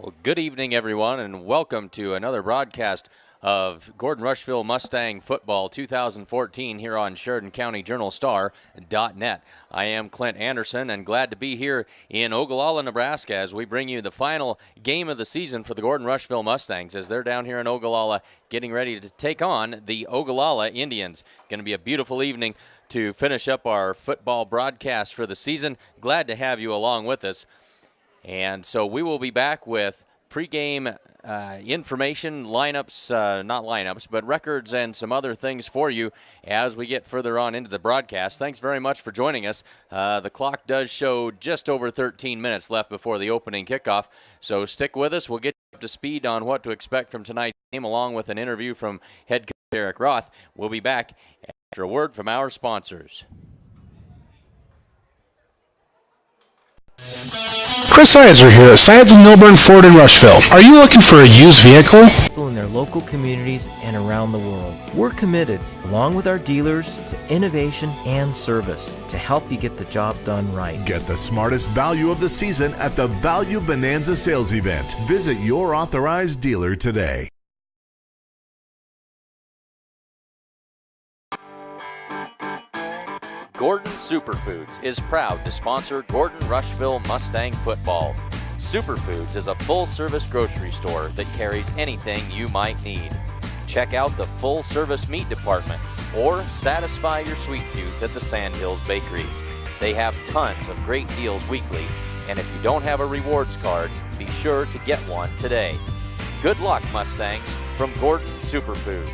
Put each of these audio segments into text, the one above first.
Well, good evening, everyone, and welcome to another broadcast of Gordon Rushville Mustang Football 2014 here on SheridanCountyJournalStar.net. I am Clint Anderson and glad to be here in Ogallala, Nebraska as we bring you the final game of the season for the Gordon Rushville Mustangs as they're down here in Ogallala getting ready to take on the Ogallala Indians. Going to be a beautiful evening to finish up our football broadcast for the season. Glad to have you along with us. And so we will be back with pregame information, lineups, not lineups, but records and some other things for you as we get further on into the broadcast. Thanks very much for joining us. The clock does show just over 13 minutes left before the opening kickoff, so stick with us. We'll get you up to speed on what to expect from tonight's game, along with an interview from head coach Eric Roth. We'll be back after a word from our sponsors. Chris Sizer here at Sides & Milburn Ford in Rushville. Are you looking for a used vehicle? People in their local communities and around the world. We're committed, along with our dealers, to innovation and service to help you get the job done right. Get the smartest value of the season at the Value Bonanza sales event. Visit your authorized dealer today. Gordon Superfoods is proud to sponsor Gordon Rushville Mustang Football. Superfoods is a full-service grocery store that carries anything you might need. Check out the full-service meat department or satisfy your sweet tooth at the Sandhills Bakery. They have tons of great deals weekly, and if you don't have a rewards card, be sure to get one today. Good luck, Mustangs, from Gordon Superfoods.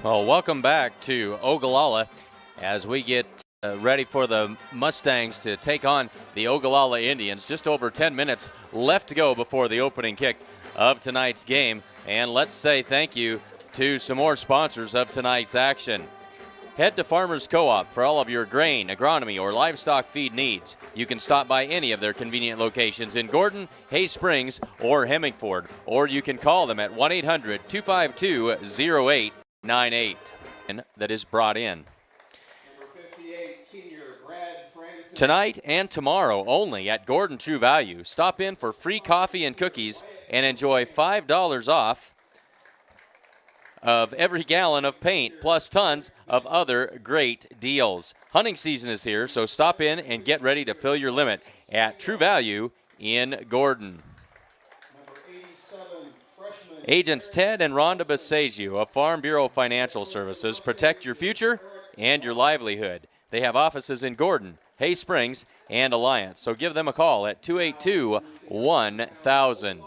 Well, welcome back to Ogallala as we get ready for the Mustangs to take on the Ogallala Indians. Just over 10 minutes left to go before the opening kick of tonight's game. And let's say thank you to some more sponsors of tonight's action. Head to Farmers Co-op for all of your grain, agronomy, or livestock feed needs. You can stop by any of their convenient locations in Gordon, Hay Springs, or Hemingford. Or you can call them at 1-800-252-0898 that is brought in. Tonight and tomorrow only at Gordon True Value. Stop in for free coffee and cookies and enjoy $5 off of every gallon of paint, plus tons of other great deals. Hunting season is here, so stop in and get ready to fill your limit at True Value in Gordon. Agents Ted and Rhonda Basagio of Farm Bureau Financial Services protect your future and your livelihood. They have offices in Gordon, Hay Springs, and Alliance, so give them a call at 282-1000.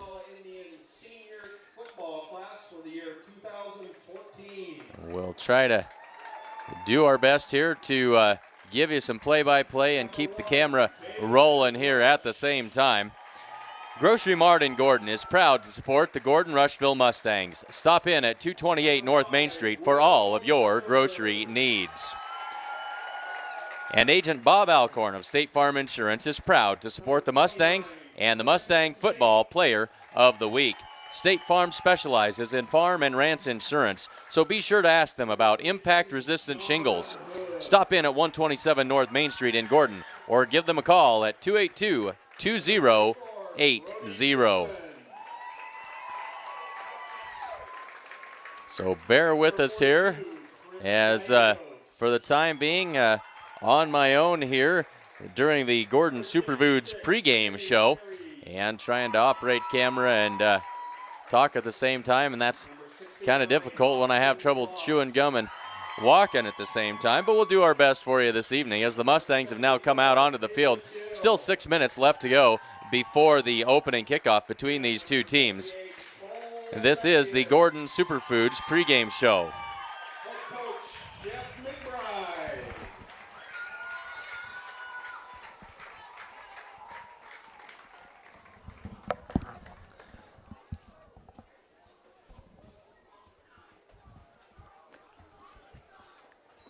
We'll try to do our best here to give you some play-by-play and keep the camera rolling here at the same time. Grocery Mart in Gordon is proud to support the Gordon Rushville Mustangs. Stop in at 228 North Main Street for all of your grocery needs. And Agent Bob Alcorn of State Farm Insurance is proud to support the Mustangs and the Mustang Football Player of the Week. State Farm specializes in farm and ranch insurance, so be sure to ask them about impact-resistant shingles. Stop in at 127 North Main Street in Gordon or give them a call at 282-2080. So bear with us here as for the time being on my own here during the Gordon Superfoods pregame show and trying to operate camera and talk at the same time, and that's kind of difficult when I have trouble chewing gum and walking at the same time, but we'll do our best for you this evening as the Mustangs have now come out onto the field. Still 6 minutes left to go before the opening kickoff between these two teams. This is the Gordon Superfoods pregame show.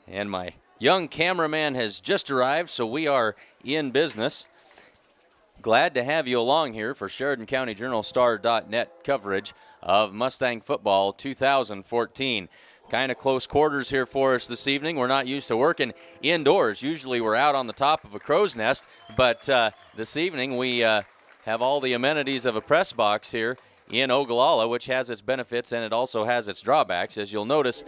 And my young cameraman has just arrived, so we are in business. Glad to have you along here for SheridanCountyJournalStar.net coverage of Mustang football 2014. Kind of close quarters here for us this evening. We're not used to working indoors. Usually we're out on the top of a crow's nest, but this evening we have all the amenities of a press box here in Ogallala, which has its benefits and it also has its drawbacks. As you'll notice,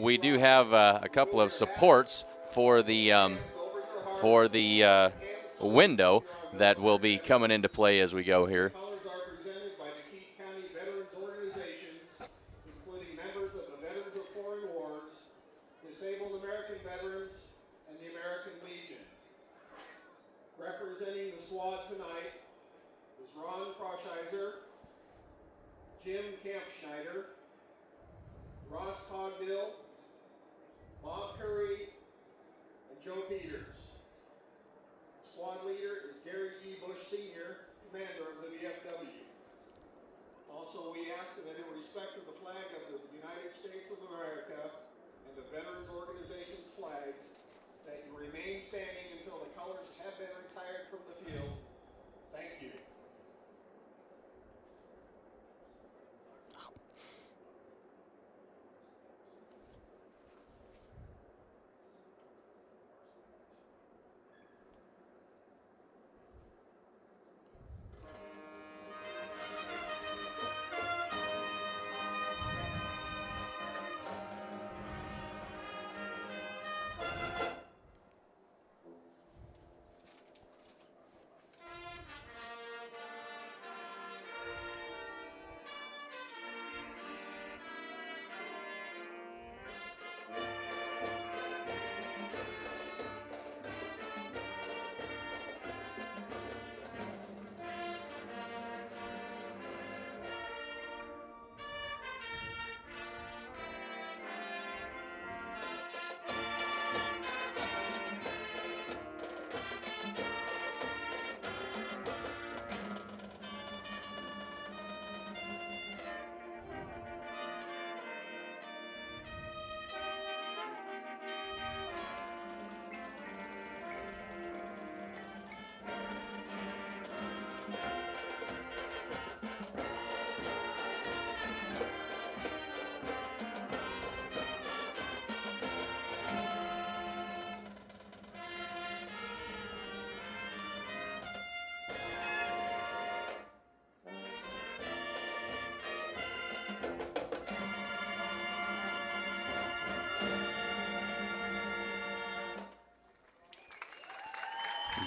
we do have a couple of supports for the window that will be coming into play as we go here. Representing the squad tonight is Ron Froschheiser, Jim Kampschneider, Ross Cogdill, Bob Curry, and Joe Peters. Squad leader is Gary E. Bush Sr., commander of the VFW. Also, we ask that in respect of the flag of the United States of America and the Veterans Organization's flags, that you remain standing until the colors have been retired from the field. Thank you.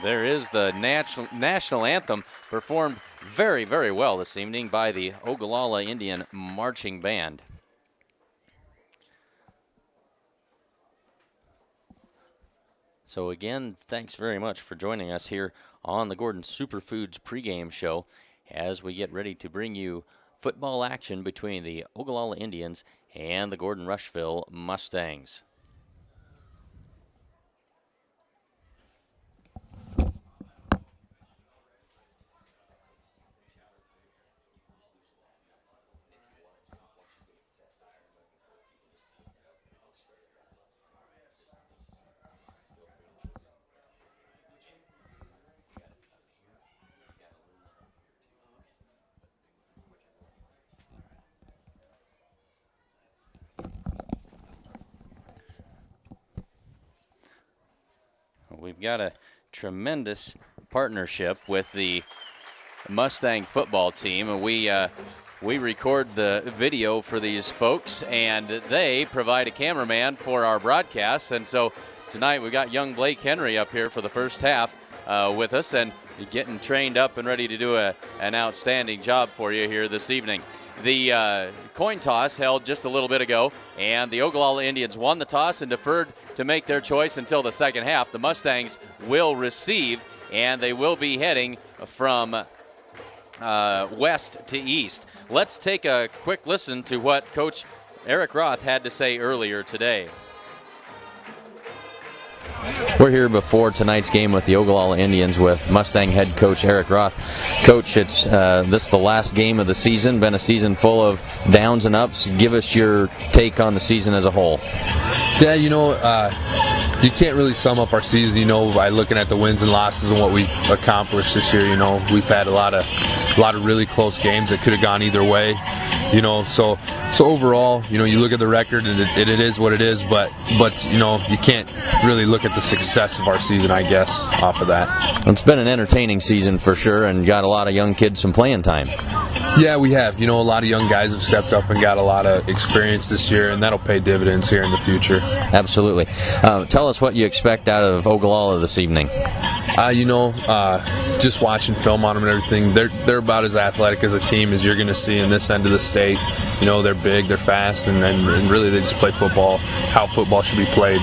There is the national anthem performed very, very well this evening by the Ogallala Indian Marching Band. So again, thanks very much for joining us here on the Gordon Superfoods pregame show as we get ready to bring you football action between the Ogallala Indians and the Gordon Rushville Mustangs. We've got a tremendous partnership with the Mustang football team, and we record the video for these folks, and they provide a cameraman for our broadcasts. And so tonight we got young Blake Henry up here for the first half with us, and getting trained up and ready to do an outstanding job for you here this evening. The coin toss held just a little bit ago, and the Ogallala Indians won the toss and deferred to make their choice until the second half. The Mustangs will receive, and they will be heading from west to east. Let's take a quick listen to what Coach Eric Roth had to say earlier today. We're here before tonight's game with the Ogallala Indians with Mustang head coach Eric Roth. Coach, it's this is the last game of the season, been a season full of downs and ups. Give us your take on the season as a whole. Yeah, you can't really sum up our season, you know, by looking at the wins and losses and what we've accomplished this year. You know, we've had a lot of really close games that could have gone either way. You know, so overall, you know, you look at the record and it is what it is, but you know, you can't really look at the success of our season, I guess, off of that. It's been an entertaining season for sure, and got a lot of young kids some playing time. Yeah, we have. You know, a lot of young guys have stepped up and got a lot of experience this year, and that'll pay dividends here in the future. Absolutely. Tell us what you expect out of Ogallala this evening. You know, just watching film on them and everything, they're about as athletic as a team as you're going to see in this end of the state. You know, they're big, they're fast, and really they just play football how football should be played.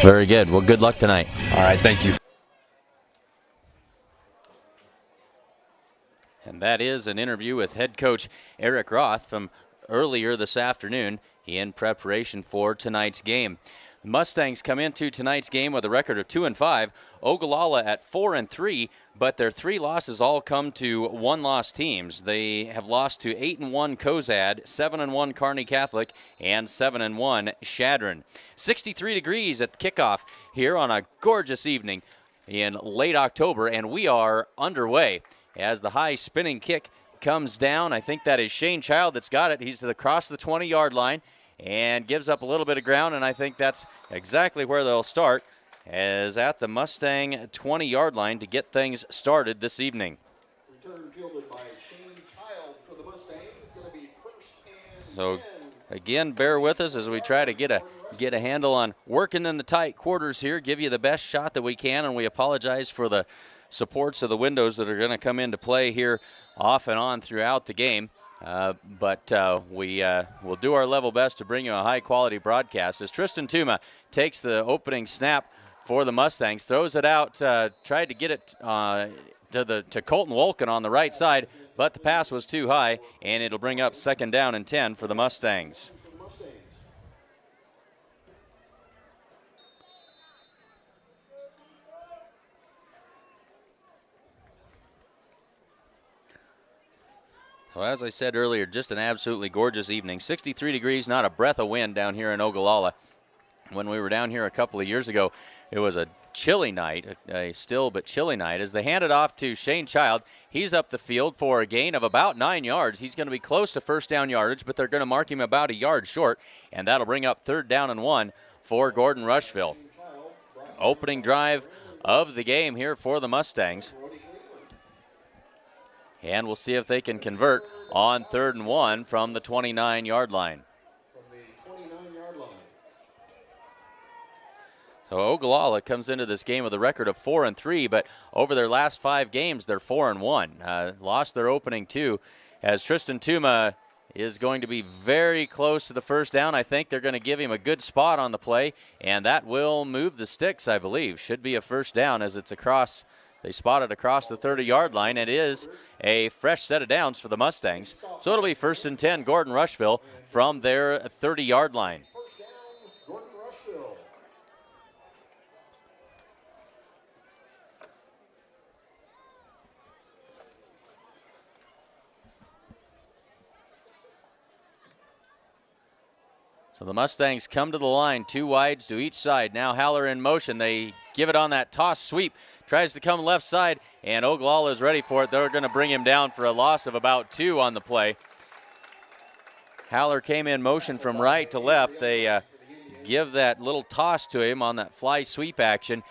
Very good. Well, good luck tonight. All right, thank you. And that is an interview with head coach Eric Roth from earlier this afternoon in preparation for tonight's game. The Mustangs come into tonight's game with a record of 2-5. Ogallala at 4-3, but their 3 losses all come to one-loss teams. They have lost to 8-1 Cozad, 7-1 Kearney Catholic, and 7-1 Chadron. 63 degrees at the kickoff here on a gorgeous evening in late October, and we are underway. As the high spinning kick comes down, I think that is Shane Child that's got it. He's across the 20-yard line and gives up a little bit of ground, and I think that's exactly where they'll start, as at the Mustang 20-yard line to get things started this evening. Return fielded by Shane Child for the Mustangs. It's going to be first and So 10. again, bear with us as we try to get a handle on working in the tight quarters here, give you the best shot that we can, and we apologize for the supports of the windows that are going to come into play here off and on throughout the game. But we will do our level best to bring you a high-quality broadcast. As Tristan Tuma takes the opening snap for the Mustangs, throws it out, tried to get it to Colton Wolken on the right side, but the pass was too high, and it'll bring up 2nd down and 10 for the Mustangs. So as I said earlier, just an absolutely gorgeous evening. 63 degrees, not a breath of wind down here in Ogallala. When we were down here a couple of years ago, it was a chilly night, a still but chilly night. As they hand it off to Shane Child, he's up the field for a gain of about 9 yards. He's going to be close to first down yardage, but they're going to mark him about a yard short, and that'll bring up 3rd down and 1 for Gordon Rushville. Opening drive of the game here for the Mustangs. And we'll see if they can convert on 3rd and 1 from the 29-yard line. So Ogallala comes into this game with a record of 4-3, but over their last 5 games, they're 4-1. Lost their opening 2, as Tristan Tuma is going to be very close to the first down. I think they're going to give him a good spot on the play, and that will move the sticks, I believe. Should be a first down as it's across. They spot it across the 30-yard line. It is a fresh set of downs for the Mustangs. So it'll be 1st and 10, Gordon Rushville from their 30-yard line. So the Mustangs come to the line, 2 wides to each side. Now Haller in motion. They give it on that toss sweep. Tries to come left side, and Ogallala is ready for it. They're going to bring him down for a loss of about 2 on the play. Haller came in motion from right to left. They give that little toss to him on that fly sweep action,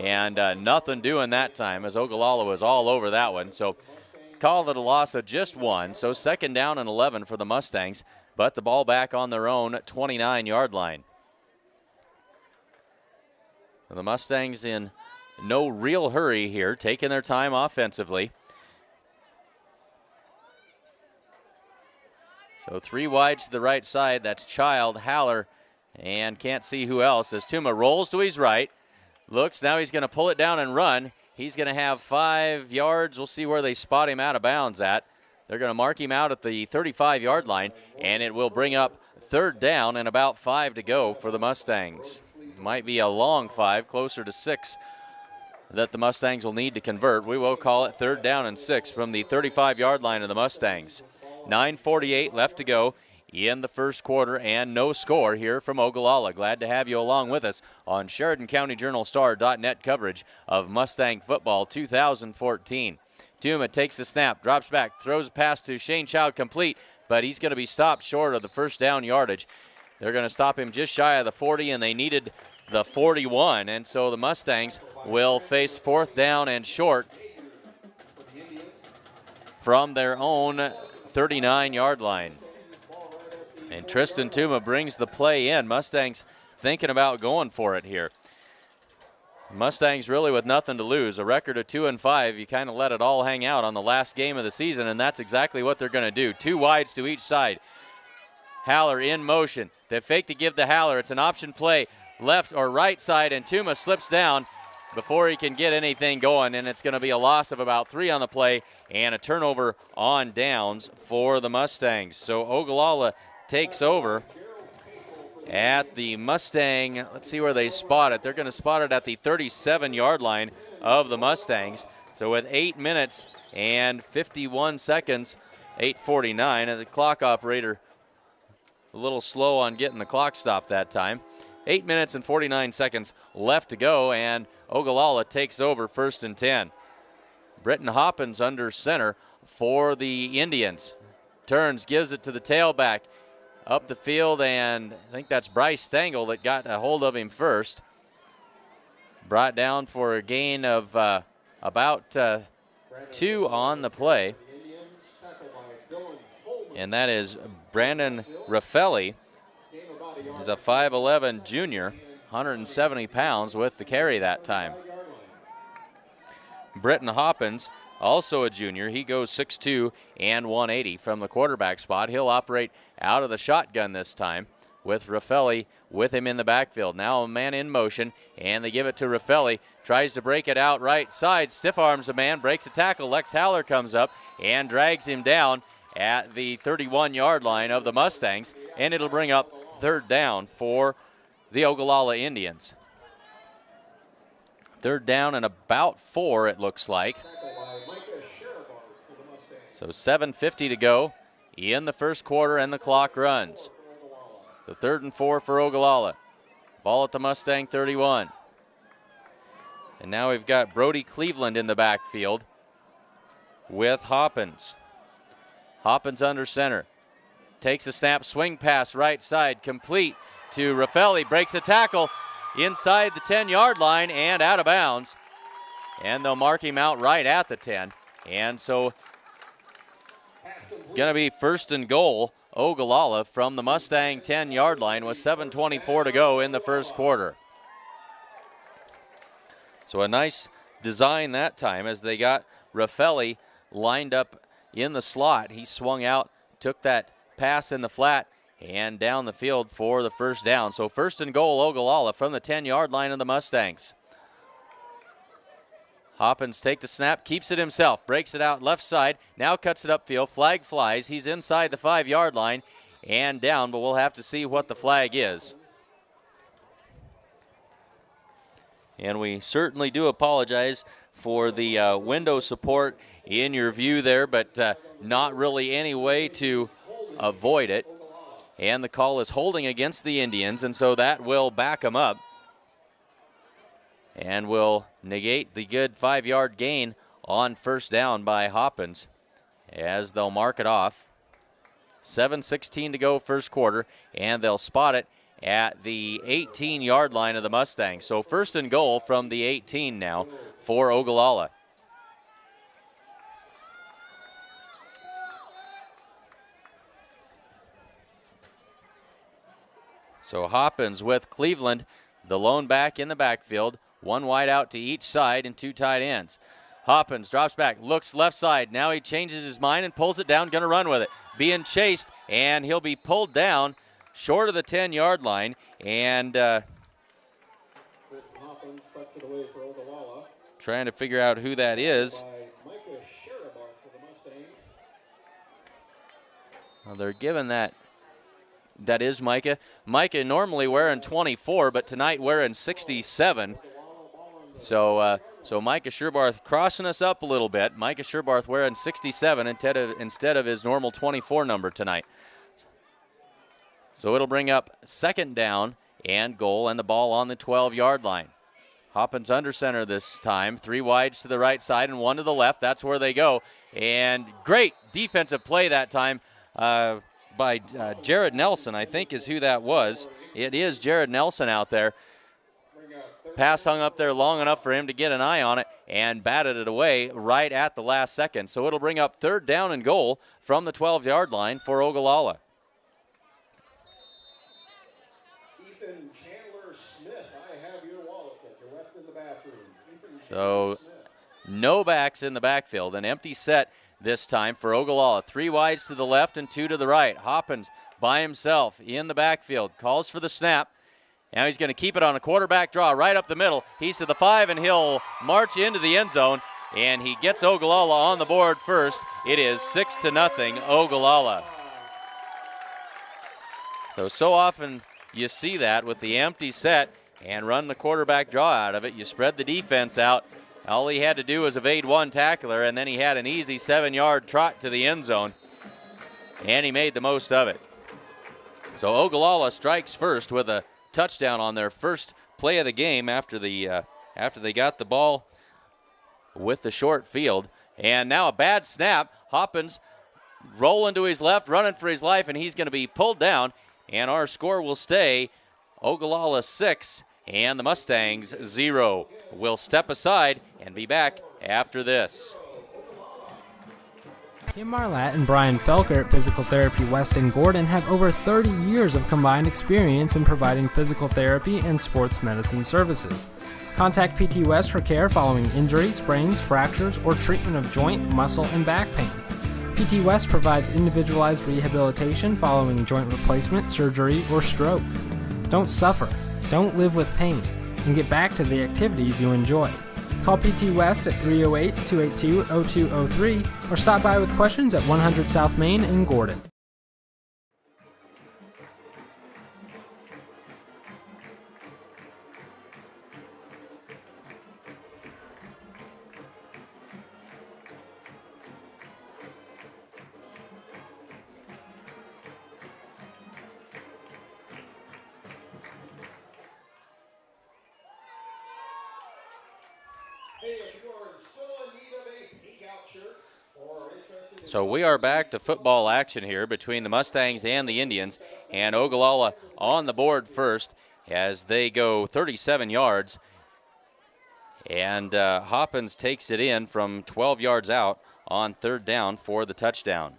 and nothing doing that time, as Ogallala was all over that one. So called it a loss of just 1. So 2nd down and 11 for the Mustangs, but the ball back on their own 29-yard line. The Mustangs in no real hurry here, taking their time offensively. So 3 wides to the right side. That's Child, Haller, and can't see who else. As Tuma rolls to his right, looks, now he's going to pull it down and run. He's going to have 5 yards. We'll see where they spot him out of bounds at. They're going to mark him out at the 35-yard line, and it will bring up 3rd down and about 5 to go for the Mustangs. Might be a long 5, closer to 6 that the Mustangs will need to convert. We will call it 3rd down and 6 from the 35-yard line of the Mustangs. 9:48 left to go in the first quarter, and no score here from Ogallala. Glad to have you along with us on Sheridan County Journal-Star.net coverage of Mustang football 2014. Tuma takes the snap, drops back, throws a pass to Shane Child, complete, but he's going to be stopped short of the first down yardage. They're going to stop him just shy of the 40, and they needed the 41, and so the Mustangs will face fourth down and short from their own 39-yard line. And Tristan Tuma brings the play in. Mustangs thinking about going for it here. Mustangs really with nothing to lose. A record of 2-5. You kind of let it all hang out on the last game of the season, and that's exactly what they're going to do. Two wides to each side. Haller in motion. They fake to give the Haller. It's an option play, left or right side, and Tuma slips down before he can get anything going, and it's going to be a loss of about 3 on the play and a turnover on downs for the Mustangs. So Ogallala takes over at the Mustang. Let's see where they spot it. They're going to spot it at the 37-yard line of the Mustangs. So with 8 minutes and 51 seconds, 8:49, and the clock operator a little slow on getting the clock stopped that time. 8 minutes and 49 seconds left to go, and Ogallala takes over 1st and 10. Britton Hoppins under center for the Indians. Turns, gives it to the tailback. Up the field, and I think that's Bryce Stengel that got a hold of him first. Brought down for a gain of about 2 on the play. And that is Brandon Raffelli. He's a 5'11 junior, 170 pounds with the carry that time. Britton Hoppins, also a junior. He goes 6'2 and 180 from the quarterback spot. He'll operate out of the shotgun this time with Raffelli with him in the backfield. Now a man in motion, and they give it to Raffelli. Tries to break it out right side. Stiff arms a man, breaks a tackle. Lex Haller comes up and drags him down at the 31-yard line of the Mustangs, and it'll bring up 3rd down for the Ogallala Indians. 3rd down and about 4, it looks like. So 7:50 to go in the first quarter, and the clock runs. So 3rd and 4 for Ogallala. Ball at the Mustang 31. And now we've got Brody Cleveland in the backfield with Hoppins. Hoppins under center. Takes the snap, swing pass right side, complete to Raffelli. Breaks the tackle inside the 10-yard line and out of bounds. And they'll mark him out right at the 10. And so going to be 1st and goal, Ogallala from the Mustang 10-yard line with 7:24 to go in the first quarter. So a nice design that time as they got Raffelli lined up in the slot. He swung out, took that pass in the flat, and down the field for the first down. So 1st and goal, Ogallala from the 10-yard line of the Mustangs. Hoppins take the snap, keeps it himself, breaks it out left side, now cuts it upfield, flag flies. He's inside the 5-yard line and down, but we'll have to see what the flag is. And we certainly do apologize for the window support in your view there, but not really any way to avoid it. And the call is holding against the Indians, and so that will back them up and will negate the good 5-yard gain on first down by Hoppins as they'll mark it off. 7:16 to go first quarter, and they'll spot it at the 18-yard line of the Mustangs. So 1st and goal from the 18 now for Ogallala. So Hoppins with Cleveland, the lone back in the backfield. 1 wide out to each side and 2 tight ends. Hoppins drops back, looks left side. Now he changes his mind and pulls it down, going to run with it. Being chased, and he'll be pulled down short of the 10-yard line. And trying to figure out who that is. Well, they're given that. That is Micah. Micah normally wearing 24, but tonight wearing 67. So Micah Sherbarth crossing us up a little bit. Micah Sherbarth wearing 67 instead of his normal 24 number tonight. So it'll bring up second down and goal, and the ball on the 12-yard line. Hoppins under center this time. 3 wides to the right side and 1 to the left. That's where they go. And great defensive play that time by Jared Nelson, I think is who that was. It is Jared Nelson out there. Pass hung up there long enough for him to get an eye on it and batted it away right at the last second. So it'll bring up third down and goal from the 12-yard line for Ogallala. Ethan Chandler Smith, I have your wallet that you left in the bathroom. So no backs in the backfield. An empty set this time for Ogallala. 3 wides to the left and 2 to the right. Hoppins by himself in the backfield. Calls for the snap. Now he's going to keep it on a quarterback draw right up the middle. He's to the 5, and he'll march into the end zone, and he gets Ogallala on the board first. It is 6-0 Ogallala. So often you see that with the empty set and run the quarterback draw out of it. You spread the defense out. All he had to do was evade 1 tackler, and then he had an easy 7-yard trot to the end zone, and he made the most of it. So Ogallala strikes first with a touchdown on their first play of the game after they got the ball with the short field. And now a bad snap. Hoppins rolling to his left, running for his life, and he's going to be pulled down. And our score will stay Ogallala 6 and the Mustangs 0. We'll step aside and be back after this. Kim Marlatt and Brian Felker at Physical Therapy West in Gordon have over 30 years of combined experience in providing physical therapy and sports medicine services. Contact PT West for care following injury, sprains, fractures, or treatment of joint, muscle, and back pain. PT West provides individualized rehabilitation following joint replacement, surgery, or stroke. Don't suffer, don't live with pain, and get back to the activities you enjoy. Call PT West at 308-282-0203 or stop by with questions at 100 South Main in Gordon. So we are back to football action here between the Mustangs and the Indians, and Ogallala on the board first as they go 37 yards, and Hoppins takes it in from 12 yards out on third down for the touchdown.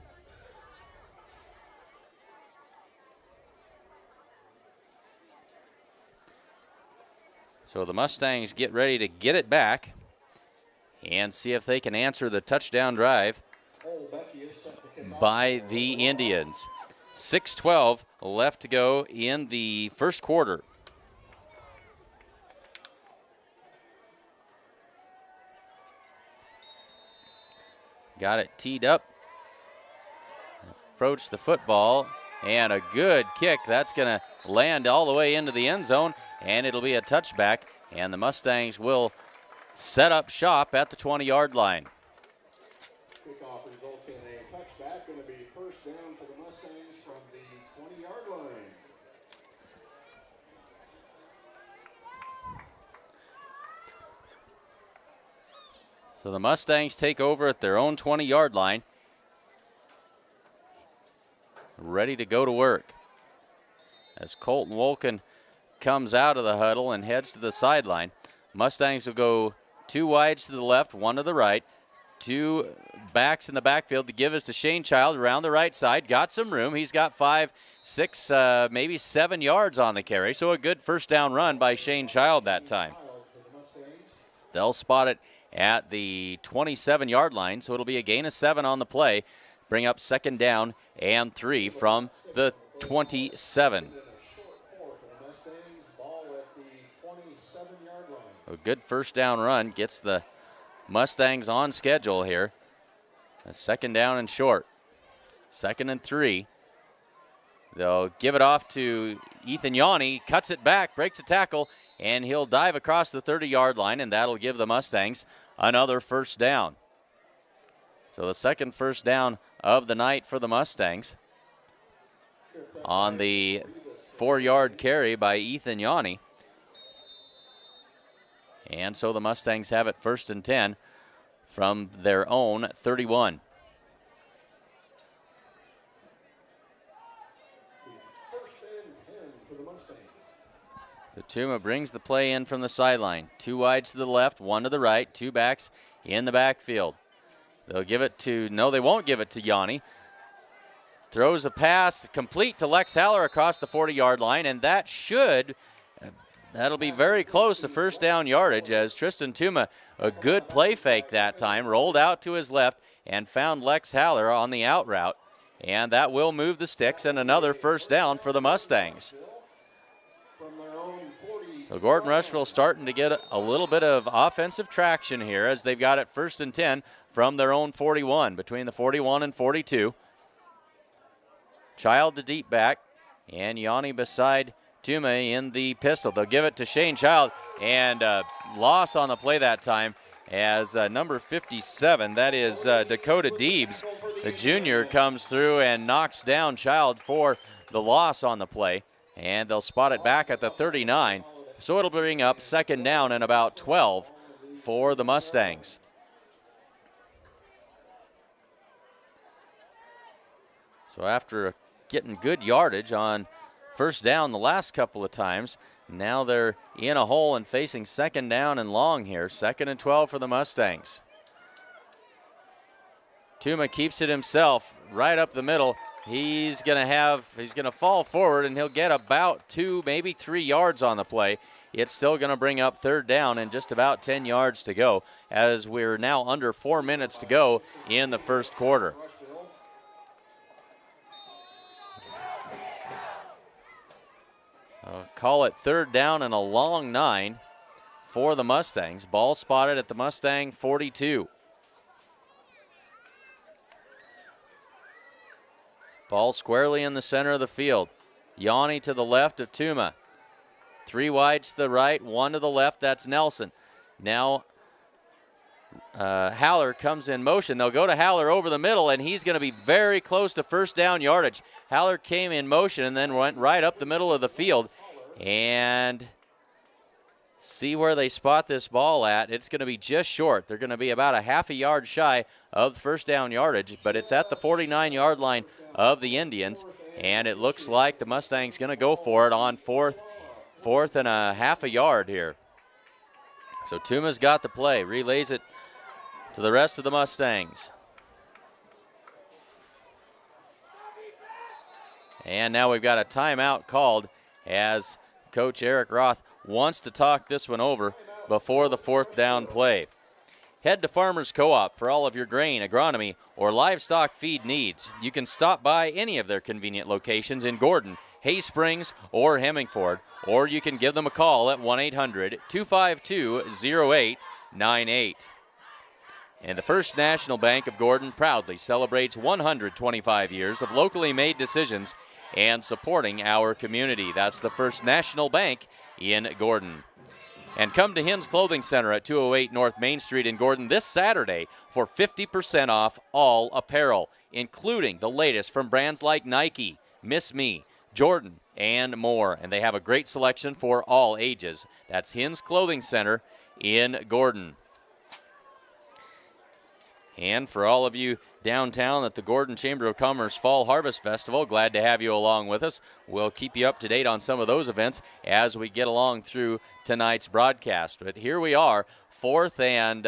So the Mustangs get ready to get it back and see if they can answer the touchdown drive by the Indians. 6:12 left to go in the first quarter. Got it teed up. Approach the football, and a good kick. That's going to land all the way into the end zone, and it'll be a touchback, and the Mustangs will set up shop at the 20-yard line. Kickoff results in a touchback. Going to be first down for the Mustangs from the 20-yard line. So the Mustangs take over at their own 20-yard line, ready to go to work. As Colton Wolken comes out of the huddle and heads to the sideline, Mustangs will go 2 wides to the left, 1 to the right. 2 backs in the backfield to give us to Shane Child around the right side. Got some room. He's got 5, 6, maybe 7 yards on the carry. So a good first down run by Shane Child that time. They'll spot it at the 27-yard line, so it'll be a gain of 7 on the play. Bring up second down and 3 from the 27. A good first down run gets the Mustangs on schedule here. A second down and short. 2nd and 3. They'll give it off to Ethan Yanni. Cuts it back, breaks a tackle, and he'll dive across the 30-yard line, and that'll give the Mustangs another first down. So the second first down of the night for the Mustangs. on the 4-yard carry by Ethan Yanni. And so the Mustangs have it 1st and 10 from their own 31. Tuma brings the play in from the sideline. 2 wides to the left, 1 to the right, 2 backs in the backfield. They'll give it to, no, they won't give it to Yanni. Throws a pass complete to Lex Haller across the 40-yard line, and that'll be very close to first down yardage as Tristan Tuma, a good play fake that time, rolled out to his left and found Lex Haller on the out route. And that will move the sticks and another first down for the Mustangs. So Gordon Rushville starting to get a little bit of offensive traction here as they've got it 1st and 10 from their own 41, between the 41 and 42. Child the deep back, and Yanni beside Tuma in the pistol. They'll give it to Shane Child, and loss on the play that time as number 57, that is Dakota Deebs, the junior, comes through and knocks down Child for the loss on the play, and they'll spot it back at the 39. So it'll bring up 2nd down and about 12 for the Mustangs. So after getting good yardage on first down the last couple of times, now they're in a hole and facing 2nd down and long here. 2nd and 12 for the Mustangs. Tuma keeps it himself right up the middle. He's gonna fall forward, and he'll get about 2, maybe 3 yards on the play. It's still gonna bring up 3rd down and just about 10 yards to go as we're now under 4 minutes to go in the first quarter. Call it 3rd down and a long 9 for the Mustangs. Ball spotted at the Mustang 42. Ball squarely in the center of the field. Yanni to the left of Tuma. 3 wides to the right, 1 to the left, that's Nelson. Now Haller comes in motion. They'll go to Haller over the middle, and he's going to be very close to first down yardage. Haller came in motion and then went right up the middle of the field. And see where they spot this ball at. It's going to be just short. They're going to be about a half a yard shy of first down yardage, but it's at the 49-yard line of the Indians, and it looks like the Mustangs going to go for it on fourth and a half a yard here. So Tuma's got the play, relays it to the rest of the Mustangs. And now we've got a timeout called as Coach Eric Roth wants to talk this one over before the 4th down play. Head to Farmers Co-op for all of your grain, agronomy, or livestock feed needs. You can stop by any of their convenient locations in Gordon, Hay Springs, or Hemingford, or you can give them a call at 1-800-252-0898. And the First National Bank of Gordon proudly celebrates 125 years of locally made decisions and supporting our community. That's the First National Bank in Gordon. And come to Hins Clothing Center at 208 North Main Street in Gordon this Saturday for 50% off all apparel, including the latest from brands like Nike, Miss Me, Jordan, and more. And they have a great selection for all ages. That's Hins Clothing Center in Gordon. And for all of you downtown at the Gordon Chamber of Commerce Fall Harvest Festival, glad to have you along with us. We'll keep you up to date on some of those events as we get along through tonight's broadcast. But here we are, fourth and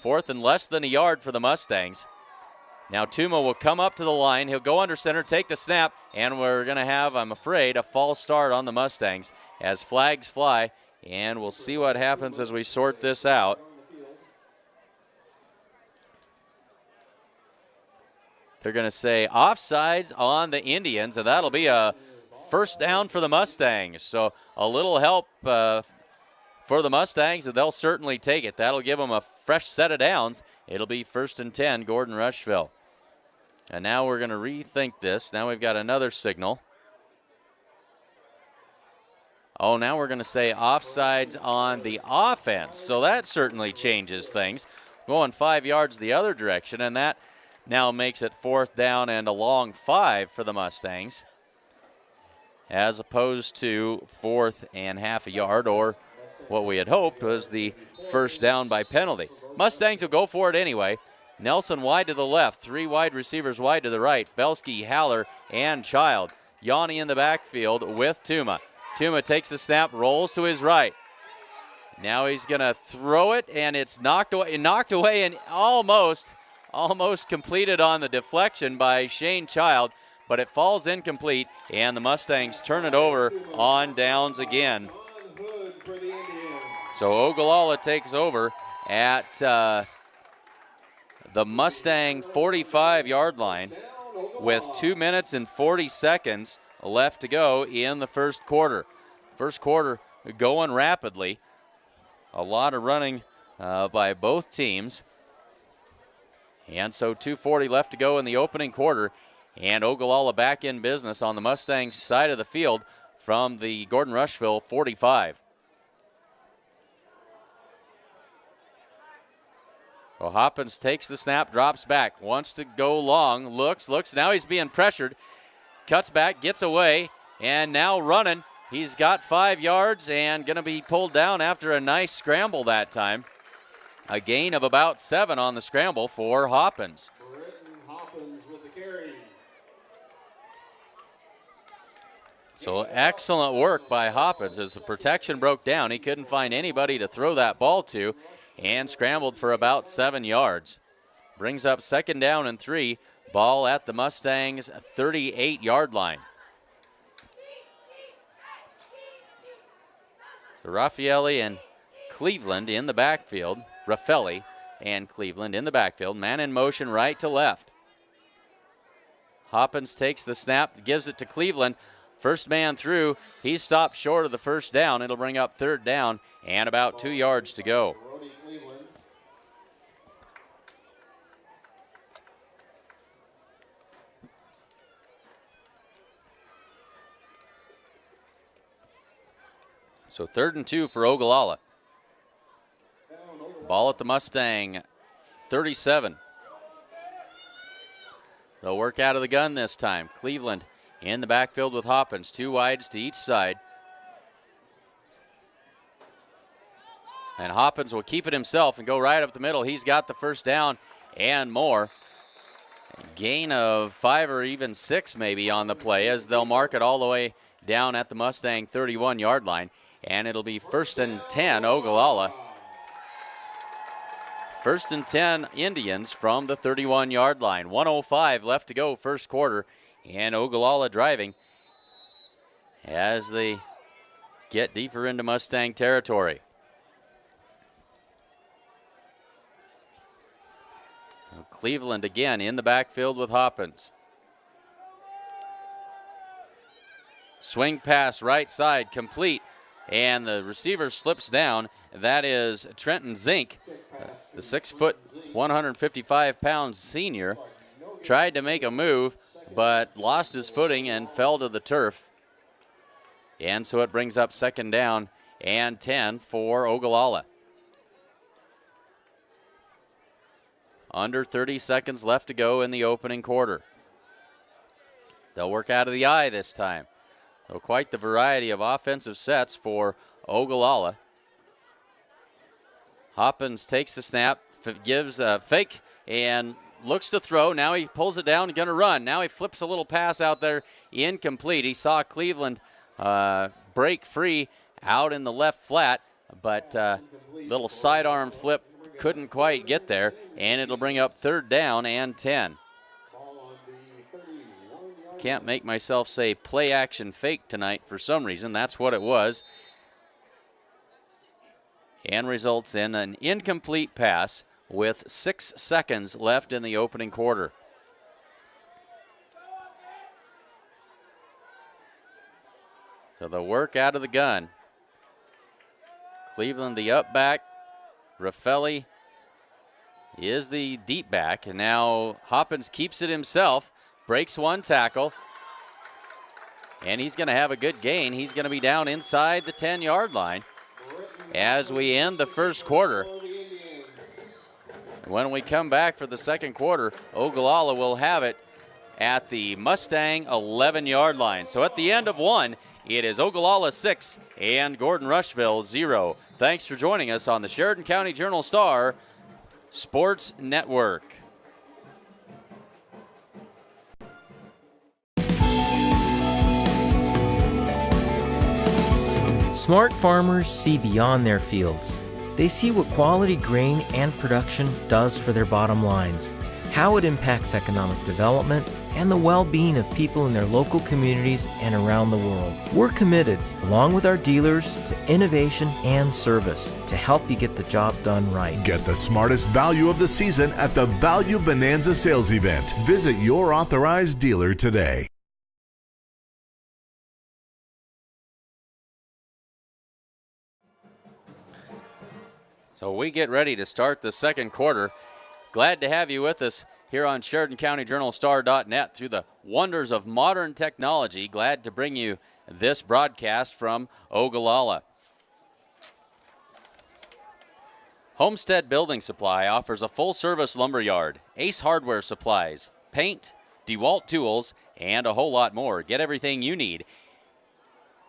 less than a yard for the Mustangs. Now Tuma will come up to the line. He'll go under center, take the snap, and we're going to have, I'm afraid, a false start on the Mustangs as flags fly. And we'll see what happens as we sort this out. They're going to say offsides on the Indians, and that'll be a first down for the Mustangs. So a little help for the Mustangs, and they'll certainly take it. That'll give them a fresh set of downs. It'll be 1st and 10, Gordon Rushville. And now we're going to rethink this. Now we've got another signal. Oh, now we're going to say offsides on the offense. So that certainly changes things. Going 5 yards the other direction, and that now makes it 4th down and a long 5 for the Mustangs. as opposed to 4th and half a yard, or what we had hoped was the first down by penalty. Mustangs will go for it anyway. Nelson wide to the left, 3 wide receivers wide to the right. Belsky, Haller, and Child. Yanni in the backfield with Tuma. Tuma takes the snap, rolls to his right. Now he's going to throw it, and it's knocked away and almost completed on the deflection by Shane Child, but it falls incomplete, and the Mustangs turn it over on downs again. So Ogallala takes over at the Mustang 45-yard line with 2 minutes and 40 seconds left to go in the first quarter. First quarter going rapidly. A lot of running by both teams. And so 2:40 left to go in the opening quarter. And Ogallala back in business on the Mustangs side of the field from the Gordon Rushville 45. So Hoppins takes the snap, drops back, wants to go long, looks. Now he's being pressured. Cuts back, gets away, and now running. He's got 5 yards and going to be pulled down after a nice scramble that time. A gain of about 7 on the scramble for Hoppins. So excellent work by Hoppins as the protection broke down. He couldn't find anybody to throw that ball to and scrambled for about 7 yards. Brings up 2nd down and 3. Ball at the Mustangs' 38-yard line. So Raffaelli and Cleveland in the backfield. Raffaelli and Cleveland in the backfield. Man in motion right to left. Hoppins takes the snap, gives it to Cleveland. First man through. He stopped short of the first down. It'll bring up 3rd down and about 2 yards to go. So 3rd and 2 for Ogallala. Ball at the Mustang 37. They'll work out of the gun this time. Cleveland in the backfield with Hoppins. 2 wides to each side. And Hoppins will keep it himself and go right up the middle. He's got the first down and more. Gain of 5 or even 6 maybe on the play as they'll mark it all the way down at the Mustang 31-yard line. And it'll be 1st and 10 Ogallala. 1st and 10 Indians from the 31-yard line. 1:05 left to go first quarter. And Ogallala driving as they get deeper into Mustang territory. Cleveland again in the backfield with Hoppins. Swing pass right side complete. And the receiver slips down. That is Trenton Zink, the 6-foot, 155-pound senior. Tried to make a move, but lost his footing and fell to the turf. And so it brings up 2nd down and 10 for Ogallala. Under 30 seconds left to go in the opening quarter. They'll work out of the eye this time. So quite the variety of offensive sets for Ogallala. Hoppins takes the snap, gives a fake, and looks to throw. Now he pulls it down, going to run. Now he flips a little pass out there, incomplete. He saw Cleveland break free out in the left flat, but little sidearm flip couldn't quite get there, and it'll bring up 3rd down and 10. Can't make myself say play action fake tonight for some reason. That's what it was. And results in an incomplete pass with 6 seconds left in the opening quarter. So the work out of the gun. Cleveland the up back. Raffaelli is the deep back. And now Hoppins keeps it himself. Breaks 1 tackle. And he's going to have a good gain. He's going to be down inside the 10-yard line as we end the first quarter. When we come back for the second quarter, Ogallala will have it at the Mustang 11-yard line. So at the end of one, it is Ogallala 6 and Gordon Rushville 0. Thanks for joining us on the Sheridan County Journal-Star Sports Network. Smart farmers see beyond their fields. They see what quality grain and production does for their bottom lines, how it impacts economic development, and the well-being of people in their local communities and around the world. We're committed, along with our dealers, to innovation and service to help you get the job done right. Get the smartest value of the season at the Value Bonanza sales event. Visit your authorized dealer today. So we get ready to start the second quarter. Glad to have you with us here on SheridanCountyJournalStar.net through the wonders of modern technology. Glad to bring you this broadcast from Ogallala. Homestead Building Supply offers a full-service lumber yard, Ace Hardware Supplies, paint, DeWalt tools, and a whole lot more. Get everything you need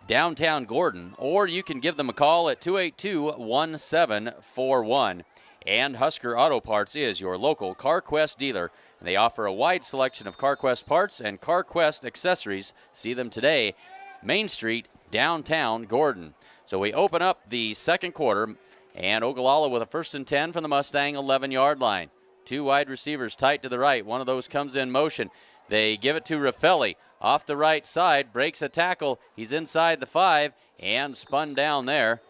downtown Gordon, or you can give them a call at 282-1741. And Husker Auto Parts is your local CarQuest dealer. They offer a wide selection of CarQuest parts and CarQuest accessories. See them today, Main Street, downtown Gordon. So we open up the second quarter, and Ogallala with a 1st and 10 from the Mustang 11-yard line. Two wide receivers tight to the right. One of those comes in motion. They give it to Raffelli. Off the right side, breaks a tackle. He's inside the 5 and spun down there.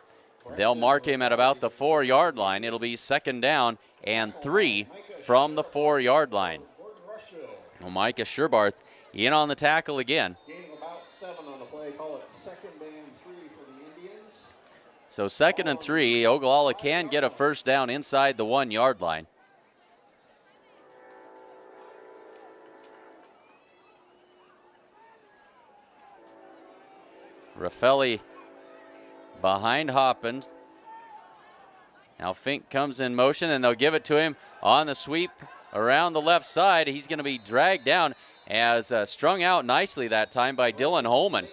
They'll mark him at about the 4-yard line. It'll be 2nd down and 3 from the 4-yard line. Well, Micah Sherbarth in on the tackle again. Gaining about 7 on the play. Call it 2nd and 3 for the Indians. So 2nd and 3. Ogallala can get a 1st down inside the 1-yard line. Raffelli behind Hoppins. Now Fink comes in motion, and they'll give it to him on the sweep around the left side. He's going to be dragged down as strung out nicely that time by Dylan Holman.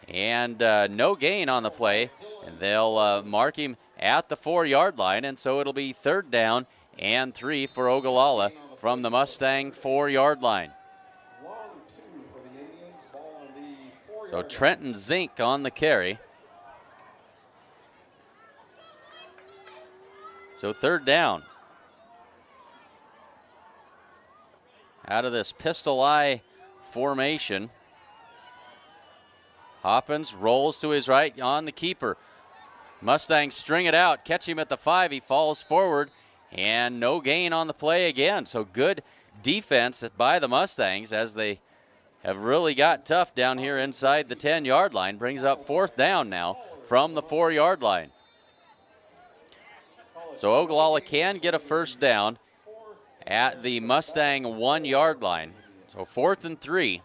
And no gain on the play, and they'll mark him at the 4-yard line, and so it'll be 3rd down and 3 for Ogallala from the Mustang 4-yard line. So Trenton Zink on the carry. So 3rd down. Out of this pistol eye formation. Hoppins rolls to his right on the keeper. Mustangs string it out, catch him at the 5. He falls forward, and no gain on the play again. So good defense by the Mustangs as they have really got tough down here inside the 10-yard line. Brings up 4th down now from the 4-yard line. So Ogallala can get a 1st down at the Mustang 1-yard line. So 4th and 3.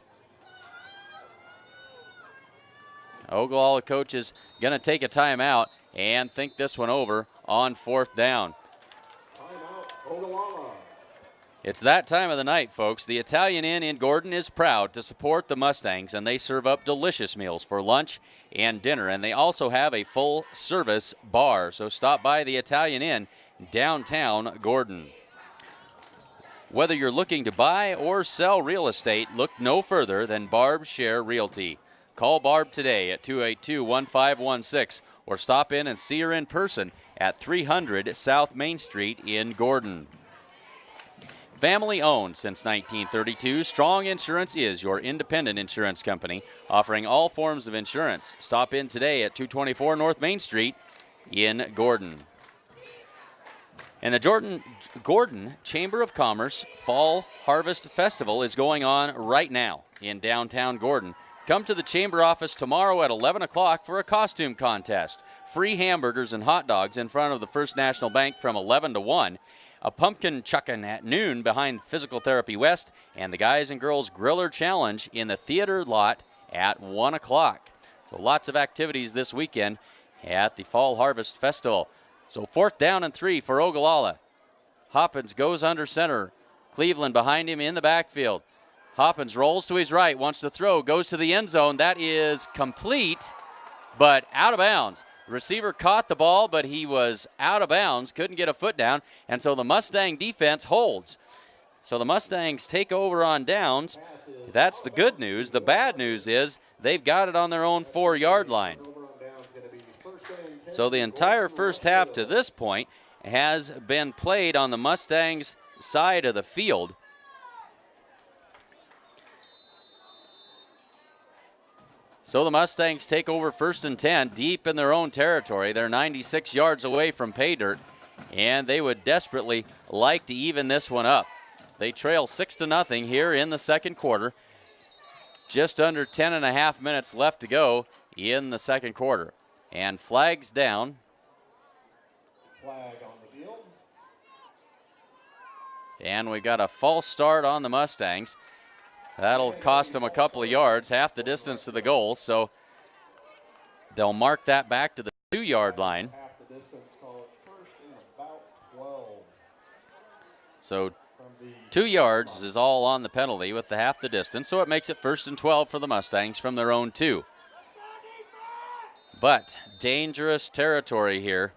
Ogallala coach is going to take a timeout and think this one over on 4th down. Timeout, Ogallala. It's that time of the night, folks. The Italian Inn in Gordon is proud to support the Mustangs, and they serve up delicious meals for lunch and dinner. And they also have a full-service bar. So stop by the Italian Inn downtown Gordon. Whether you're looking to buy or sell real estate, look no further than Barb Share Realty. Call Barb today at 282-1516 or stop in and see her in person at 300 South Main Street in Gordon. Family owned since 1932, Strong Insurance is your independent insurance company, offering all forms of insurance. Stop in today at 224 North Main Street in Gordon. And the Gordon Chamber of Commerce Fall Harvest Festival is going on right now in downtown Gordon. Come to the Chamber office tomorrow at 11 o'clock for a costume contest. Free hamburgers and hot dogs in front of the First National Bank from 11 to 1. A pumpkin chuckin' at noon behind Physical Therapy West, and the Guys and Girls Griller Challenge in the theater lot at 1 o'clock. So lots of activities this weekend at the Fall Harvest Festival. So 4th down and 3 for Ogallala. Hoppins goes under center, Cleveland behind him in the backfield. Hoppins rolls to his right, wants to throw, goes to the end zone. That is complete, but out of bounds. The receiver caught the ball, but he was out of bounds, couldn't get a foot down, and so the Mustang defense holds. So the Mustangs take over on downs. That's the good news. The bad news is they've got it on their own 4-yard line. So the entire first half to this point has been played on the Mustangs' side of the field. So the Mustangs take over 1st and 10 deep in their own territory. They're 96 yards away from pay dirt, and they would desperately like to even this one up. They trail 6-0 here in the second quarter. Just under 10.5 minutes left to go in the second quarter. And flags down. Flag on the field. And we got a false start on the Mustangs. That'll cost them a couple of yards, half the distance to the goal. So they'll mark that back to the 2-yard line. Half the distance, call it first and about 12. So 2 yards is all on the penalty with the half the distance. So it makes it 1st and 12 for the Mustangs from their own 2. But dangerous territory here.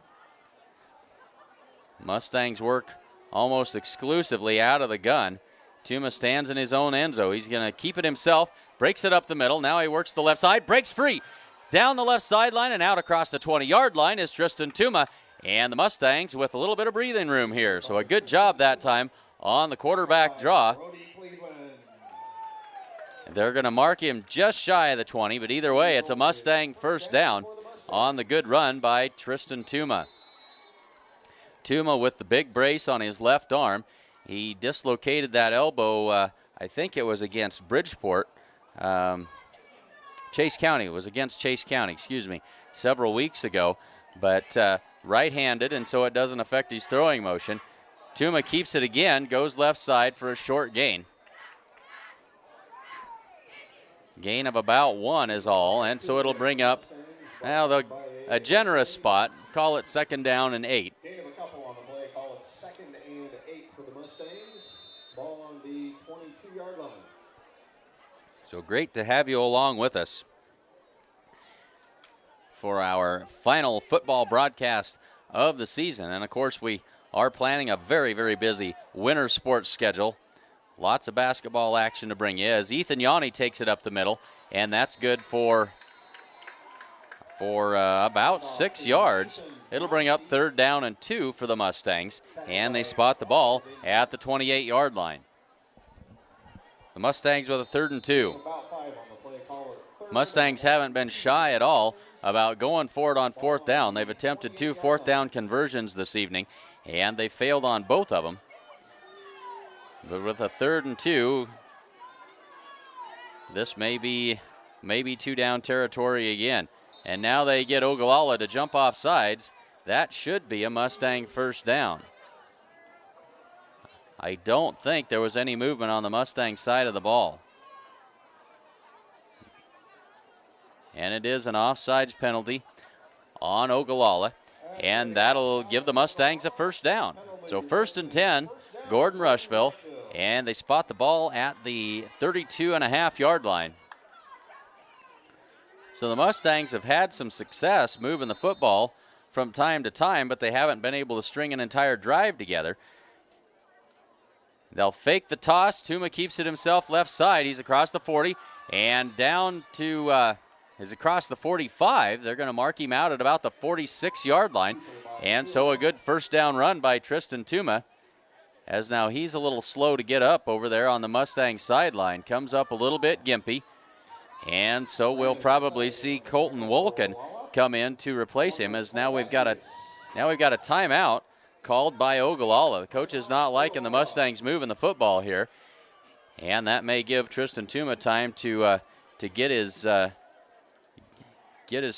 Mustangs work almost exclusively out of the gun. Tuma stands in his own end zone. He's going to keep it himself, breaks it up the middle. Now he works the left side, breaks free. Down the left sideline and out across the 20-yard line is Tristan Tuma. And the Mustangs with a little bit of breathing room here. So a good job that time on the quarterback draw. They're going to mark him just shy of the 20, but either way, it's a Mustang first down on the good run by Tristan Tuma. Tuma with the big brace on his left arm. He dislocated that elbow, I think it was against Bridgeport. Chase County, it was against Chase County, several weeks ago. But right-handed, and so it doesn't affect his throwing motion. Tuma keeps it again, goes left side for a short gain. Gain of about 1 is all, and so it'll bring up a generous spot. Call it 2nd down and 8. Gain of a couple on the play, call it 2nd and 8 for the Mustangs. Ball on the 22-yard line. So great to have you along with us for our final football broadcast of the season. And of course, we are planning a very, very busy winter sports schedule. Lots of basketball action to bring you as Ethan Yanni takes it up the middle, and that's good for about 6 yards. It'll bring up 3rd down and 2 for the Mustangs, and they spot the ball at the 28-yard line. The Mustangs with a 3rd and 2. Mustangs haven't been shy at all about going for it on 4th down. They've attempted 2 4th down conversions this evening, and they failed on both of them. But with a 3rd and 2, this may be 2 down territory again. And now they get Ogallala to jump off sides. That should be a Mustang first down. I don't think there was any movement on the Mustang side of the ball. And it is an offsides penalty on Ogallala, and that'll give the Mustangs a first down. So 1st and 10, Gordon Rushville, and they spot the ball at the 32.5-yard line. So the Mustangs have had some success moving the football from time to time, but they haven't been able to string an entire drive together. They'll fake the toss. Tuma keeps it himself left side. He's across the 40 and down to is across the 45. They're going to mark him out at about the 46-yard line. And so a good first down run by Tristan Tuma, as now he's a little slow to get up over there on the Mustang sideline. Comes up a little bit gimpy. And so we'll probably see Colton Wolken come in to replace him, as now we've got a timeout called by Ogallala. The coach is not liking the Mustangs moving the football here, and that may give Tristan Tuma time to get his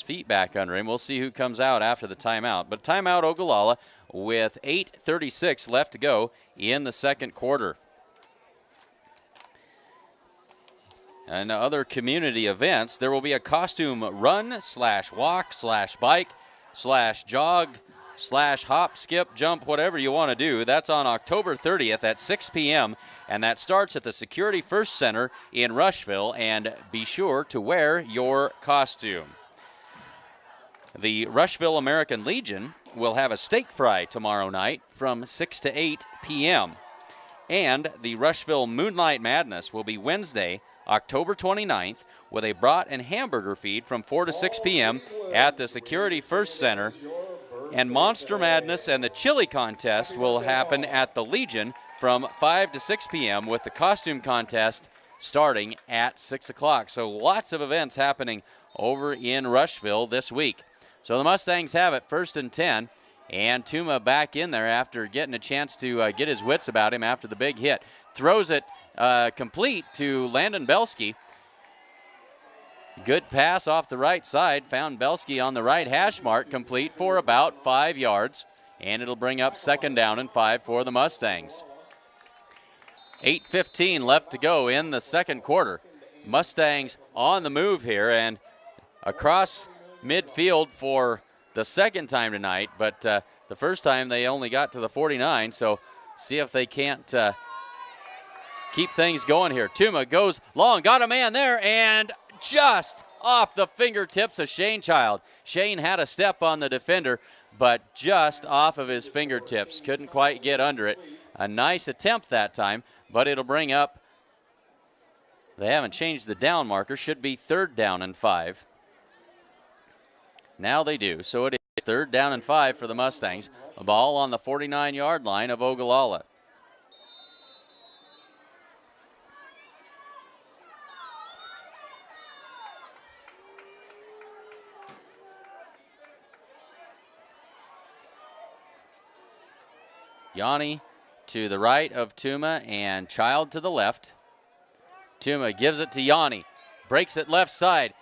feet back under him. We'll see who comes out after the timeout. But timeout Ogallala with 8:36 left to go in the second quarter. And other community events, there will be a costume run /walk/bike/jog hop, skip, jump, whatever you want to do. That's on October 30th at 6 p.m., and that starts at the Security First Center in Rushville, and be sure to wear your costume. The Rushville American Legion will have a steak fry tomorrow night from 6 to 8 p.m., and the Rushville Moonlight Madness will be Wednesday, October 29th, with a brat and hamburger feed from 4 to 6 p.m. at the Security First Center. And Monster Madness and the Chili Contest will happen at the Legion from 5 to 6 p.m. with the costume contest starting at 6 o'clock. So lots of events happening over in Rushville this week. So the Mustangs have it 1st and 10, and Tuma back in there after getting a chance to get his wits about him after the big hit. Throws it complete to Landon Belsky. Good pass off the right side. Found Belsky on the right hash mark, complete for about 5 yards. And it'll bring up 2nd down and 5 for the Mustangs. 8:15 left to go in the second quarter. Mustangs on the move here and across midfield for the second time tonight. But the first time they only got to the 49. So see if they can't keep things going here. Tuma goes long, got a man there, and just off the fingertips of Shane Child. Shane had a step on the defender, but just off of his fingertips. Couldn't quite get under it. A nice attempt that time, but it'll bring up, they haven't changed the down marker, should be 3rd down and 5. Now they do, so it is 3rd down and 5 for the Mustangs. A ball on the 49-yard line of Ogallala. Yanni to the right of Tuma and Child to the left. Tuma gives it to Yanni. Breaks it left side.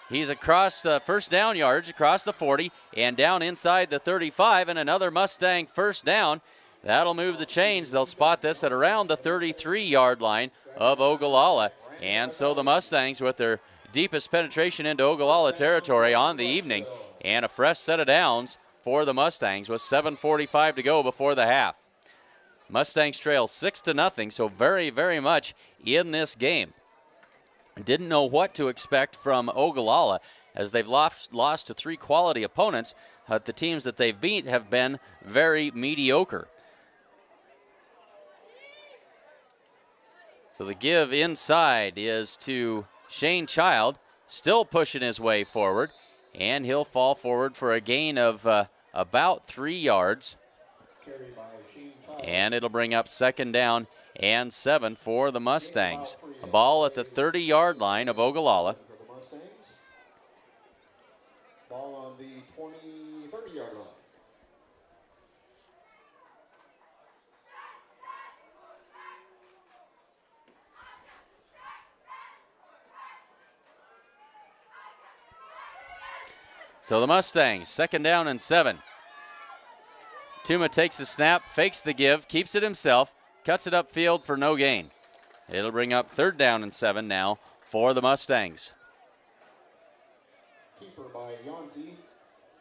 He's across the first down yards, across the 40, and down inside the 35, and another Mustang first down. That'll move the chains. They'll spot this at around the 33-yard line of Ogallala. And so the Mustangs with their deepest penetration into Ogallala territory on the evening, and a fresh set of downs for the Mustangs with 7:45 to go before the half. Mustangs trail 6-0, so very, very much in this game. Didn't know what to expect from Ogallala as they've lost to 3 quality opponents. The teams that they've beat have been very mediocre. So the give inside is to Shane Child, still pushing his way forward, and he'll fall forward for a gain of about 3 yards. And it'll bring up 2nd down and 7 for the Mustangs. A ball at the 30-yard line of Ogallala. Ball on the 30-yard line. So the Mustangs, 2nd down and 7. Tuma takes the snap, fakes the give, keeps it himself, cuts it upfield for no gain. It'll bring up 3rd down and 7 now for the Mustangs. Keeper by Yonzi,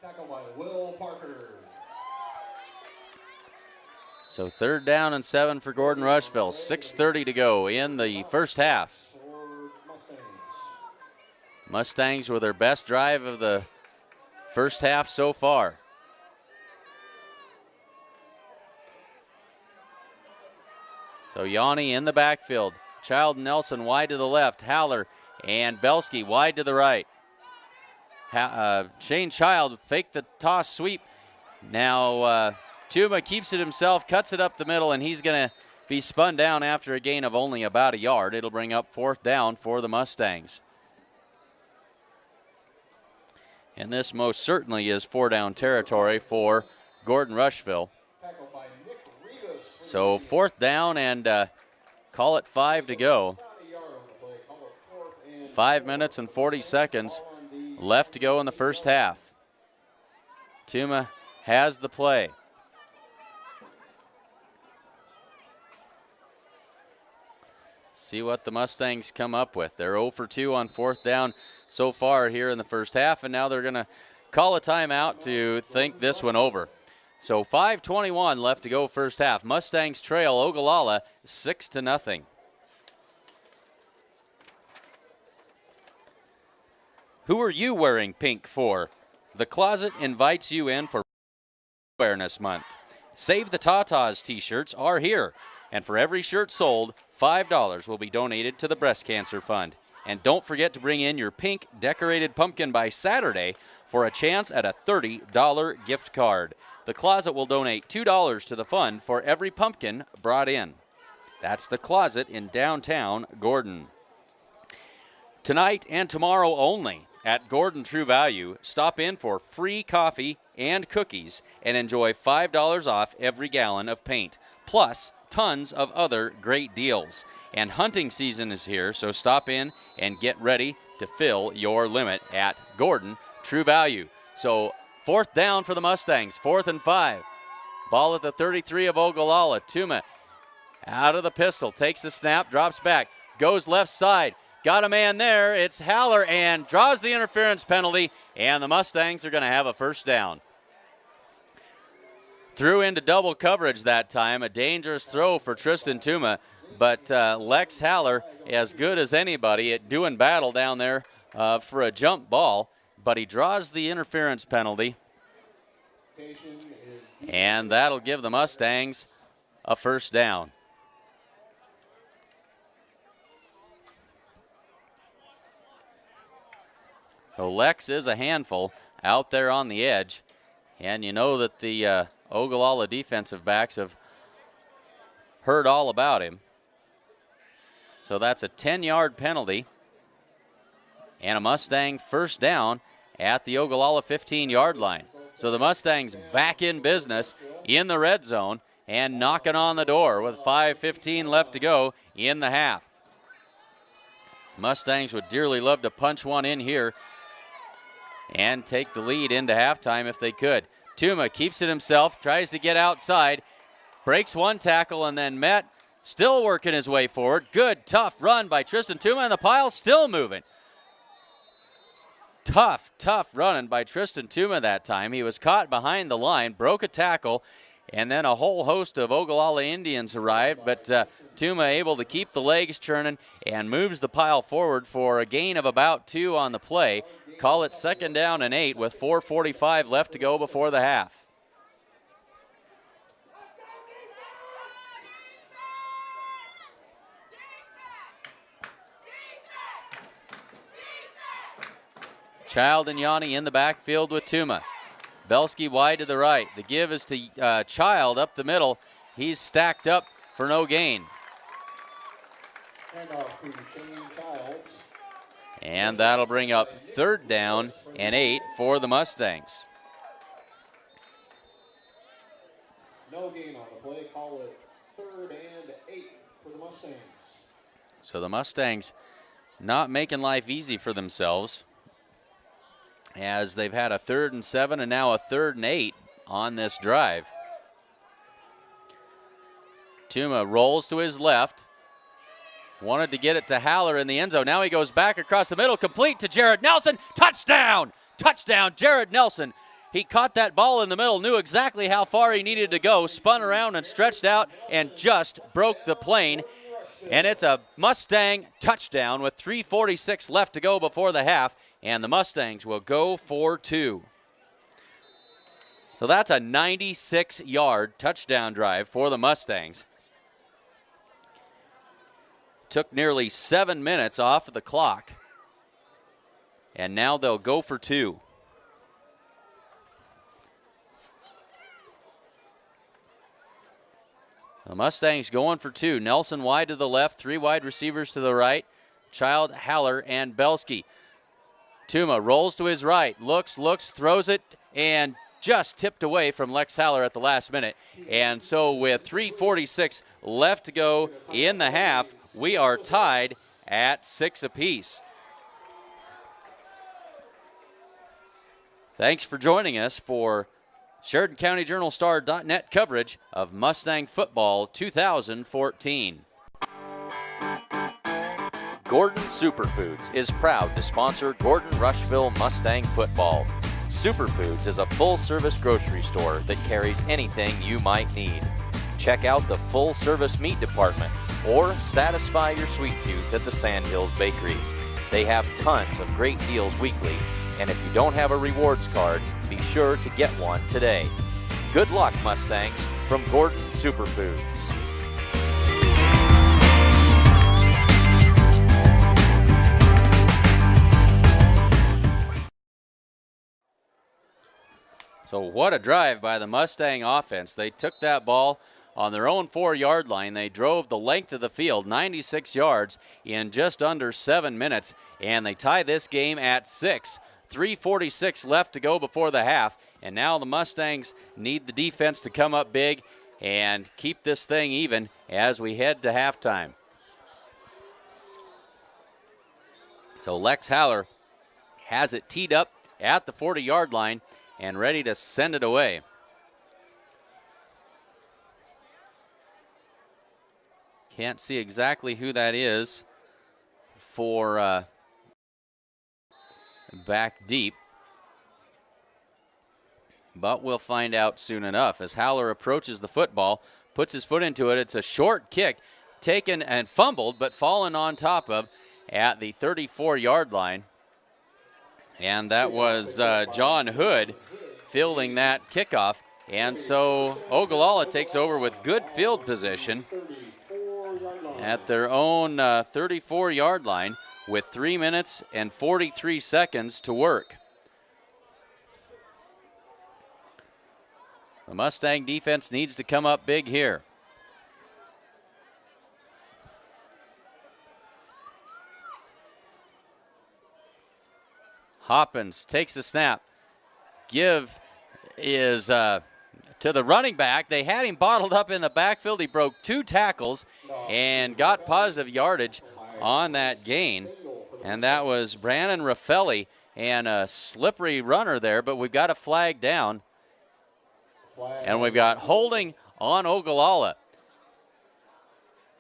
tackle by Will Parker. So 3rd down and 7 for Gordon Rushville. 6:30 to go in the first half. Mustangs with their best drive of the first half so far. So Yanni in the backfield. Child and Nelson wide to the left. Haller and Belsky wide to the right. Shane Child faked the toss sweep. Now Tuma keeps it himself, cuts it up the middle, and he's going to be spun down after a gain of only about a yard. It'll bring up 4th down for the Mustangs. And this most certainly is 4-down territory for Gordon Rushville. So 4th down and call it 5 to go. 5 minutes and 40 seconds left to go in the first half. Tuma has the play. See what the Mustangs come up with. They're 0 for 2 on 4th down so far here in the first half, and now they're going to call a timeout to think this one over. So 5:21 left to go first half. Mustangs trail Ogallala 6-0. Who are you wearing pink for? The Closet invites you in for Awareness Month. Save the Tatas t-shirts are here, and for every shirt sold, $5 will be donated to the Breast Cancer Fund. And don't forget to bring in your pink decorated pumpkin by Saturday for a chance at a $30 gift card. The Closet will donate $2 to the fund for every pumpkin brought in. That's the Closet in downtown Gordon. Tonight and tomorrow only at Gordon True Value, stop in for free coffee and cookies and enjoy $5 off every gallon of paint, plus tons of other great deals. And hunting season is here, so stop in and get ready to fill your limit at Gordon True Value. So 4th down for the Mustangs, 4th and 5. Ball at the 33 of Ogallala. Tuma out of the pistol, takes the snap, drops back, goes left side. Got a man there. It's Haller and draws the interference penalty, and the Mustangs are going to have a first down. Threw into double coverage that time. A dangerous throw for Tristan Tuma, but Lex Haller, as good as anybody at doing battle down there for a jump ball, but he draws the interference penalty, and that'll give the Mustangs a first down. So Lex is a handful out there on the edge, and you know that the Ogallala defensive backs have heard all about him. So that's a 10-yard penalty and a Mustang first down at the Ogallala 15-yard line. So the Mustangs back in business in the red zone and knocking on the door with 5:15 left to go in the half. Mustangs would dearly love to punch one in here and take the lead into halftime if they could. Tuma keeps it himself, tries to get outside, breaks one tackle and then met, still working his way forward. Good, tough run by Tristan Tuma, and the pile's still moving. Tough running by Tristan Tuma that time. He was caught behind the line, broke a tackle, and then a whole host of Ogallala Indians arrived, but Tuma able to keep the legs churning and moves the pile forward for a gain of about 2 on the play. Call it 2nd down and 8 with 4:45 left to go before the half. Child and Yanni in the backfield with Tuma. Belsky wide to the right. The give is to Child up the middle. He's stacked up for no gain. And that'll bring up 3rd down and 8 for the Mustangs. No gain on the play. Call it 3rd and 8 for the Mustangs. So the Mustangs not making life easy for themselves, as they've had a 3rd and 7 and now a 3rd and 8 on this drive. Tuma rolls to his left. Wanted to get it to Haller in the end zone. Now he goes back across the middle, complete to Jared Nelson. Touchdown! Touchdown, Jared Nelson. He caught that ball in the middle, knew exactly how far he needed to go, spun around and stretched out and just broke the plane. And it's a Mustang touchdown with 3:46 left to go before the half, and the Mustangs will go for 2. So that's a 96-yard touchdown drive for the Mustangs. Took nearly 7 minutes off of the clock, and now they'll go for 2. The Mustangs going for 2. Nelson wide to the left, 3 wide receivers to the right. Child, Haller, and Belsky. Tuma rolls to his right, looks, throws it, and just tipped away from Lex Haller at the last minute. And so with 3:46 left to go in the half, we are tied at 6 apiece. Thanks for joining us for Sheridan County Journal-Star.net coverage of Mustang football 2014. Gordon Superfoods is proud to sponsor Gordon Rushville Mustang football. Superfoods is a full-service grocery store that carries anything you might need. Check out the full-service meat department or satisfy your sweet tooth at the Sandhills Bakery. They have tons of great deals weekly, and if you don't have a rewards card, be sure to get one today. Good luck, Mustangs, from Gordon Superfoods. So what a drive by the Mustang offense. They took that ball on their own 4-yard line. They drove the length of the field, 96 yards, in just under 7 minutes, and they tie this game at 6. 3:46 left to go before the half, and now the Mustangs need the defense to come up big and keep this thing even as we head to halftime. So Lex Haller has it teed up at the 40-yard line and ready to send it away. Can't see exactly who that is for back deep, but we'll find out soon enough. As Haller approaches the football, puts his foot into it. It's a short kick, taken and fumbled, but fallen on top of at the 34-yard line. And that was John Hood fielding that kickoff. And so Ogallala takes over with good field position at their own 34-yard line with 3 minutes and 43 seconds to work. The Mustang defense needs to come up big here. Hoppins takes the snap. Give is to the running back. They had him bottled up in the backfield. He broke 2 tackles and got positive yardage on that gain. And that was Brandon Raffelli, and a slippery runner there, but we've got a flag down. And we've got holding on Ogallala.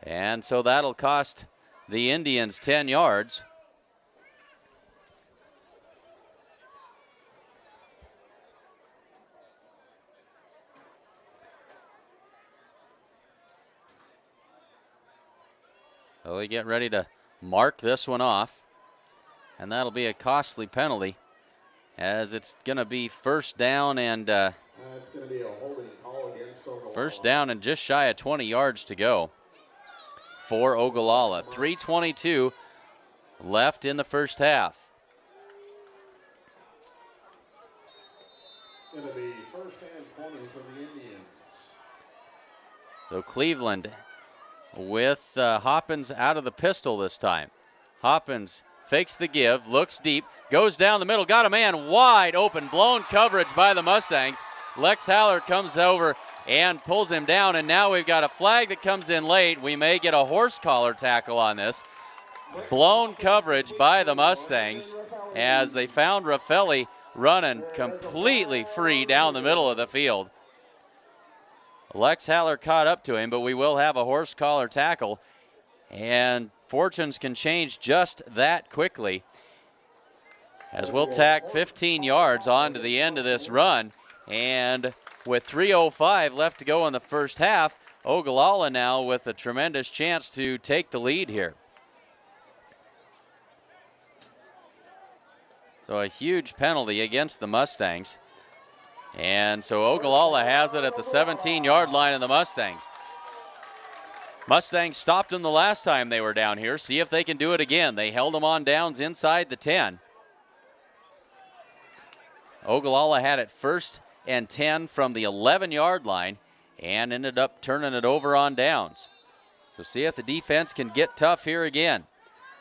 And so that'll cost the Indians 10 yards. So we get ready to mark this one off, and that'll be a costly penalty, as it's going to be first down and It's going to be a holding call against Ogallala. first down and just shy of 20 yards to go for Ogallala. 3:22 left in the first half. It's going to be first and 20 for the Indians. So Cleveland with Hoppins out of the pistol this time. Hoppins fakes the give, looks deep, goes down the middle, got a man wide open, blown coverage by the Mustangs. Lex Haller comes over and pulls him down, and now we've got a flag that comes in late. We may get a horse collar tackle on this. Blown coverage by the Mustangs as they found Raffelli running completely free down the middle of the field. Lex Haller caught up to him, but we will have a horse collar tackle, and fortunes can change just that quickly, as we'll tack 15 yards onto the end of this run. And with 3:05 left to go in the first half, Ogallala now with a tremendous chance to take the lead here. So a huge penalty against the Mustangs. And so Ogallala has it at the 17-yard line of the Mustangs. Mustangs stopped them the last time they were down here. See if they can do it again. They held them on downs inside the 10. Ogallala had it first and 10 from the 11-yard line and ended up turning it over on downs. So see if the defense can get tough here again.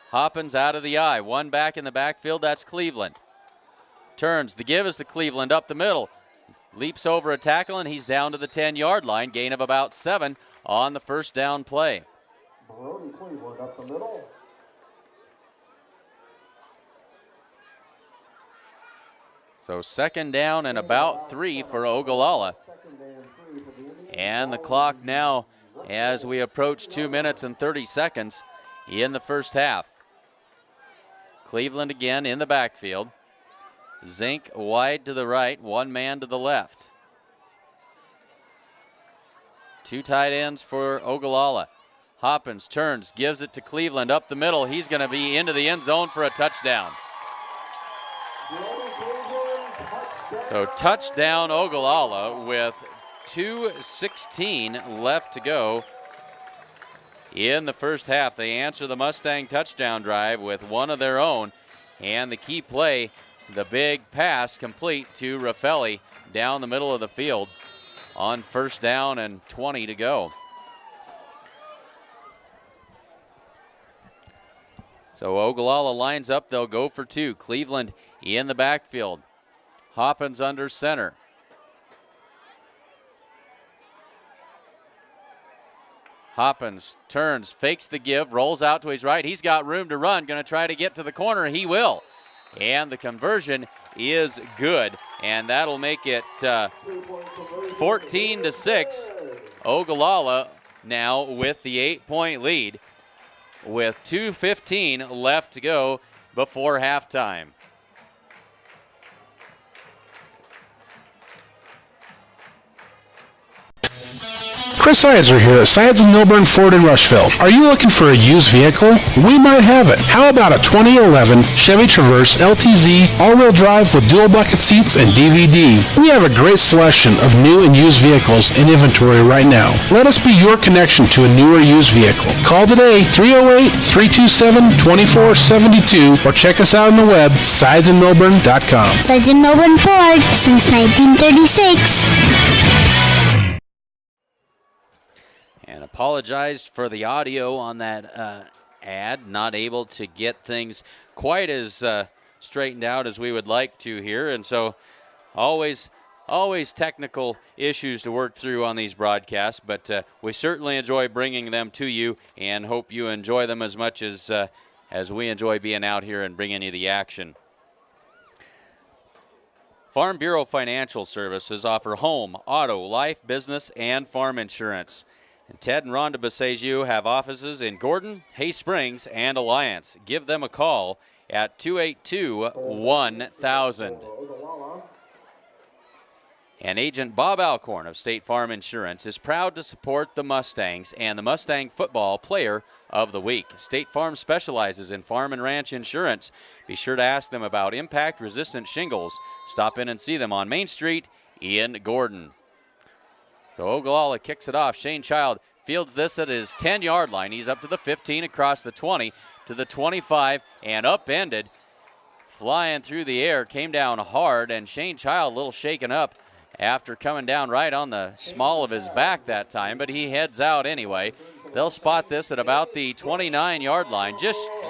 Hoppins out of the eye. One back in the backfield, that's Cleveland. Turns, the give is to Cleveland up the middle. Leaps over a tackle, and he's down to the 10-yard line. Gain of about 7 on the first down play. Brody Cleveland up the middle. So second down and about 3 for Ogallala. And the clock now, as we approach 2 minutes and 30 seconds in the first half. Cleveland again in the backfield. Zink wide to the right, one man to the left. Two tight ends for Ogallala. Hoppins turns, gives it to Cleveland up the middle. He's going to be into the end zone for a touchdown. So touchdown Ogallala with 2:16 left to go in the first half. They answer the Mustang touchdown drive with one of their own. And the key play, the big pass complete to Raffelli down the middle of the field on first down and 20 to go. So Ogallala lines up. They'll go for two. Cleveland in the backfield. Hoppins under center. Hoppins turns, fakes the give, rolls out to his right. He's got room to run, going to try to get to the corner. He will. And the conversion is good, and that'll make it 14-6. Ogallala now with the 8-point lead with 2:15 left to go before halftime. Chris Iser here at Sides and Milburn Ford in Rushville. Are you looking for a used vehicle? We might have it. How about a 2011 Chevy Traverse LTZ all-wheel drive with dual bucket seats and DVD? We have a great selection of new and used vehicles in inventory right now. Let us be your connection to a new or used vehicle. Call today, 308-327-2472, or check us out on the web, sidesandmilburn.com. Sides and Milburn Ford since 1936. And apologize for the audio on that ad. Not able to get things quite as straightened out as we would like to here. And so always technical issues to work through on these broadcasts. But we certainly enjoy bringing them to you and hope you enjoy them as much as we enjoy being out here and bringing you the action. Farm Bureau Financial Services offer home, auto, life, business, and farm insurance. And Ted and Rhonda Boseju have offices in Gordon, Hay Springs, and Alliance. Give them a call at 282-1000. And Agent Bob Alcorn of State Farm Insurance is proud to support the Mustangs and the Mustang Football Player of the Week. State Farm specializes in farm and ranch insurance. Be sure to ask them about impact-resistant shingles. Stop in and see them on Main Street in Gordon. So Ogallala kicks it off. Shane Child fields this at his 10-yard line. He's up to the 15, across the 20, to the 25, and upended. Flying through the air, came down hard, and Shane Child a little shaken up after coming down right on the small of his back that time, but he heads out anyway. They'll spot this at about the 29-yard line.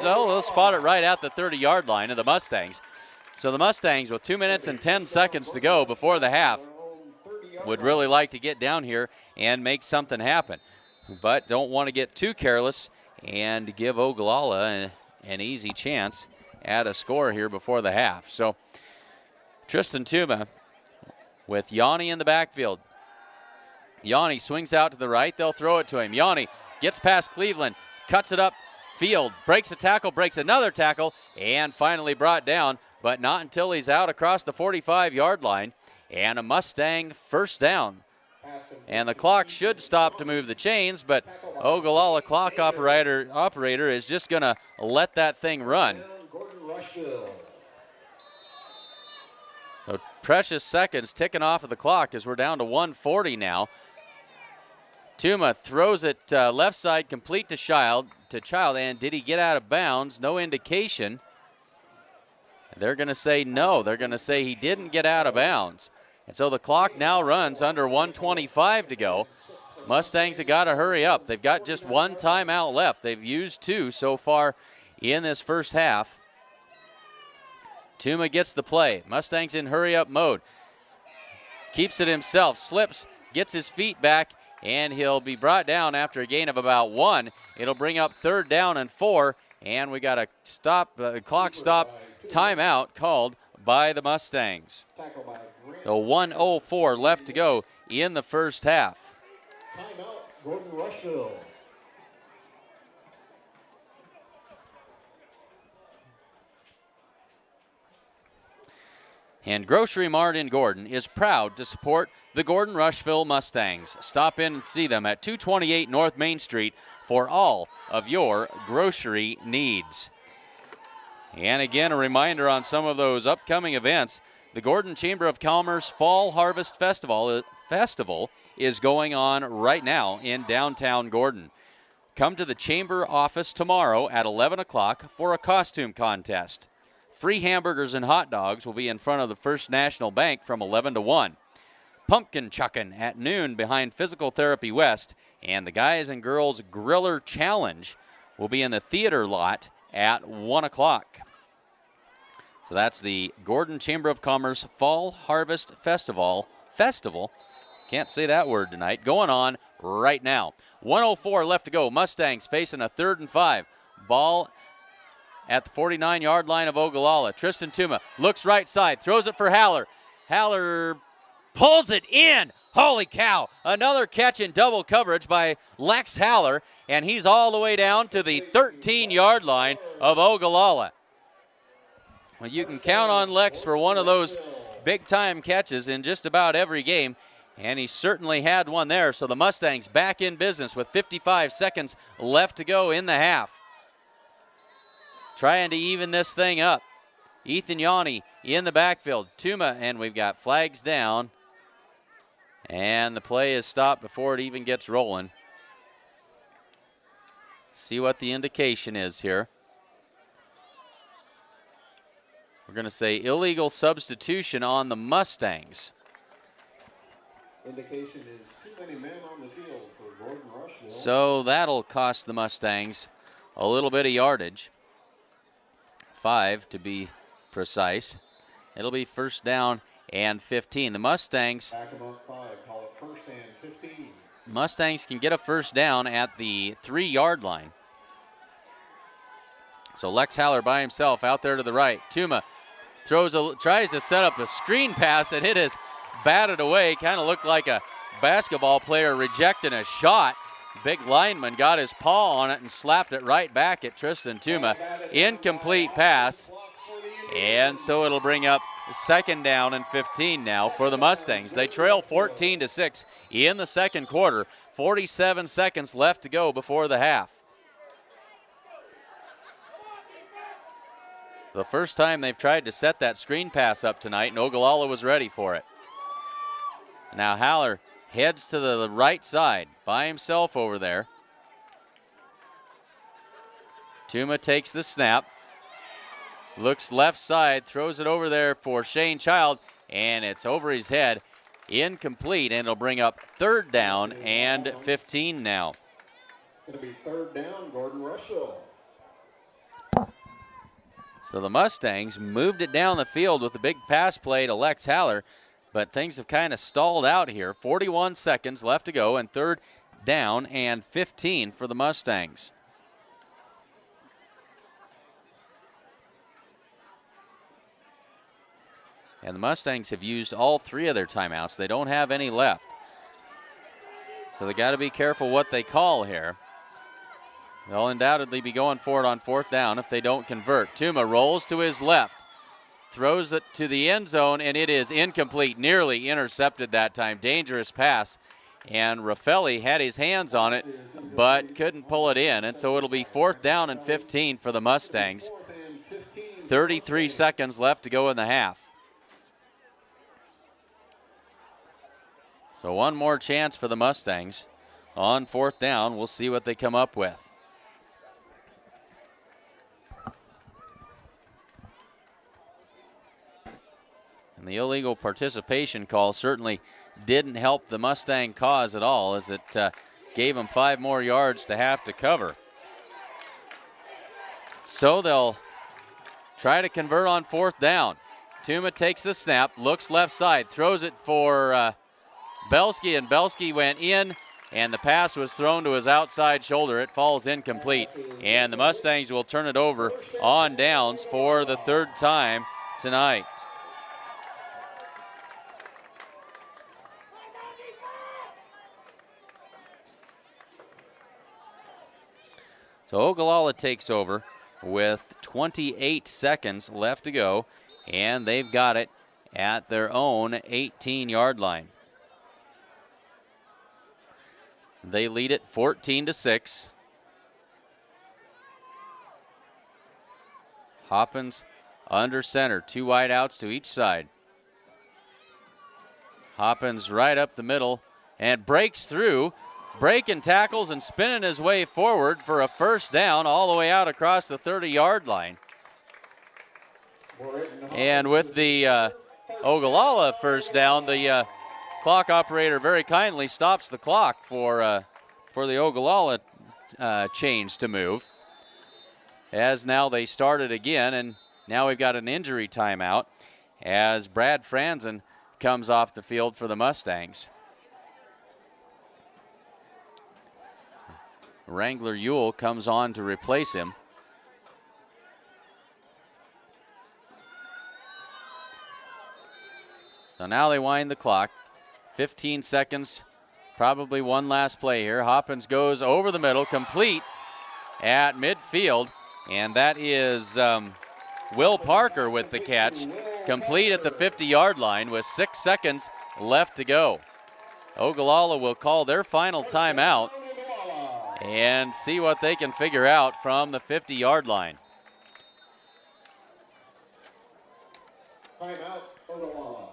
They'll spot it right at the 30-yard line of the Mustangs. So the Mustangs, with 2 minutes and 10 seconds to go before the half, would really like to get down here and make something happen, but don't want to get too careless and give Ogallala an easy chance at a score here before the half. So Tristan Tuma with Yanni in the backfield. Yanni swings out to the right. They'll throw it to him. Yanni gets past Cleveland, cuts it up field, breaks a tackle, breaks another tackle, and finally brought down, but not until he's out across the 45-yard line. And a Mustang first down. And the clock should stop to move the chains, but Ogallala clock operator is just going to let that thing run. So precious seconds ticking off of the clock as we're down to 1:40 now. Tuma throws it left side, complete to Child, and did he get out of bounds? No indication. They're going to say no. They're going to say he didn't get out of bounds. And so the clock now runs under 1:25 to go. Mustangs have got to hurry up. They've got just one timeout left. They've used two so far in this first half. Tuma gets the play. Mustangs in hurry-up mode. Keeps it himself, slips, gets his feet back, and he'll be brought down after a gain of about 1. It'll bring up 3rd down and 4, and we got a clock stop timeout called by the Mustangs. So 1:04 left to go in the first half. Timeout, Gordon Rushville. And Grocery Mart in Gordon is proud to support the Gordon Rushville Mustangs. Stop in and see them at 228 North Main Street for all of your grocery needs. And again, a reminder on some of those upcoming events. The Gordon Chamber of Commerce Fall Harvest Festival is going on right now in downtown Gordon. Come to the Chamber office tomorrow at 11 o'clock for a costume contest. Free hamburgers and hot dogs will be in front of the First National Bank from 11 to 1. Pumpkin chucking at noon behind Physical Therapy West, and the Guys and Girls Griller Challenge will be in the theater lot at 1 o'clock. So that's the Gordon Chamber of Commerce Fall Harvest Festival. Can't say that word tonight. Going on right now. 1:04 left to go. Mustangs facing a 3rd and 5. Ball at the 49-yard line of Ogallala. Tristan Tuma looks right side, throws it for Haller. Haller pulls it in. Holy cow. Another catch in double coverage by Lex Haller, and he's all the way down to the 13-yard line of Ogallala. Well, you can count on Lex for one of those big-time catches in just about every game, and he certainly had one there. So the Mustangs back in business with 55 seconds left to go in the half. Trying to even this thing up. Ethan Yanni in the backfield. Tuma, and we've got flags down. And the play is stopped before it even gets rolling. See what the indication is here. We're going to say illegal substitution on the Mustangs. Indication is too many men on the field for Gordon Rushville. So that'll cost the Mustangs a little bit of yardage. 5 to be precise. It'll be 1st down and 15. The Mustangs. Back them up 5, call it 1st and 15. Mustangs can get a 1st down at the 3-yard line. So Lex Haller by himself out there to the right. Tuma tries to set up a screen pass, and it is batted away. Kind of looked like a basketball player rejecting a shot. Big lineman got his paw on it and slapped it right back at Tristan Tuma. Incomplete pass. And so it'll bring up 2nd down and 15 now for the Mustangs. They trail 14-6 in the 2nd quarter. 47 seconds left to go before the half. The first time they've tried to set that screen pass up tonight, and Ogallala was ready for it. Now Haller heads to the right side by himself over there. Tuma takes the snap. Looks left side, throws it over there for Shane Child, and it's over his head. Incomplete, and it'll bring up 3rd down and 15 now. Going to be 3rd down, Gordon Rushville. So the Mustangs moved it down the field with a big pass play to Lex Haller, but things have kind of stalled out here. 41 seconds left to go, and 3rd down and 15 for the Mustangs. And the Mustangs have used all 3 of their timeouts. They don't have any left. So they got to be careful what they call here. They'll undoubtedly be going for it on 4th down if they don't convert. Tuma rolls to his left, throws it to the end zone, and it is incomplete. Nearly intercepted that time. Dangerous pass. And Raffelli had his hands on it, but couldn't pull it in. And so it'll be 4th down and 15 for the Mustangs. 33 seconds left to go in the half. So one more chance for the Mustangs on 4th down. We'll see what they come up with. And the illegal participation call certainly didn't help the Mustang cause at all, as it gave them 5 more yards to have to cover. So they'll try to convert on 4th down. Tuma takes the snap, looks left side, throws it for Belsky, and Belsky went in, and the pass was thrown to his outside shoulder. It falls incomplete, and the Mustangs will turn it over on downs for the 3rd time tonight. So Ogallala takes over with 28 seconds left to go, and they've got it at their own 18-yard line. They lead it 14-6. Hoppins under center, 2 wide outs to each side. Hoppins right up the middle and breaks through, breaking tackles and spinning his way forward for a first down all the way out across the 30-yard line. And with the Ogallala first down, the clock operator very kindly stops the clock for the Ogallala change to move. As now they started again, and now we've got an injury timeout as Brad Franzen comes off the field for the Mustangs. Wrangler Ewell comes on to replace him. So now they wind the clock. 15 seconds, probably one last play here. Hoppins goes over the middle, complete at midfield, and that is Will Parker with the catch, complete at the 50-yard line with 6 seconds left to go. Ogallala will call their final timeout and see what they can figure out from the 50-yard line. Timeout, Ogallala.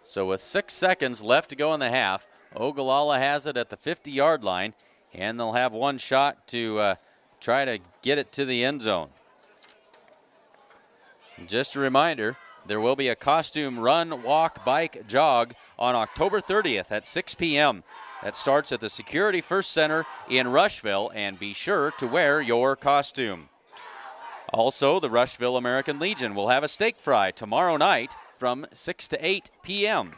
So with 6 seconds left to go in the half, Ogallala has it at the 50-yard line, and they'll have one shot to try to get it to the end zone. Just a reminder, there will be a costume run, walk, bike, jog on October 30th at 6 p.m. That starts at the Security First Center in Rushville, and be sure to wear your costume. Also, the Rushville American Legion will have a steak fry tomorrow night from 6 to 8 p.m.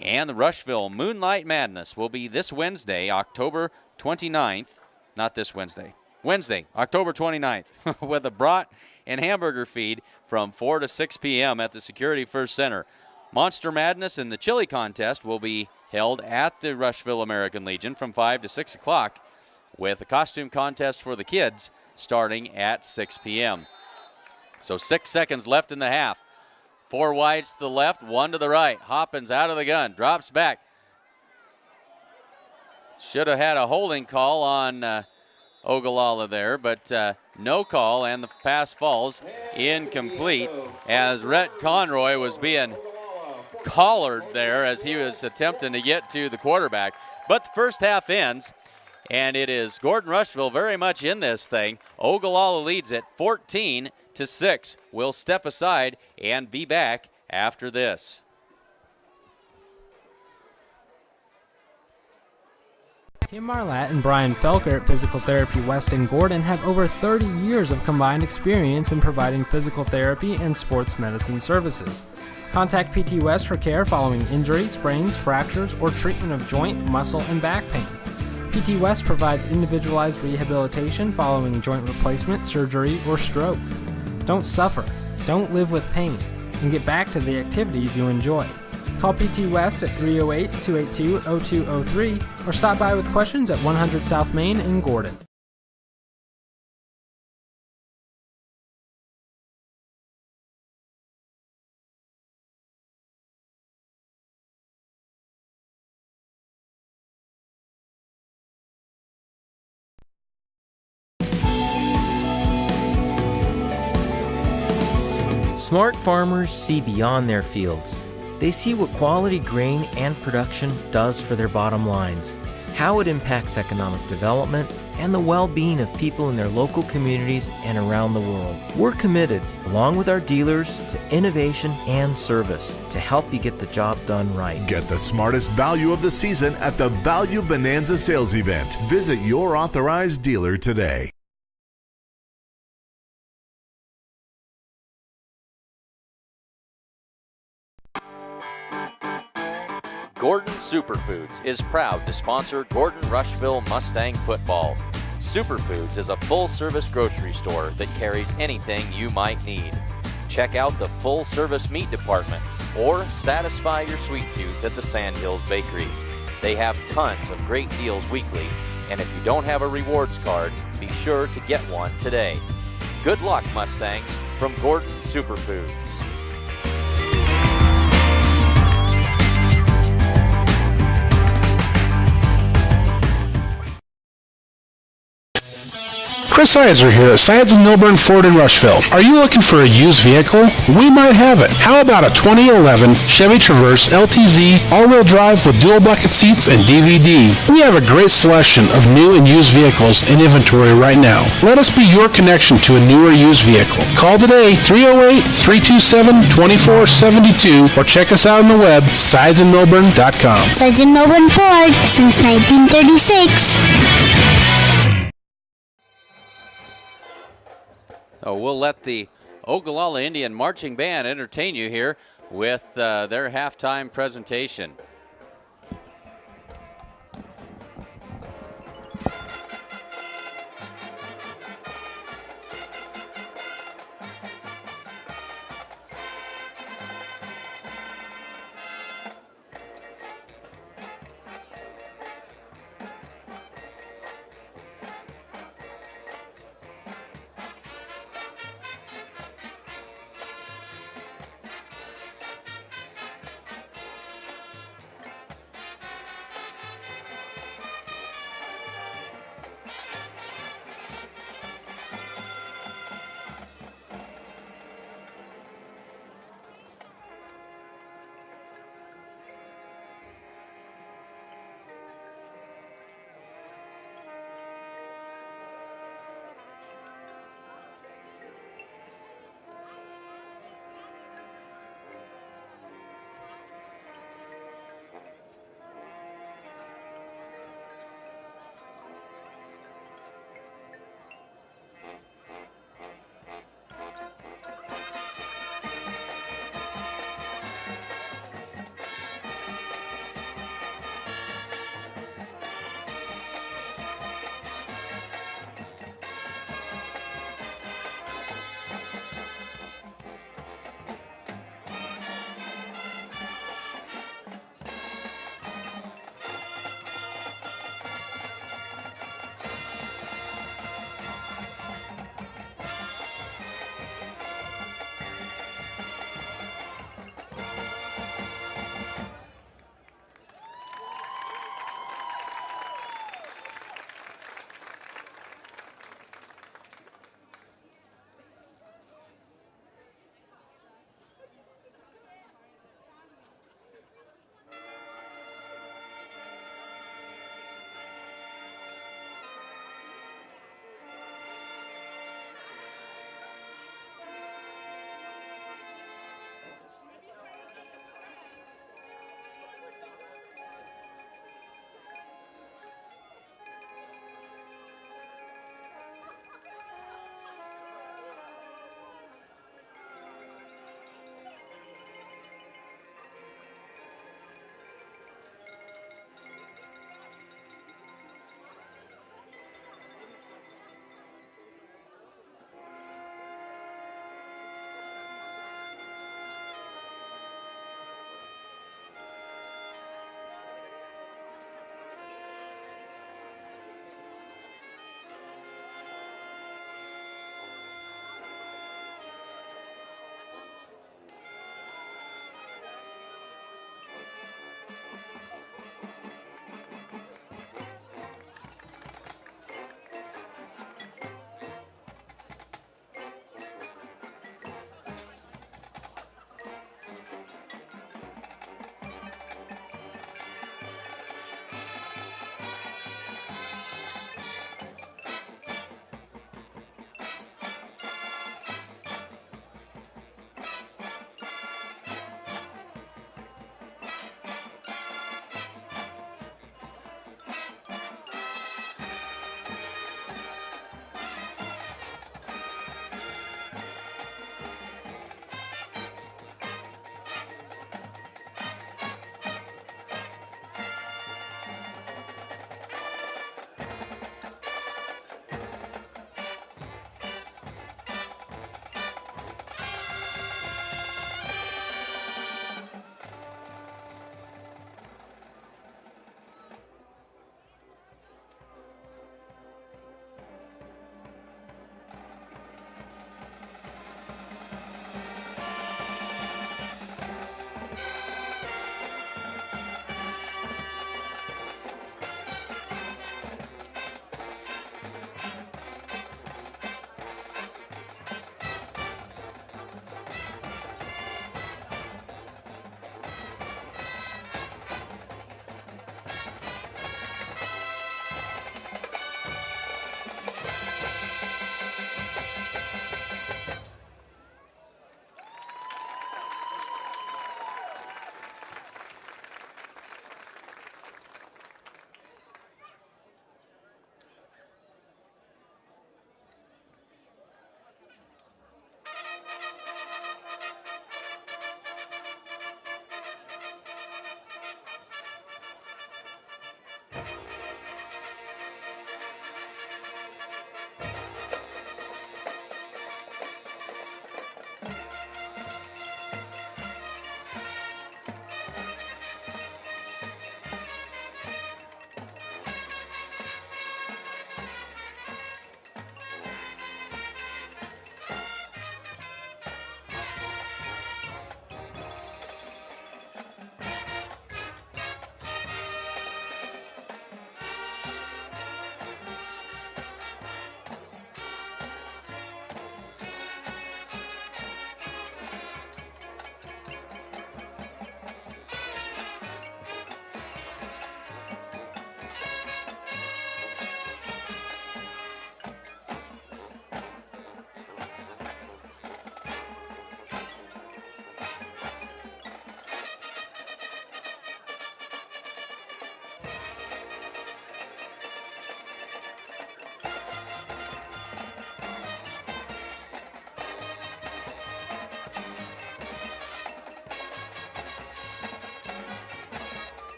And the Rushville Moonlight Madness will be this Wednesday, October 29th. Not this Wednesday. Wednesday, October 29th, with a brat and hamburger feed from 4 to 6 p.m. at the Security First Center. Monster Madness and the Chili Contest will be held at the Rushville American Legion from 5 to 6 o'clock, with a costume contest for the kids starting at 6 p.m. So 6 seconds left in the half. 4 wides to the left, 1 to the right. Hoppins out of the gun, drops back. Should have had a holding call on Ogallala there, but no call, and the pass falls incomplete as Rhett Conroy was being collared there as he was attempting to get to the quarterback. But the first half ends, and it is Gordon Rushville very much in this thing. Ogallala leads it 14-6. We'll step aside and be back after this. Kim Marlatt and Brian Felker at Physical Therapy West in Gordon have over 30 years of combined experience in providing physical therapy and sports medicine services. Contact PT West for care following injury, sprains, fractures, or treatment of joint, muscle, and back pain. PT West provides individualized rehabilitation following joint replacement, surgery, or stroke. Don't suffer, don't live with pain, and get back to the activities you enjoy. Call PT West at 308-282-0203 or stop by with questions at 100 South Main in Gordon. Smart farmers see beyond their fields. They see what quality grain and production does for their bottom lines, how it impacts economic development, and the well-being of people in their local communities and around the world. We're committed, along with our dealers, to innovation and service to help you get the job done right. Get the smartest value of the season at the Value Bonanza sales event. Visit your authorized dealer today. Gordon Superfoods is proud to sponsor Gordon Rushville Mustang football. Superfoods is a full-service grocery store that carries anything you might need. Check out the full-service meat department or satisfy your sweet tooth at the Sandhills Bakery. They have tons of great deals weekly, and if you don't have a rewards card, be sure to get one today. Good luck, Mustangs, from Gordon Superfoods. Chris Sizer here at Sides and Milburn Ford in Rushville. Are you looking for a used vehicle? We might have it. How about a 2011 Chevy Traverse LTZ all-wheel drive with dual bucket seats and DVD? We have a great selection of new and used vehicles in inventory right now. Let us be your connection to a new or used vehicle. Call today, 308-327-2472, or check us out on the web, sidesandmilburn.com. Sides and Milburn Ford since 1936. We'll let the Ogallala Indian Marching Band entertain you here with their halftime presentation.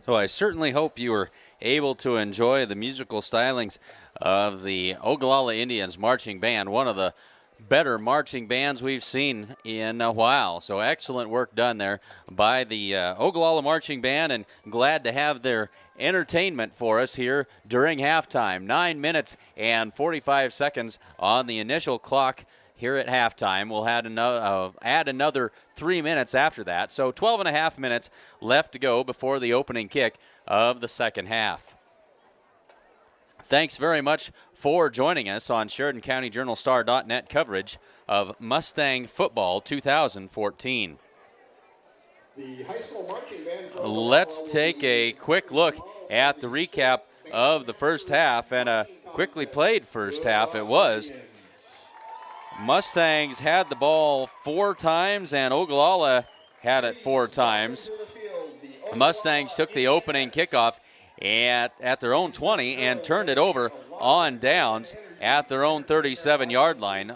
So I certainly hope you were able to enjoy the musical stylings of the Ogallala Indians Marching Band, one of the better marching bands we've seen in a while. So excellent work done there by the Ogallala Marching Band, and glad to have their entertainment for us here during halftime. 9 minutes and 45 seconds on the initial clock here at halftime. We'll add another 3 minutes after that. So 12 and a half minutes left to go before the opening kick of the second half. Thanks very much for joining us on SheridanCountyJournalStar.net coverage of Mustang Football 2014. The high school marching band. Let's take a quick look at the recap of the first half, and a quickly played first half it was. Mustangs had the ball 4 times, and Ogallala had it 4 times. The Mustangs took the opening kickoff at their own 20 and turned it over on downs at their own 37-yard line.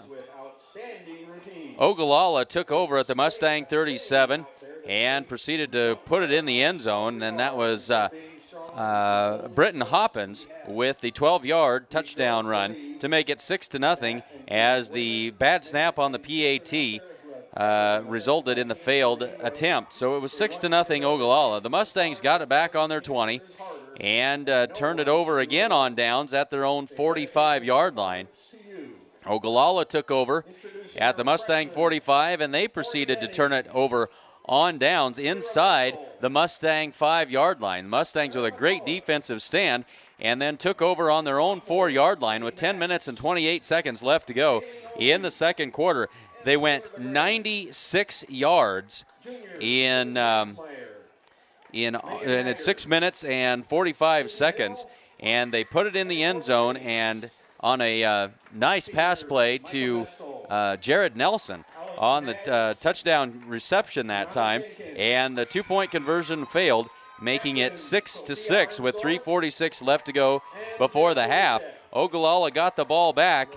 Ogallala took over at the Mustang 37 and proceeded to put it in the end zone, and that was Britton Hoppins with the 12-yard touchdown run to make it 6-0, as the bad snap on the PAT resulted in the failed attempt. So it was 6-0 Ogallala. The Mustangs got it back on their 20 and turned it over again on downs at their own 45-yard line. Ogallala took over at the Mustang 45, and they proceeded to turn it over on downs inside the Mustang 5-yard line. Mustangs with a great defensive stand, and then took over on their own 4-yard line with 10 minutes and 28 seconds left to go in the second quarter. They went 96 yards in 6 minutes and 45 seconds, and they put it in the end zone, and on a nice pass play to Jared Nelson on the touchdown reception that time, and the 2-point conversion failed, making it 6-6 with 3:46 left to go before the half. Ogallala got the ball back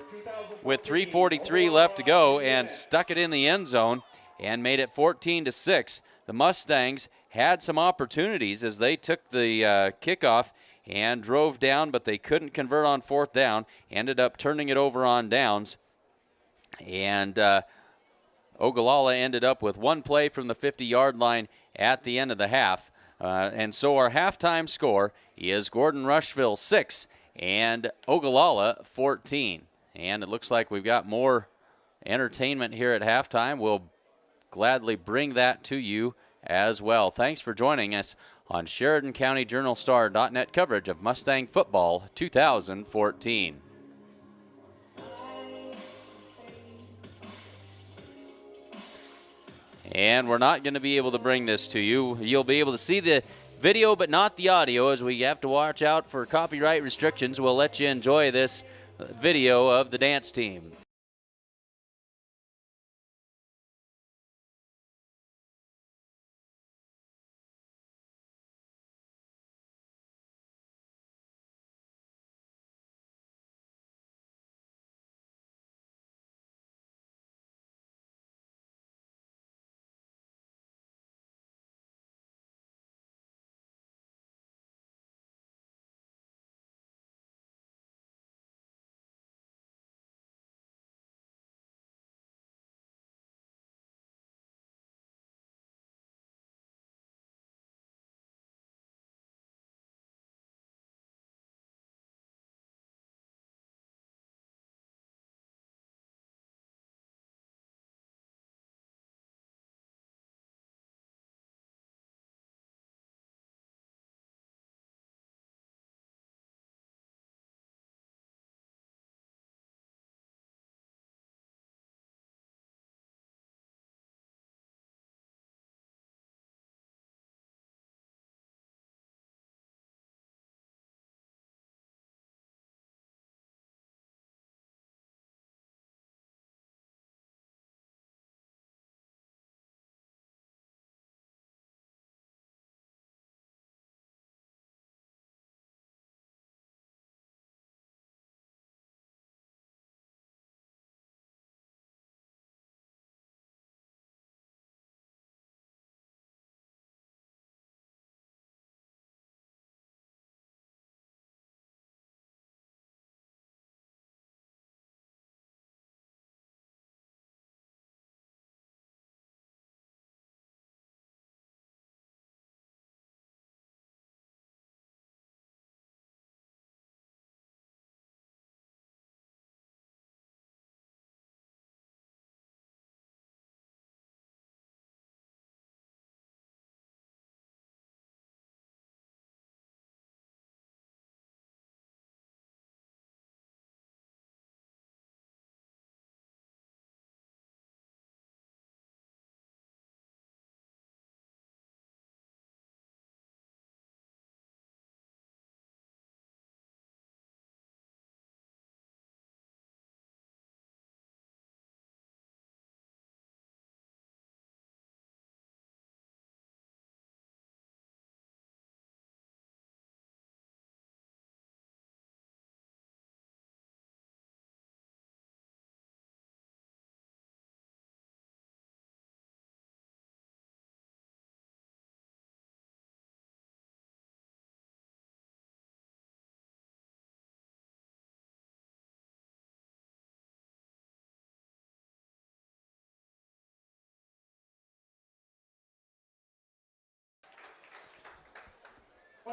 with 3:43 left to go and stuck it in the end zone and made it 14-6. The Mustangs had some opportunities as they took the kickoff and drove down, but they couldn't convert on 4th down, ended up turning it over on downs, and Ogallala ended up with 1 play from the 50-yard line at the end of the half. And so our halftime score is Gordon Rushville 6 and Ogallala 14. And it looks like we've got more entertainment here at halftime. We'll gladly bring that to you as well. Thanks for joining us on SheridanCountyJournalStar.net coverage of Mustang Football 2014. And we're not going to be able to bring this to you. You'll be able to see the video but not the audio, as we have to watch out for copyright restrictions. We'll let you enjoy this video of the dance team.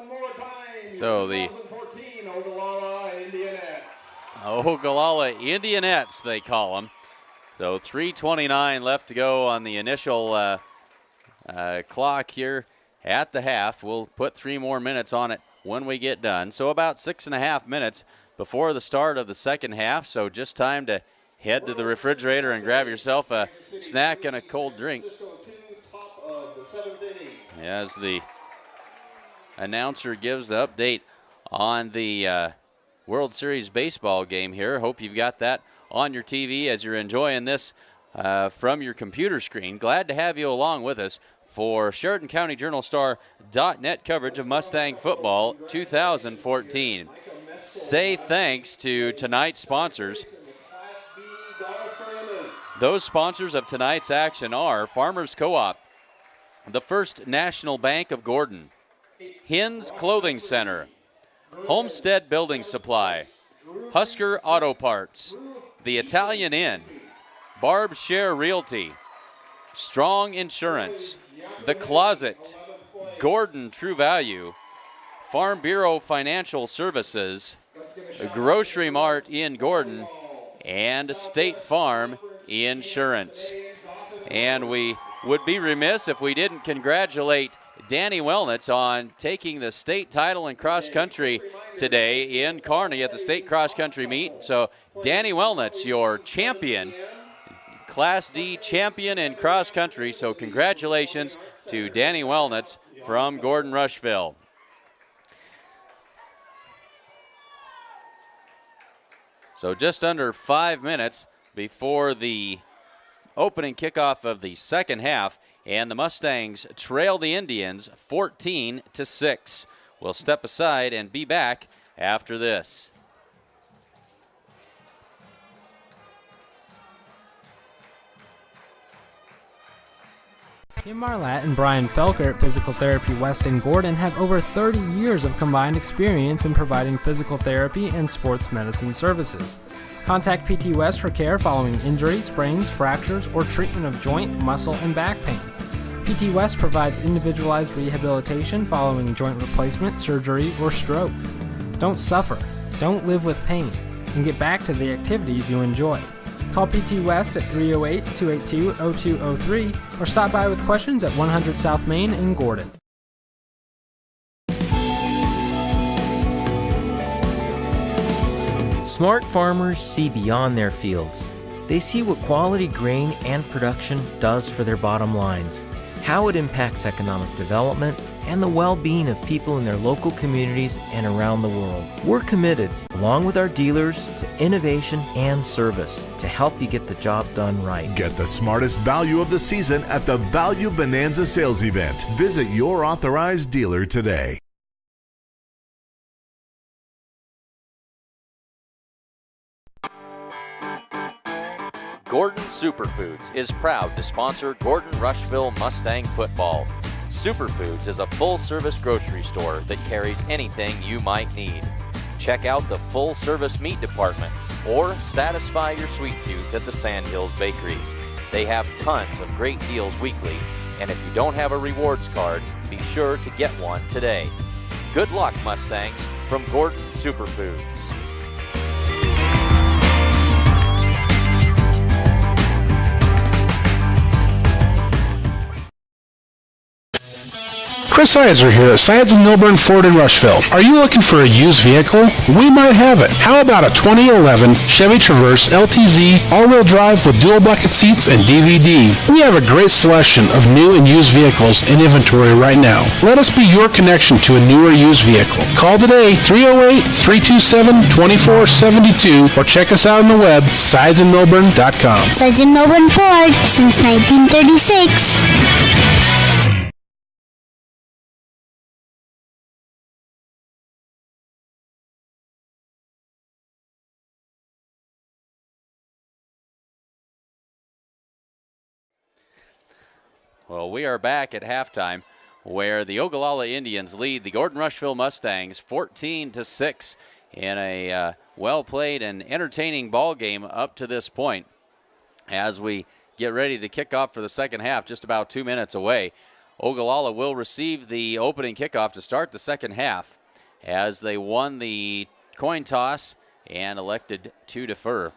One more time. So the 2014 Ogallala Indianettes. Ogallala Indianettes, they call them. So 3:29 left to go on the initial clock here at the half. We'll put 3 more minutes on it when we get done. So about 6.5 minutes before the start of the second half. So just time to head to the refrigerator and grab yourself a snack and a cold drink. As the announcer gives the update on the World Series baseball game here. Hope you've got that on your TV as you're enjoying this from your computer screen. Glad to have you along with us for Sheridan County Journal-Star.net coverage of Mustang football 2014. Say thanks to tonight's sponsors. Those sponsors of tonight's action are Farmers Co-op, the First National Bank of Gordon, Hins Clothing Center, Homestead Building Supply, Husker Auto Parts, The Italian Inn, Barb Share Realty, Strong Insurance, The Closet, Gordon True Value, Farm Bureau Financial Services, Grocery Mart in Gordon, and State Farm Insurance. And we would be remiss if we didn't congratulate Danny Wellnitz on taking the state title in cross country today in Kearney at the state cross country meet. So Danny Wellnitz, your champion, Class D champion in cross country. So congratulations to Danny Wellnitz from Gordon Rushville. So just under 5 minutes before the opening kickoff of the second half, and the Mustangs trail the Indians 14-6. We'll step aside and be back after this. Kim Marlatt and Brian Felker at Physical Therapy West in Gordon have over 30 years of combined experience in providing physical therapy and sports medicine services. Contact PT West for care following injury, sprains, fractures, or treatment of joint, muscle, and back pain. PT West provides individualized rehabilitation following joint replacement, surgery, or stroke. Don't suffer, don't live with pain, and get back to the activities you enjoy. Call PT West at 308-282-0203 or stop by with questions at 100 South Main in Gordon. Smart farmers see beyond their fields. They see what quality grain and production does for their bottom lines, how it impacts economic development, and the well-being of people in their local communities and around the world. We're committed, along with our dealers, to innovation and service to help you get the job done right. Get the smartest value of the season at the Value Bonanza sales event. Visit your authorized dealer today. Gordon Superfoods is proud to sponsor Gordon Rushville Mustang football. Superfoods is a full-service grocery store that carries anything you might need. Check out the full-service meat department or satisfy your sweet tooth at the Sandhills Bakery. They have tons of great deals weekly, and if you don't have a rewards card, be sure to get one today. Good luck, Mustangs, from Gordon Superfoods. Chris Iser here at Sides and Milburn Ford in Rushville. Are you looking for a used vehicle? We might have it. How about a 2011 Chevy Traverse LTZ all-wheel drive with dual bucket seats and DVD? We have a great selection of new and used vehicles in inventory right now. Let us be your connection to a new or used vehicle. Call today 308-327-2472 or check us out on the web sidesandmilburn.com. Sides and Milburn Ford since 1936. Well, we are back at halftime where the Ogallala Indians lead the Gordon Rushville Mustangs 14-6 in a well-played and entertaining ball game up to this point. As we get ready to kick off for the second half, just about 2 minutes away, Ogallala will receive the opening kickoff to start the second half as they won the coin toss and elected to defer.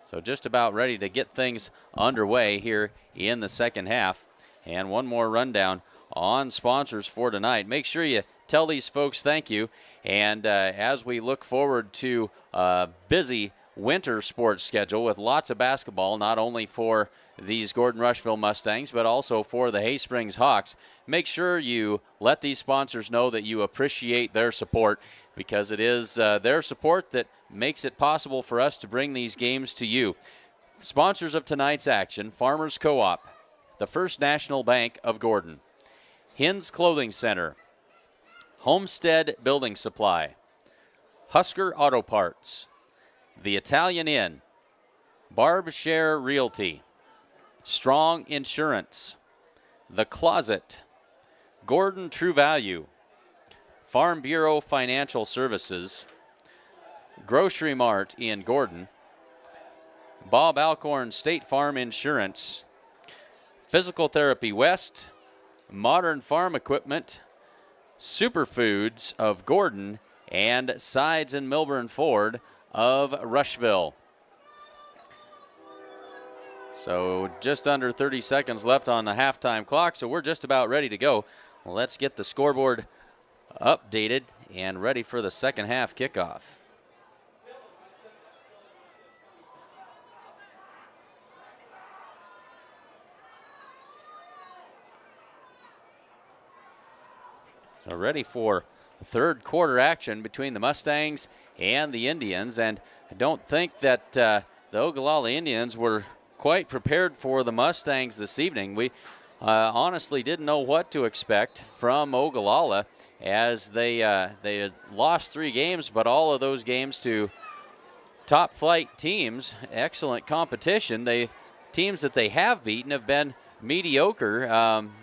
So just about ready to get things underway here in the second half. And one more rundown on sponsors for tonight. Make sure you tell these folks thank you. And as we look forward to a busy winter sports schedule with lots of basketball, not only for these Gordon Rushville Mustangs, but also for the Hay Springs Hawks, make sure you let these sponsors know that you appreciate their support, because it is their support that makes it possible for us to bring these games to you. Sponsors of tonight's action: Farmers Co-op, the First National Bank of Gordon, Hins Clothing Center, Homestead Building Supply, Husker Auto Parts, The Italian Inn, Barb Share Realty, Strong Insurance, The Closet, Gordon True Value, Farm Bureau Financial Services, Grocery Mart in Gordon, Bob Alcorn State Farm Insurance, Physical Therapy West, Modern Farm Equipment, Superfoods of Gordon, and Sides and Milburn Ford of Rushville. So just under 30 seconds left on the halftime clock, so we're just about ready to go. Well, let's get the scoreboard updated and ready for the second half kickoff. So ready for third quarter action between the Mustangs and the Indians, and I don't think that the Ogallala Indians were quite prepared for the Mustangs this evening. We honestly didn't know what to expect from Ogallala, as they had lost 3 games, but all of those games to top flight teams, excellent competition. Teams that they have beaten have been mediocre.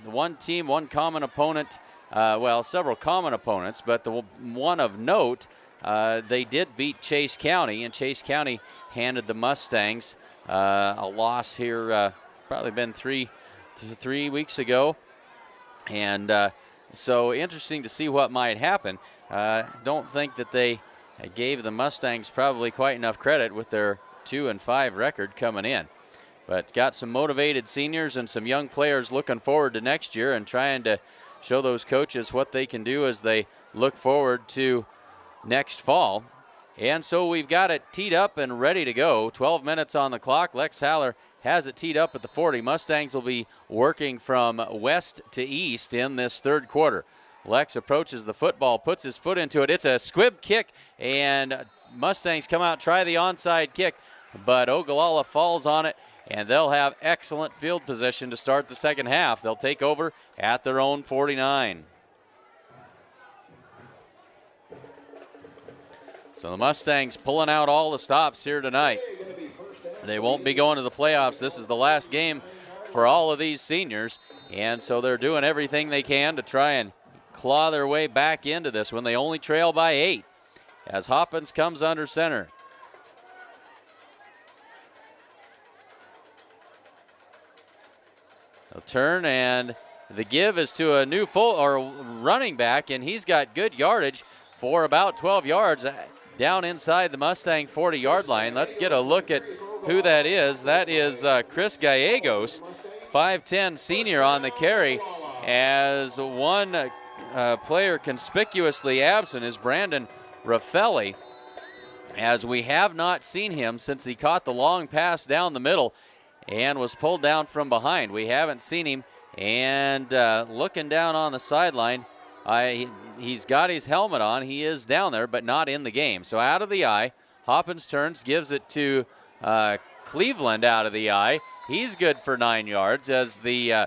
One team, one common opponent, well, several common opponents, but the one of note, they did beat Chase County, and Chase County handed the Mustangs a loss here, probably been three weeks ago. And so interesting to see what might happen. Don't think that they gave the Mustangs probably quite enough credit with their 2-5 record coming in. But got some motivated seniors and some young players looking forward to next year and trying to show those coaches what they can do as they look forward to next fall. And so we've got it teed up and ready to go. 12 minutes on the clock. Lex Haller has it teed up at the 40. Mustangs will be working from west to east in this third quarter. Lex approaches the football, puts his foot into it. It's a squib kick, and Mustangs come out, try the onside kick, but Ogallala falls on it, and they'll have excellent field position to start the second half. They'll take over at their own 49. So the Mustangs pulling out all the stops here tonight. They won't be going to the playoffs. This is the last game for all of these seniors, and so they're doing everything they can to try and claw their way back into this one. They only trail by 8 as Hoppins comes under center. They'll turn, and the give is to a new running back, and he's got good yardage for about 12 yards down inside the Mustang 40-yard line. Let's get a look at who that is. That is Chris Gallegos, 5'10 senior on the carry, as one player conspicuously absent is Brandon Raffelli, as we have not seen him since he caught the long pass down the middle and was pulled down from behind. We haven't seen him, and looking down on the sideline, he's got his helmet on. He is down there, but not in the game. So out of the eye, Hoppins turns, gives it to Cleveland out of the eye. He's good for 9 yards as the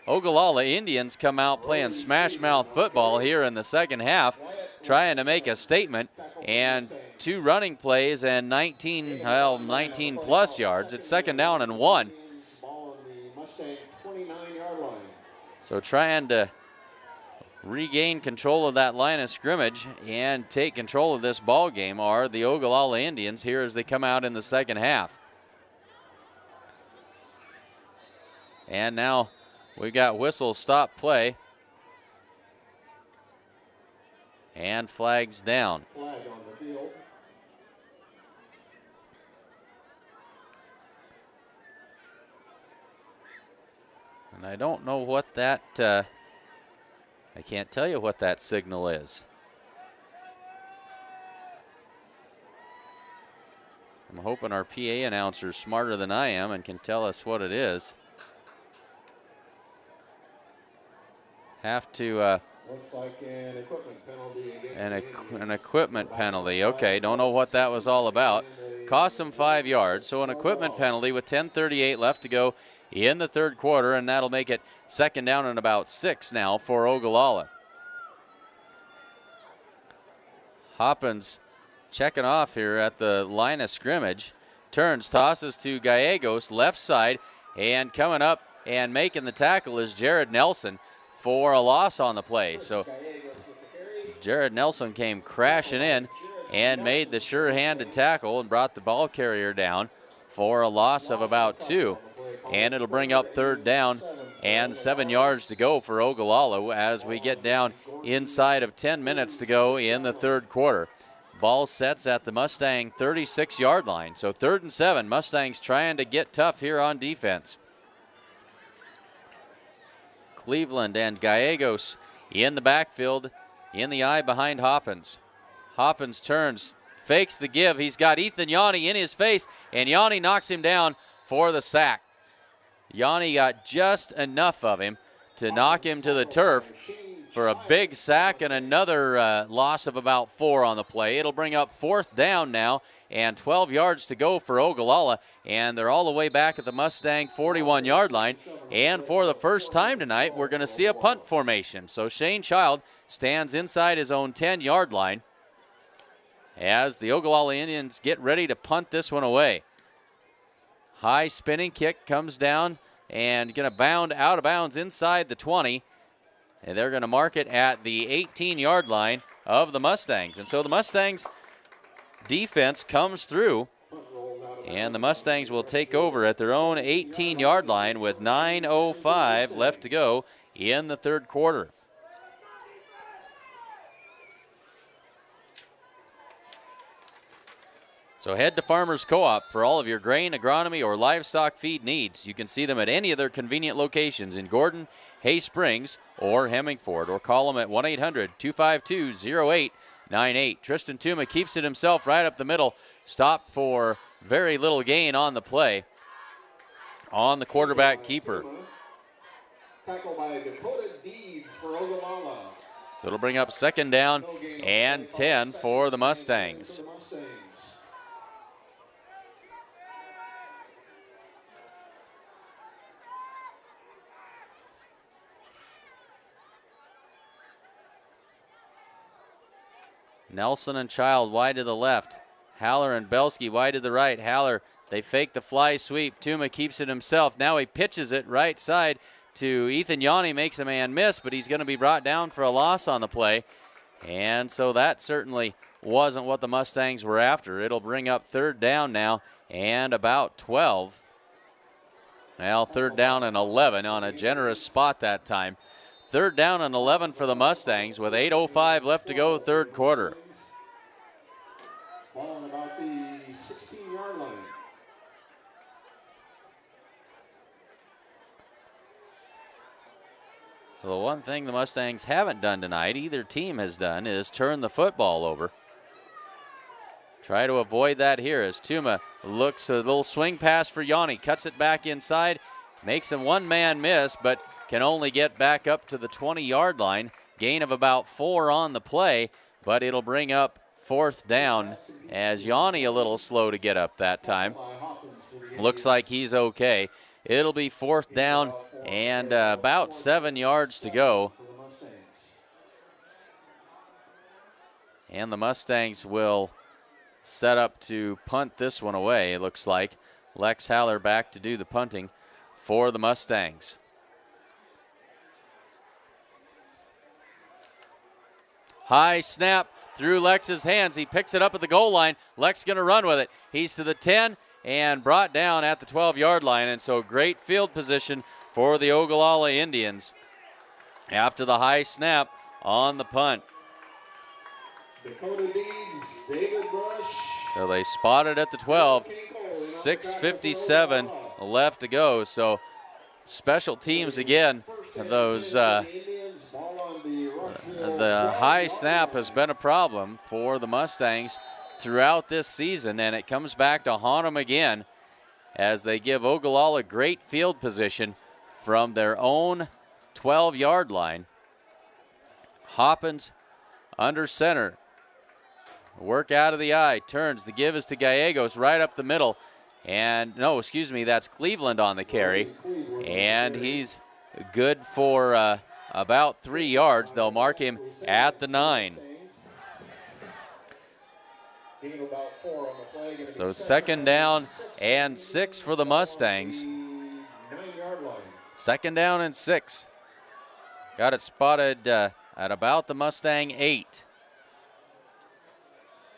Ogallala Indians come out playing smash mouth football here in the second half, trying to make a statement, and 2 running plays and 19 plus yards. It's second down and 1. So trying to regain control of that line of scrimmage and take control of this ball game are the Ogallala Indians here as they come out in the second half. And now We got whistle, stop play. And flags down. Flag on the field. And I don't know what that, I can't tell you what that signal is. I'm hoping our PA announcer is smarter than I am and can tell us what it is. Have to, Looks like an equipment penalty against an equipment penalty. Okay, don't know what that was all about. Cost them 5 yards, so an equipment penalty with 10:38 left to go in the third quarter, and that'll make it second down and about 6 now for Ogallala. Hoppins checking off here at the line of scrimmage. Turns, tosses to Gallegos, left side, and coming up and making the tackle is Jared Nelson for a loss on the play. So Jared Nelson came crashing in and made the sure-handed tackle and brought the ball carrier down for a loss of about 2. And it'll bring up third down and 7 yards to go for Ogallala as we get down inside of 10 minutes to go in the third quarter. Ball sets at the Mustang 36-yard line. So 3rd and 7. Mustangs trying to get tough here on defense. Cleveland and Gallegos in the backfield, in the eye behind Hoppins. Hoppins turns, fakes the give. He's got Ethan Yanni in his face, and Yanni knocks him down for the sack. Yanni got just enough of him to knock him to the turf for a big sack and another loss of about 4 on the play. It'll bring up 4th down now and 12 yards to go for Ogallala, and they're all the way back at the Mustang 41-yard line. And for the first time tonight, we're going to see a punt formation. So Shane Child stands inside his own 10-yard line as the Ogallala Indians get ready to punt this one away. High spinning kick comes down and going to bound out of bounds inside the 20. And they're going to mark it at the 18-yard line of the Mustangs. And so the Mustangs defense comes through, and the Mustangs will take over at their own 18-yard line with 9:05 left to go in the third quarter. So head to Farmers Co-op for all of your grain, agronomy, or livestock feed needs. You can see them at any of their convenient locations in Gordon, Hay Springs, or Hemmingford, or call them at 1-800-252-0898. Tristan Tuma keeps it himself right up the middle. Stopped for very little gain on the play on the quarterback keeper. Tackle by Dakota Deeds for Ogallala. So it'll bring up second down and 10 for the Mustangs. Nelson and Child wide to the left. Haller and Belsky wide to the right. Haller, they fake the fly sweep. Tuma keeps it himself. Now he pitches it right side to Ethan Yanni, makes a man miss, but he's going to be brought down for a loss on the play. And so that certainly wasn't what the Mustangs were after. It'll bring up third down now and about 12. Well, third down and 11 on a generous spot that time. Third down and 11 for the Mustangs with 8:05 left to go third quarter. Ball on about the 16-yard line. The one thing the Mustangs haven't done tonight, either team has done, is turn the football over. Try to avoid that here as Tuma looks a little swing pass for Yanni, cuts it back inside, makes a one-man miss, but can only get back up to the 20-yard line. Gain of about 4 on the play, but it'll bring up fourth down as Yanni a little slow to get up that time. Looks like he's okay. It'll be fourth down and about 7 yards to go. And the Mustangs will set up to punt this one away, it looks like. Lex Haller back to do the punting for the Mustangs. High snap through Lex's hands. He picks it up at the goal line. Lex going to run with it. He's to the 10 and brought down at the 12-yard line. And so great field position for the Ogallala Indians after the high snap on the punt. Dakota Deeds, David Brush. So they spotted at the 12. 6:57 left to go. So special teams again. Those the high snap has been a problem for the Mustangs throughout this season, and it comes back to haunt them again as they give Ogallala great field position from their own 12-yard line. Hoppins under center. Work out of the eye, turns. The give is to Gallegos right up the middle. And, no, excuse me, that's Cleveland on the carry. And he's good for about 3 yards. They'll mark him at the 9. So 2nd down and 6 for the Mustangs. 2nd down and 6. Got it spotted at about the Mustang 8.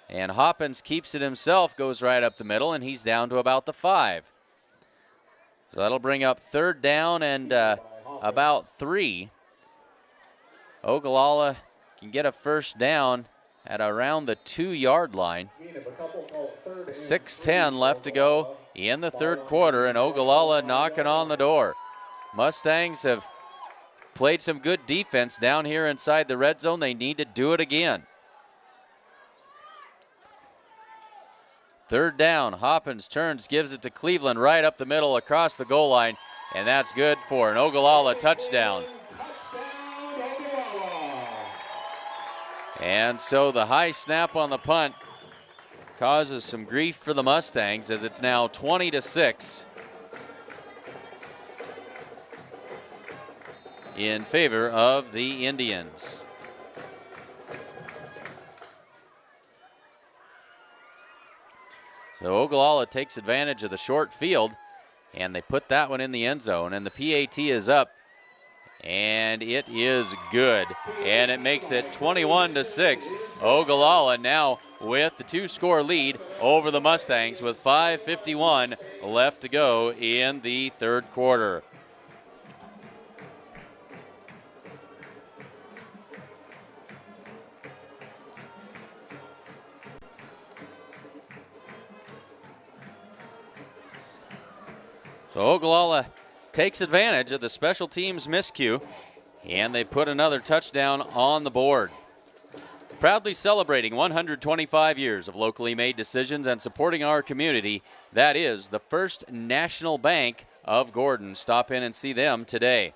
And Hoppins keeps it himself, goes right up the middle, and he's down to about the 5. So that'll bring up 3rd down and about 3. Ogallala can get a 1st down at around the 2-yard line. 6:10 left to go in the 3rd quarter, and Ogallala knocking on the door. Mustangs have played some good defense down here inside the red zone. They need to do it again. 3rd down, Hoppins turns, gives it to Cleveland right up the middle across the goal line, and that's good for an Ogallala touchdown. And so the high snap on the punt causes some grief for the Mustangs as it's now 20-6 in favor of the Indians. So Ogallala takes advantage of the short field, and they put that one in the end zone, and the PAT is up, and it is good, and it makes it 21-6. Ogallala now with the 2-score lead over the Mustangs with 5:51 left to go in the 3rd quarter. So Ogallala takes advantage of the special teams miscue, and they put another touchdown on the board. Proudly celebrating 125 years of locally made decisions and supporting our community, that is the First National Bank of Gordon. Stop in and see them today.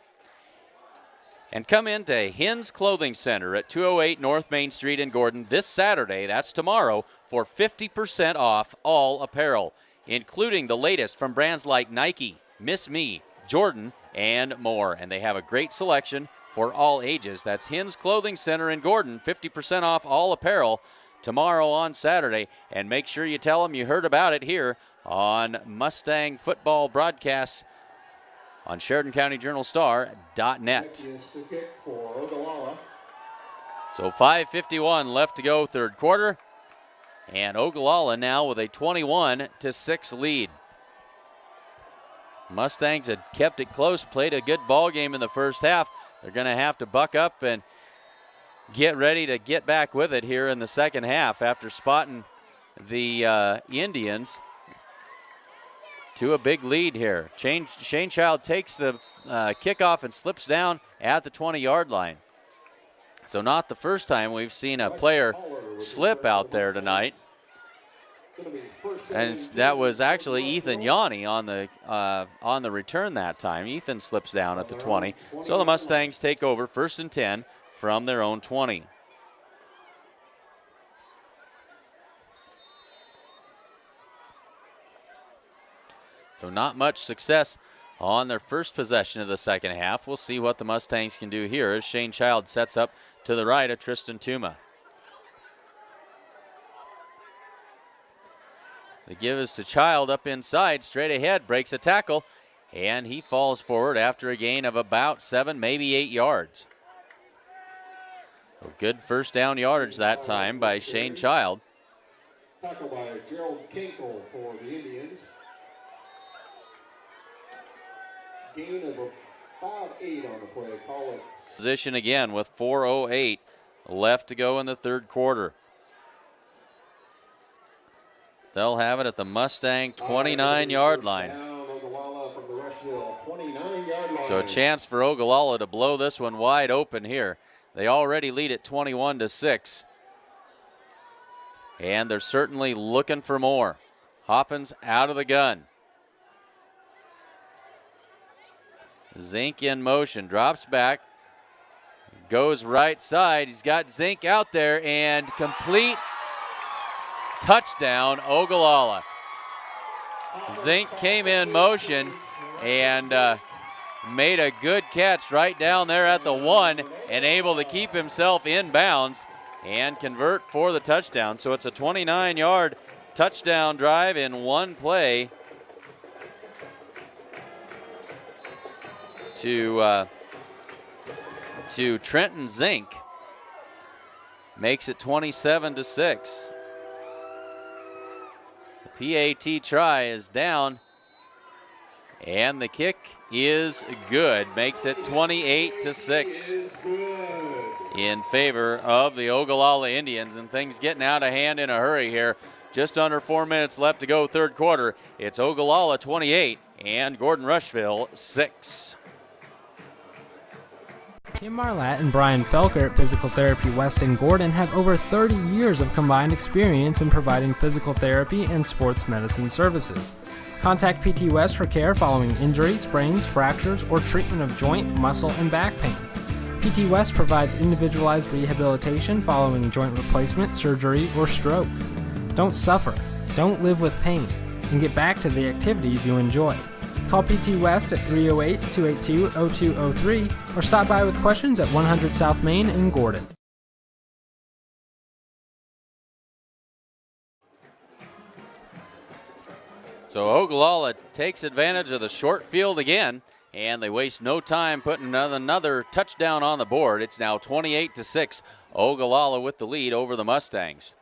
And come into Hins Clothing Center at 208 North Main Street in Gordon this Saturday, that's tomorrow, for 50% off all apparel, including the latest from brands like Nike, Miss Me, Jordan, and more. And they have a great selection for all ages. That's Hins Clothing Center in Gordon, 50% off all apparel tomorrow on Saturday. And make sure you tell them you heard about it here on Mustang Football Broadcasts on SheridanCountyJournalStar.net. So 5:51 left to go, 3rd quarter. And Ogallala now with a 21-6 lead. Mustangs had kept it close, played a good ball game in the first half. They're going to have to buck up and get ready to get back with it here in the second half after spotting the Indians to a big lead here. Shane Child takes the kickoff and slips down at the 20-yard line. So not the first time we've seen a player slip out there tonight. And that was actually Ethan Yanni on the return that time. Ethan slips down at the 20. So the Mustangs take over 1st and 10 from their own 20. So not much success on their first possession of the second half. We'll see what the Mustangs can do here as Shane Child sets up to the right of Tristan Tuma. The give is to Child up inside, straight ahead, breaks a tackle, and he falls forward after a gain of about 7, maybe 8 yards. So good 1st down yardage that time by Shane Child. Tackle by Gerald Kinkle for the Indians. Gain of About 8 on the play. Call it. Position again with 4:08 left to go in the third quarter. They'll have it at the Mustang 29-yard line. So a chance for Ogallala to blow this one wide open here. They already lead at 21-6. And they're certainly looking for more. Hoppins out of the gun. Zink in motion, drops back, goes right side. He's got Zink out there, and complete touchdown, Ogallala. Zink came in motion and made a good catch right down there at the 1 and able to keep himself in bounds and convert for the touchdown. So it's a 29-yard touchdown drive in one play to Trenton Zink. Makes it 27-6. The PAT try is down, and the kick is good. Makes it 28-6 in favor of the Ogallala Indians, and things getting out of hand in a hurry here. Just under 4 minutes left to go, third quarter. It's Ogallala 28 and Gordon Rushville 6. Kim Marlatt and Brian Felker at Physical Therapy West in Gordon have over 30 years of combined experience in providing physical therapy and sports medicine services. Contact PT West for care following injury, sprains, fractures, or treatment of joint, muscle, and back pain. PT West provides individualized rehabilitation following joint replacement, surgery, or stroke. Don't suffer, don't live with pain, and get back to the activities you enjoy. Call PT West at 308-282-0203 or stop by with questions at 100 South Main in Gordon. So Ogallala takes advantage of the short field again, and they waste no time putting another touchdown on the board. It's now 28-6. Ogallala with the lead over the Mustangs.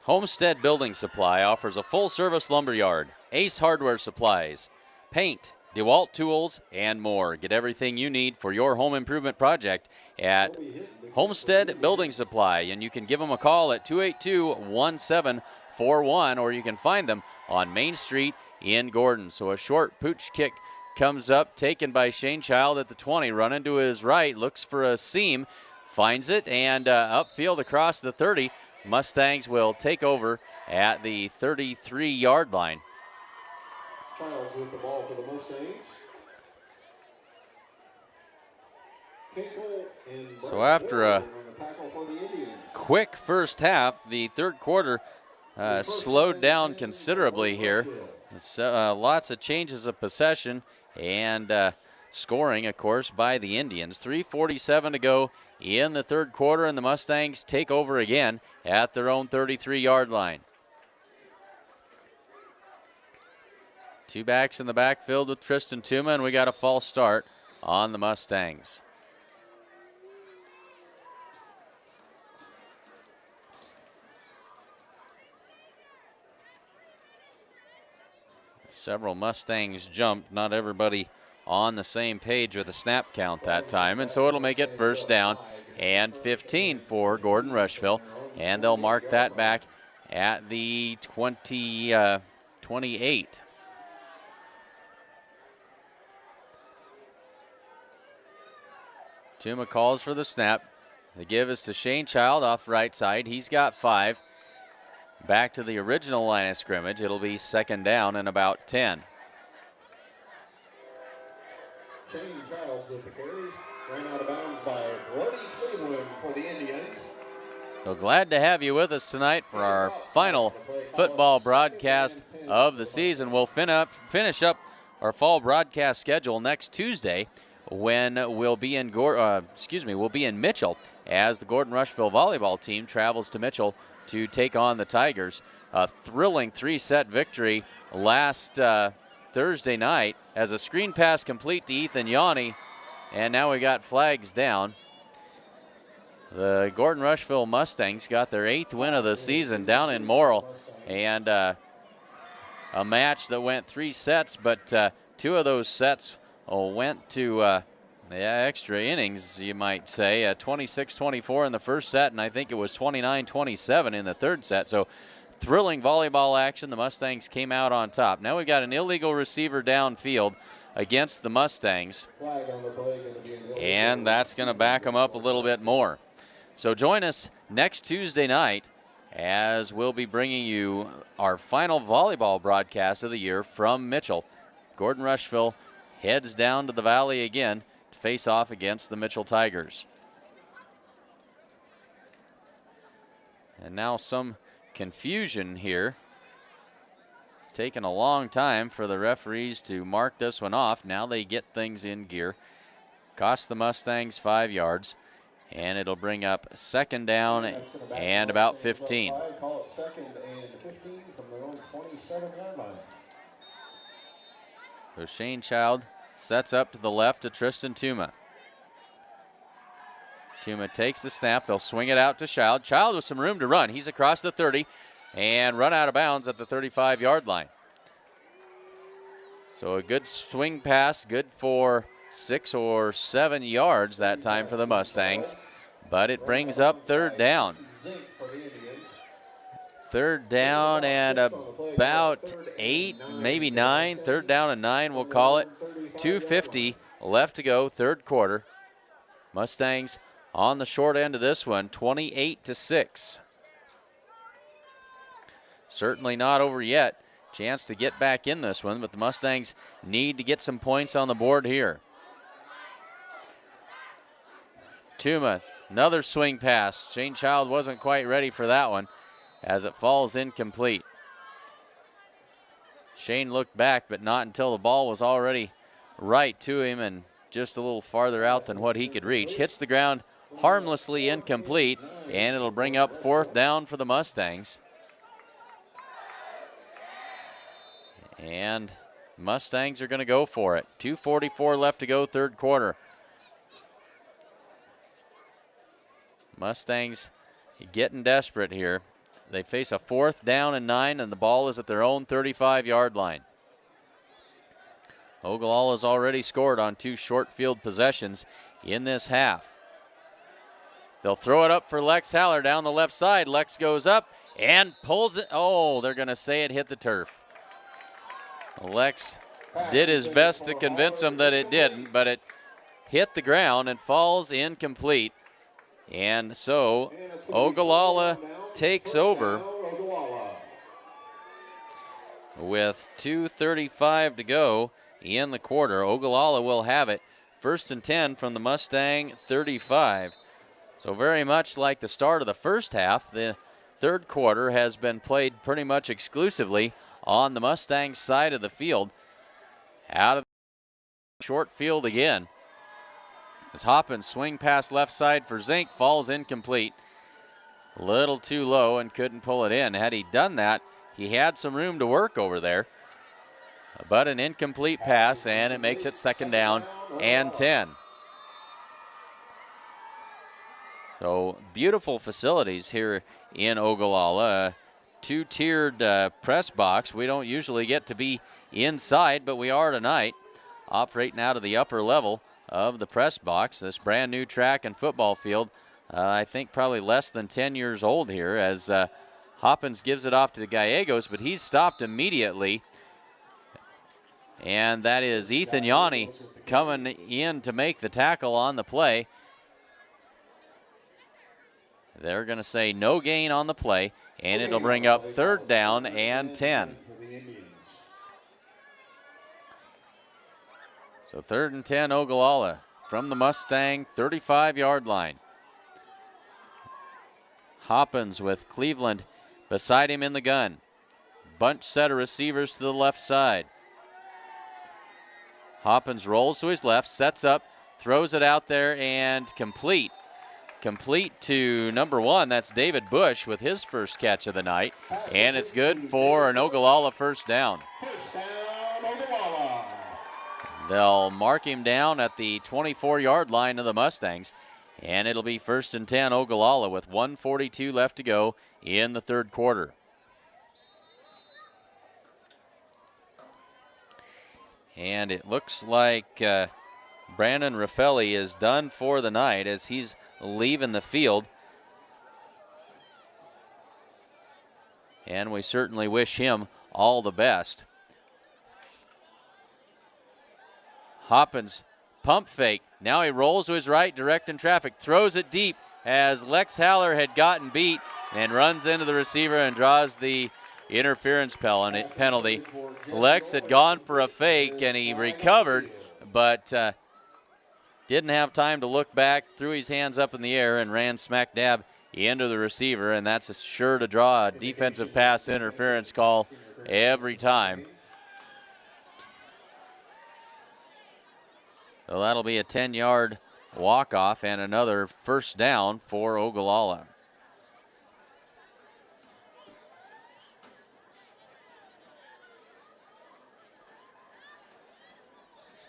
Homestead Building Supply offers a full-service lumberyard, Ace Hardware Supplies, paint, DeWalt tools, and more. Get everything you need for your home improvement project at Homestead Building Supply, and you can give them a call at 282-1741, or you can find them on Main Street in Gordon. So a short pooch kick comes up, taken by Shane Child at the 20, running to his right, looks for a seam, finds it, and upfield across the 30. Mustangs will take over at the 33-yard line. Child with the ball for the Mustangs. So after a quick first half, the third quarter slowed down considerably here. Lots of changes of possession and scoring, of course, by the Indians. 3:47 to go in the third quarter, and the Mustangs take over again at their own 33-yard line. Two backs in the backfield with Tristan Tuma, and we got a false start on the Mustangs. Several Mustangs jumped, not everybody on the same page with a snap count that time, and so it'll make it first down and 15 for Gordon Rushville, and they'll mark that back at the 28. Tuma calls for the snap. The give is to Shane Child off right side. He's got 5. Back to the original line of scrimmage. It'll be second down and about 10. Shane Childs with the carry. Ran out of bounds by Brody Cleveland for the Indians. So glad to have you with us tonight for our final football broadcast of the season. We'll finish up our fall broadcast schedule next Tuesday when we'll be in Mitchell as the Gordon Rushville volleyball team travels to Mitchell to take on the Tigers. A thrilling 3-set victory last Thursday night as a screen pass complete to Ethan Yanni, and now we got flags down. The Gordon Rushville Mustangs got their 8th win of the season down in Morrill, and a match that went 3 sets, but 2 of those sets went to extra innings, you might say. 26-24 in the first set, and I think it was 29-27 in the third set. So thrilling volleyball action. The Mustangs came out on top. Now we've got an illegal receiver downfield against the Mustangs, and that's going to back them up a little bit more. So join us next Tuesday night as we'll be bringing you our final volleyball broadcast of the year from Mitchell. Gordon Rushville heads down to the Valley again to face off against the Mitchell Tigers. And now some confusion here. Taking a long time for the referees to mark this one off. Now they get things in gear. Cost the Mustangs 5 yards, and it'll bring up 2nd down and about 15. Call it 2nd and 15 from their own 27-yard line. So Shane Child sets up to the left to Tristan Tuma. Tuma takes the snap. They'll swing it out to Child. Child with some room to run. He's across the 30 and run out of bounds at the 35-yard line. So a good swing pass, good for 6 or 7 yards that time for the Mustangs, but it brings up 3rd down. 3rd down and about 8, maybe 9. 3rd down and 9, we'll call it. 2:50 left to go, 3rd quarter. Mustangs on the short end of this one, 28-6. Certainly not over yet. Chance to get back in this one, but the Mustangs need to get some points on the board here. Tuma, another swing pass. Shane Child wasn't quite ready for that one as it falls incomplete. Shane looked back, but not until the ball was already right to him and just a little farther out than what he could reach. Hits the ground harmlessly incomplete, and it'll bring up 4th down for the Mustangs. And Mustangs are going to go for it. 2:44 left to go, 3rd quarter. Mustangs getting desperate here. They face a 4th down and 9, and the ball is at their own 35-yard line. Ogallala's already scored on 2 short field possessions in this half. They'll throw it up for Lex Haller down the left side. Lex goes up and pulls it. Oh, they're going to say it hit the turf. Lex did his best to convince him that it didn't, but it hit the ground and falls incomplete. And so Ogallala takes over with 2:35 to go in the quarter. Ogallala will have it. 1st and 10 from the Mustang 35. So very much like the start of the first half, the 3rd quarter has been played pretty much exclusively on the Mustangs side of the field. Out of the short field again. As Hoppins swing past left side for Zink, falls incomplete. A little too low and couldn't pull it in. Had he done that, he had some room to work over there. But an incomplete pass, and it makes it 2nd down and 10. So beautiful facilities here in Ogallala. 2-tiered press box. We don't usually get to be inside, but we are tonight, operating out of the upper level of the press box. This brand new track and football field, I think probably less than 10 years old here, as Hoppins gives it off to Gallegos, but he's stopped immediately. And that is Ethan Yanni coming in to make the tackle on the play. They're going to say no gain on the play, and it'll bring up 3rd down and 10. So 3rd and 10 Ogallala from the Mustang 35-yard line. Hoppins with Cleveland beside him in the gun. Bunch set of receivers to the left side. Hoppins rolls to his left, sets up, throws it out there, and complete. Complete to number 1. That's David Bush with his first catch of the night. And it's good for an Ogallala 1st down. They'll mark him down at the 24-yard line of the Mustangs. And it'll be 1st and 10 Ogallala with 1:42 left to go in the third quarter. And it looks like Brandon Raffelli is done for the night as he's leaving the field. And we certainly wish him all the best. Hoppins, pump fake. Now he rolls to his right, directing traffic, throws it deep as Lex Haller had gotten beat and runs into the receiver and draws the interference penalty. Lex had gone for a fake and he recovered, but didn't have time to look back, threw his hands up in the air and ran smack dab into the receiver, and that's sure to draw a defensive pass interference call every time. So that'll be a 10-yard walk-off and another first down for Ogallala.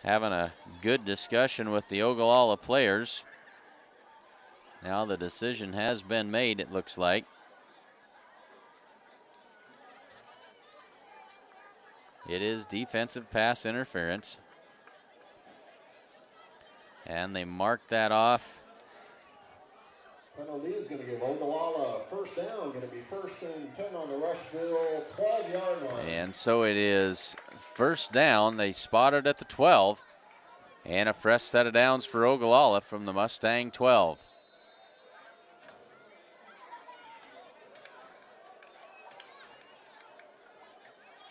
Having a good discussion with the Ogallala players. Now the decision has been made, it looks like. It is defensive pass interference. And they mark that off. Penalty is going to give Ogallala a first down, going to be 1st and 10 on the Rushville 12-yard line. And so it is first down. They spotted at the 12. And a fresh set of downs for Ogallala from the Mustang 12.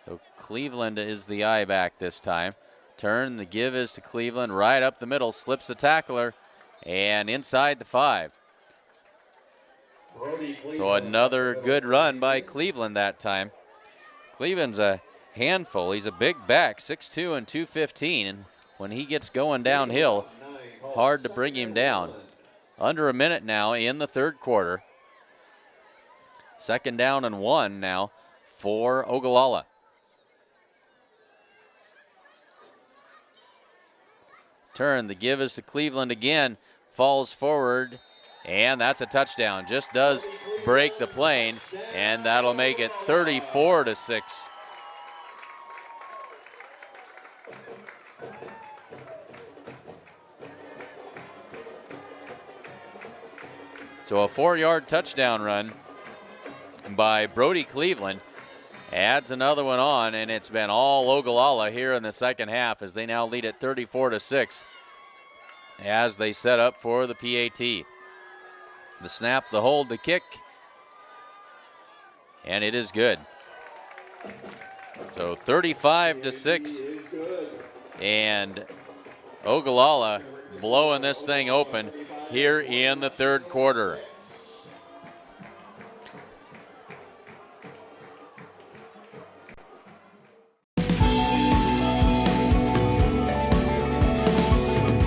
So Cleveland is the eye back this time. Turn, the give is to Cleveland, right up the middle, slips the tackler, and inside the 5. So another good run by Cleveland that time. Cleveland's a handful. He's a big back, 6'2" and 215, and when he gets going downhill, hard to bring him down. Under a minute now in the third quarter. 2nd down and 1 now for Ogallala. Turn, the give is to Cleveland again, falls forward, and that's a touchdown. Just does break the plane, and that'll make it 34-6. So a 4-yard touchdown run by Brody Cleveland adds another one on, and it's been all Ogallala here in the second half as they now lead at 34-6 as they set up for the PAT. The snap, the hold, the kick, and it is good. So 35-6, and Ogallala blowing this thing open here in the third quarter.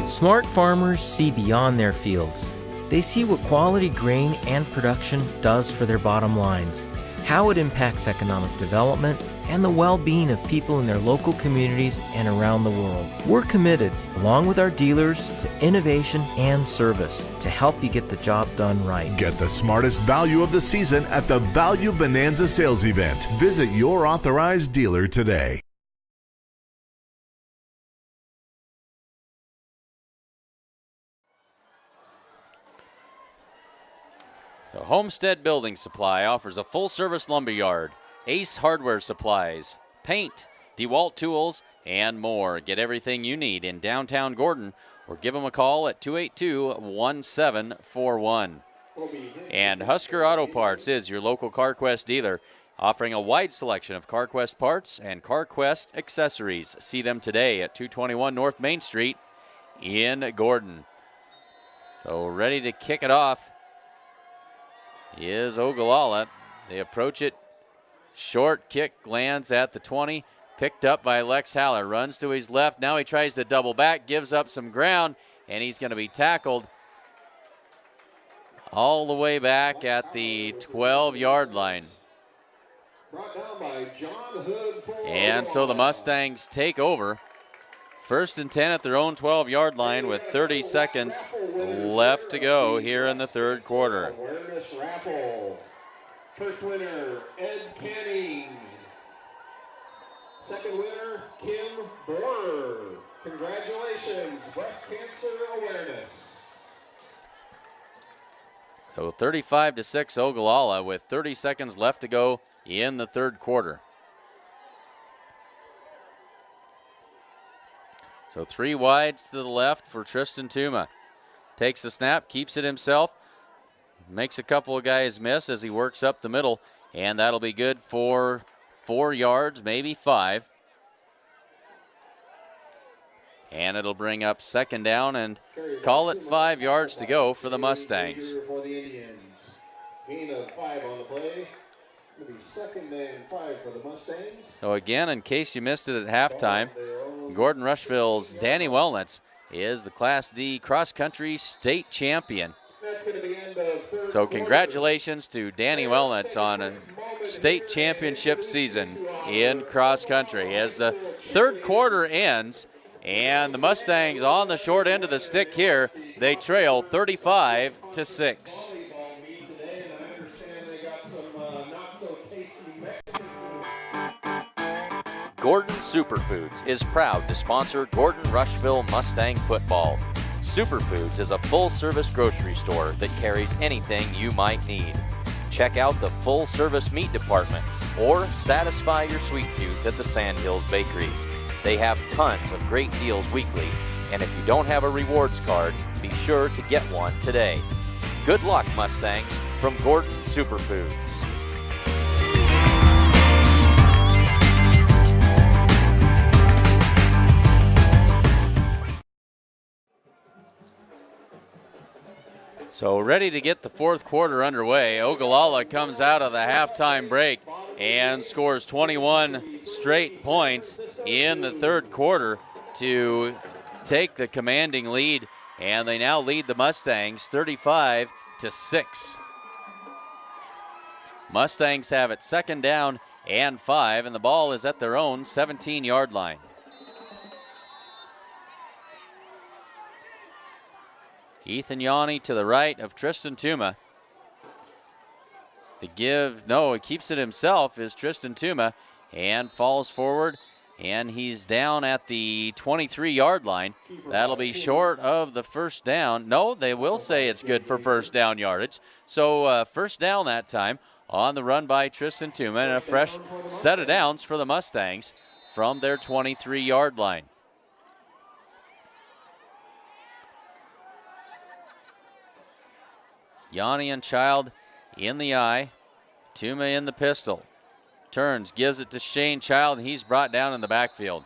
Smart farmers see beyond their fields. They see what quality grain and production does for their bottom lines, how it impacts economic development, and the well-being of people in their local communities and around the world. We're committed, along with our dealers, to innovation and service to help you get the job done right. Get the smartest value of the season at the Value Bonanza sales event. Visit your authorized dealer today. So Homestead Building Supply offers a full-service lumber yard, Ace Hardware Supplies, paint, DeWalt tools, and more. Get everything you need in downtown Gordon or give them a call at 282-1741. And Husker Auto Parts is your local CarQuest dealer, offering a wide selection of CarQuest parts and CarQuest accessories. See them today at 221 North Main Street in Gordon. So ready to kick it off is Ogallala. They approach it. Short kick lands at the 20. Picked up by Lex Haller. Runs to his left. Now he tries to double back. Gives up some ground. And he's going to be tackled all the way back at the 12-yard line. And so the Mustangs take over. 1st and 10 at their own 12-yard line with 30 seconds left to go here in the third quarter. Awareness raffle. First winner, Ed Canning. Second winner, Kim Borer. Congratulations, breast cancer awareness. So 35-6 Ogallala with 30 seconds left to go in the third quarter. So 3 wides to the left for Tristan Tuma. Takes the snap, keeps it himself, makes a couple of guys miss as he works up the middle, and that'll be good for 4 yards, maybe 5. And it'll bring up second down and call it 5 yards to go for the Mustangs. For the Indians. Gain of 5 on the play. It'll be second and 5 for the Mustangs. So again, in case you missed it at halftime, Gordon Rushville's Danny Wellnitz is the Class D cross-country state champion. So congratulations to Danny Wellnitz on a state championship season in cross-country. As the third quarter ends and the Mustangs on the short end of the stick here, they trail 35-6. Gordon Superfoods is proud to sponsor Gordon Rushville Mustang football. Superfoods is a full-service grocery store that carries anything you might need. Check out the full-service meat department or satisfy your sweet tooth at the Sandhills Bakery. They have tons of great deals weekly, and if you don't have a rewards card, be sure to get one today. Good luck, Mustangs, from Gordon Superfoods. So ready to get the fourth quarter underway. Ogallala comes out of the halftime break and scores 21 straight points in the third quarter to take the commanding lead, and they now lead the Mustangs 35-6. Mustangs have it second down and 5, and the ball is at their own 17-yard line. Ethan Yanni to the right of Tristan Tuma. The give, no, he keeps it himself, is Tristan Tuma, and falls forward, and he's down at the 23-yard line. That'll be short of the first down. No, they will say it's good for first down yardage. So first down that time on the run by Tristan Tuma, and a fresh set of downs for the Mustangs from their 23-yard line. Yanni and Child in the eye. Tuma in the pistol. Turns, gives it to Shane Child, and he's brought down in the backfield.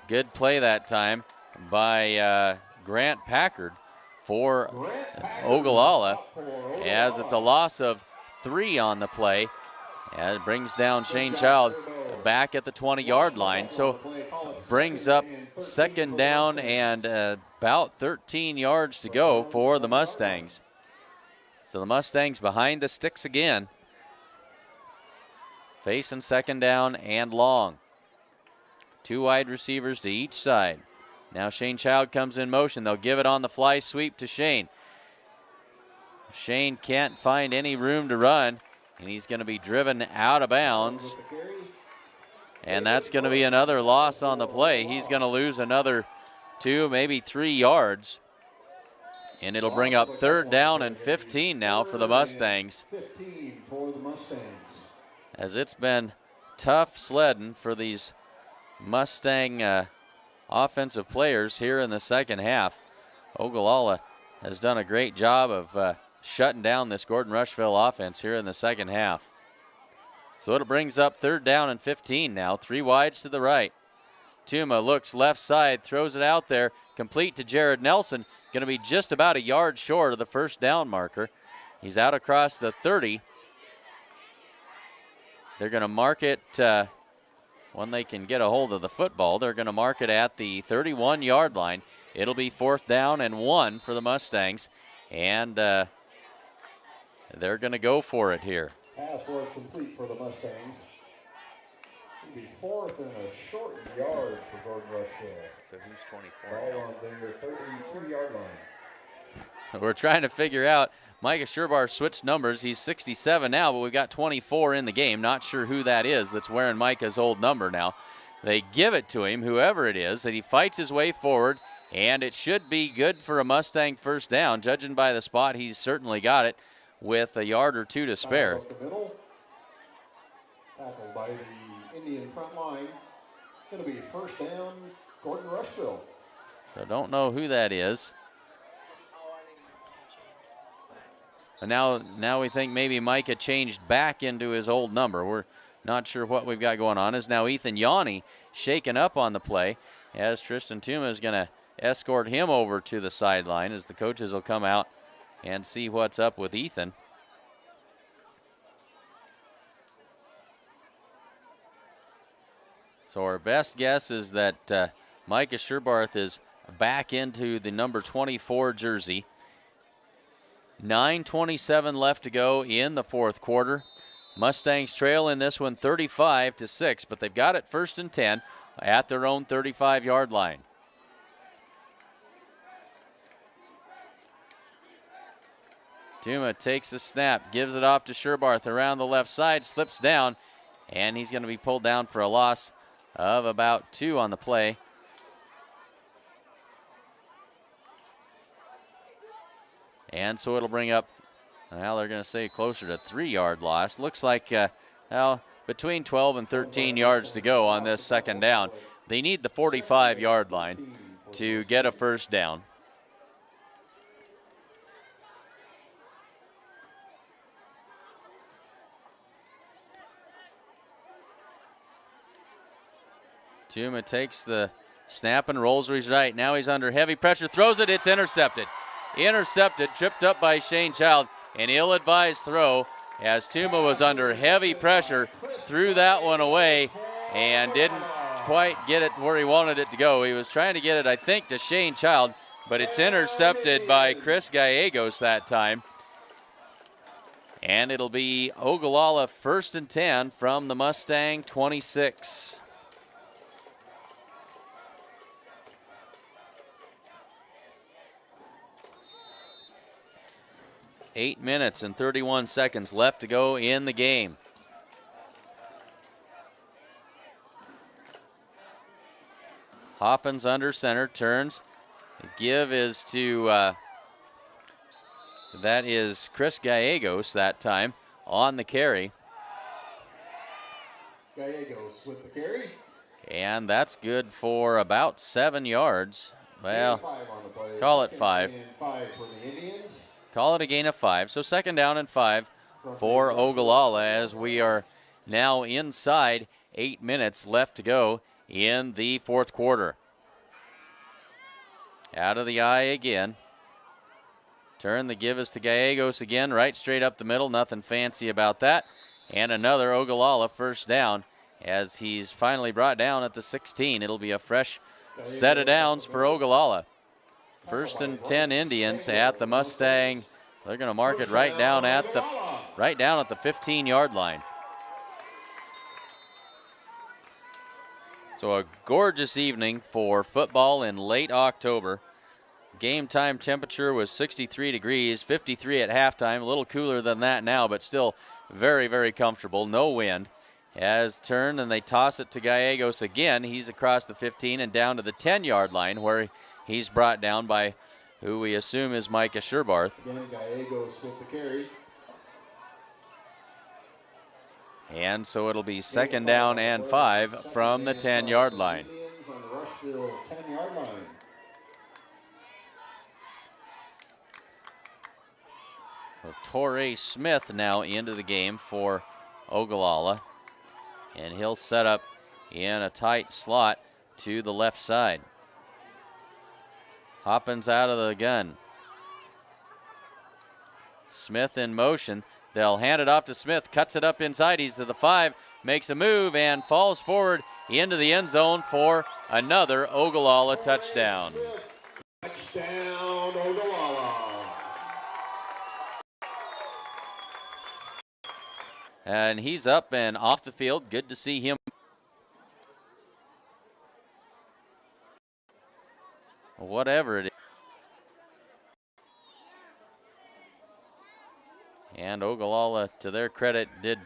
Good play that time by Grant Packard for Ogallala, as it's a loss of 3 on the play. And it brings down Shane Child back at the 20-yard line. So brings up second down and about 13 yards to go for the Mustangs. So the Mustangs behind the sticks again, facing second down and long. 2 wide receivers to each side. Now Shane Child comes in motion. They'll give it on the fly sweep to Shane. Shane can't find any room to run, and he's going to be driven out of bounds. And that's going to be another loss on the play. He's going to lose another 2, maybe 3 yards. And it'll bring up third down and 15 now for the Mustangs. 15 for the Mustangs. As it's been tough sledding for these Mustang offensive players here in the second half. Ogallala has done a great job of shutting down this Gordon Rushville offense here in the second half. So it brings up third down and 15 now. 3 wides to the right. Tuma looks left side, throws it out there, complete to Jared Nelson. Going to be just about a yard short of the first down marker. He's out across the 30. They're going to mark it when they can get a hold of the football. They're going to mark it at the 31-yard line. It'll be fourth down and 1 for the Mustangs, and they're going to go for it here. Pass was complete for the Mustangs. It'll be fourth and a short yard for Gordon Rushville. So who's 24? Ball on their 32-yard line. We're trying to figure out. Micah Sherbar switched numbers. He's 67 now, but we've got 24 in the game. Not sure who that is that's wearing Micah's old number now. They give it to him, whoever it is, and he fights his way forward, and it should be good for a Mustang first down. Judging by the spot, he's certainly got it with a yard or two to spare. Tackled by the Indian front line. Going to be first down, Gordon Rushville. So don't know who that is. And now we think maybe Micah changed back into his old number. We're not sure what we've got going on. Is now Ethan Yanni shaken up on the play as Tristan Tuma is going to escort him over to the sideline as the coaches will come out and see what's up with Ethan. So our best guess is that Micah Sherbarth is back into the number 24 jersey. 9:27 left to go in the fourth quarter. Mustangs trail in this one 35-6, but they've got it first and 10 at their own 35-yard line. Tuma takes the snap, gives it off to Sherbarth around the left side, slips down, and he's going to be pulled down for a loss of about 2 on the play. And so it'll bring up, well, they're going to say closer to 3-yard loss. Looks like, between 12 and 13 yards to go on this second down. They need the 45-yard line to get a first down. Tuma takes the snap and rolls to his right. Now he's under heavy pressure, throws it, it's intercepted. Intercepted, tripped up by Shane Child. An ill-advised throw as Tuma was under heavy pressure, threw that one away and didn't quite get it where he wanted it to go. He was trying to get it, I think, to Shane Child, but it's intercepted by Chris Gallegos that time. And it'll be Ogallala first and 10 from the Mustang 26. Eight minutes and 31 seconds left to go in the game. Hoppins under center, turns. The give is to, that is Chris Gallegos that time on the carry. Gallegos with the carry. And that's good for about 7 yards. Well, call it 5. And 5 for the Indians. Call it a gain of 5. So second down and 5 for Ogallala as we are now inside 8 minutes left to go in the fourth quarter. Out of the eye again. Turn, the give is to Gallegos again, right straight up the middle. Nothing fancy about that. And another Ogallala first down as he's finally brought down at the 16. It'll be a fresh set of downs for Ogallala. First and 10 Indians at the Mustang. They're going to mark it right down at the 15-yard line. So a gorgeous evening for football in late October. Game time temperature was 63 degrees, 53 at halftime. A little cooler than that now, but still very, very comfortable. No wind. As turned and they toss it to Gallegos again. He's across the 15 and down to the 10-yard line where he's brought down by who we assume is Micah Sherbarth. Again, Gallegos with the carry. And so it'll be second down and 5 from the 10-yard line. Indians on the Rushville 10-yard line. So Torrey Smith now into the game for Ogallala. And he'll set up in a tight slot to the left side. Hoppins out of the gun. Smith in motion. They'll hand it off to Smith. Cuts it up inside. He's to the 5. Makes a move and falls forward into the end zone for another Ogallala touchdown. Touchdown, Ogallala. And he's up and off the field. Good to see him. Whatever it is. And Ogallala, to their credit, did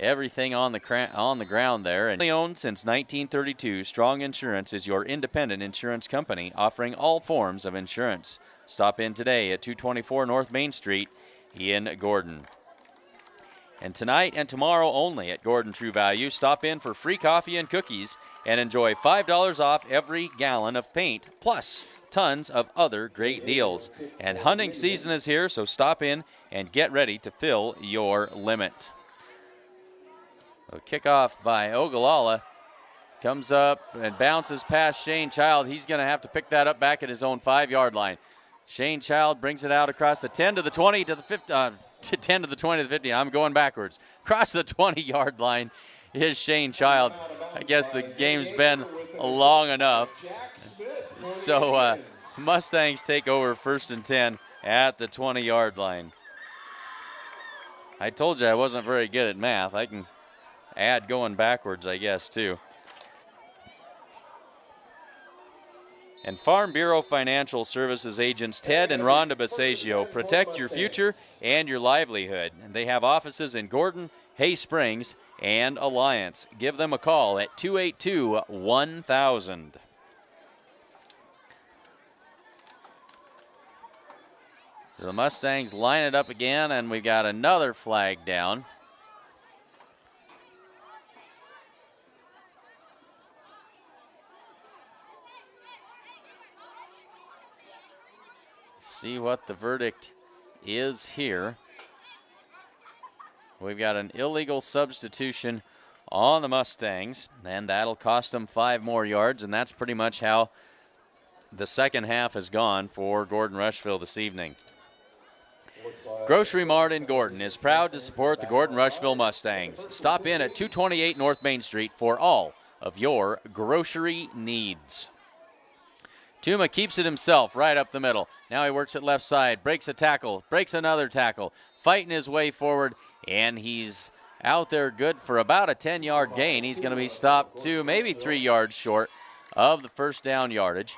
everything on the ground there. And owned since 1932, Strong Insurance is your independent insurance company offering all forms of insurance. Stop in today at 224 North Main Street in Gordon. And tonight and tomorrow only at Gordon True Value, stop in for free coffee and cookies and enjoy $5 off every gallon of paint, plus tons of other great deals. And hunting season is here, so stop in and get ready to fill your limit. So kickoff by Ogallala comes up and bounces past Shane Child. He's going to have to pick that up back at his own 5-yard line. Shane Child brings it out across the 10 to the 20 to the 50, to 10 to the 20 to the 50. I'm going backwards. Across the 20-yard line is Shane Child. I guess the game's been long enough. So Mustangs take over 1st and 10 at the 20-yard line. I told you I wasn't very good at math. I can add going backwards, I guess, too. And Farm Bureau Financial Services agents Ted and Rhonda Basagio protect your future and your livelihood. And they have offices in Gordon, Hay Springs, and Alliance. Give them a call at 282-1000. The Mustangs line it up again, and we've got another flag down. See what the verdict is here. We've got an illegal substitution on the Mustangs, and that'll cost them 5 more yards, and that's pretty much how the second half has gone for Gordon Rushville this evening. Grocery Mart in Gordon is proud to support the Gordon Rushville Mustangs. Stop in at 228 North Main Street for all of your grocery needs. Tuma keeps it himself right up the middle. Now he works at left side, breaks a tackle, breaks another tackle, fighting his way forward, and he's out there good for about a 10-yard gain. He's going to be stopped 2, maybe 3 yards short of the first down yardage.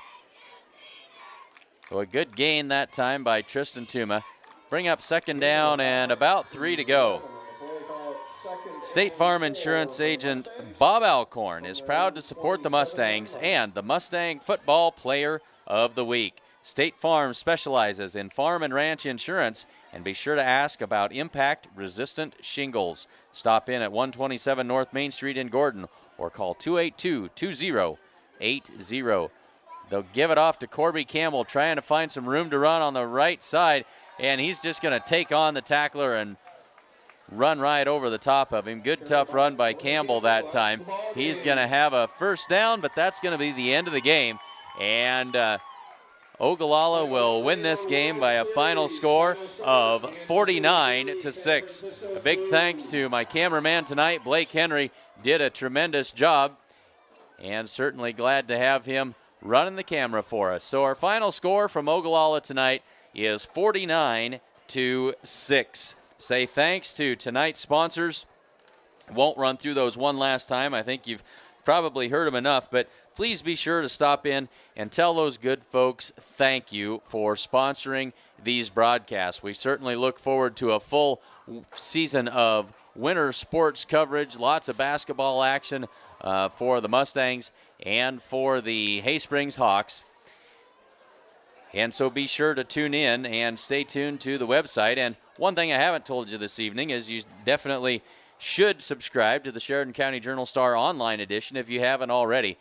So a good gain that time by Tristan Tuma. Bring up 2nd down and about 3 to go. State Farm Insurance agent Bob Alcorn is proud to support the Mustangs and the Mustang Football Player of the Week. State Farm specializes in farm and ranch insurance, and be sure to ask about impact-resistant shingles. Stop in at 127 North Main Street in Gordon or call 282-2080. They'll give it off to Corby Campbell, trying to find some room to run on the right side, and he's just going to take on the tackler and run right over the top of him. Good tough run by Campbell that time. He's going to have a first down, but that's going to be the end of the game. And Ogallala will win this game by a final score of 49-6. A big thanks to my cameraman tonight, Blake Henry. Did a tremendous job, and certainly glad to have him running the camera for us. So our final score from Ogallala tonight is 49-6. Say thanks to tonight's sponsors. Won't run through those one last time. I think you've probably heard them enough, but please be sure to stop in and tell those good folks thank you for sponsoring these broadcasts. We certainly look forward to a full season of winter sports coverage, lots of basketball action for the Mustangs and for the Hay Springs Hawks. And so be sure to tune in and stay tuned to the website. And one thing I haven't told you this evening is you definitely should subscribe to the Sheridan County Journal-Star online edition if you haven't already.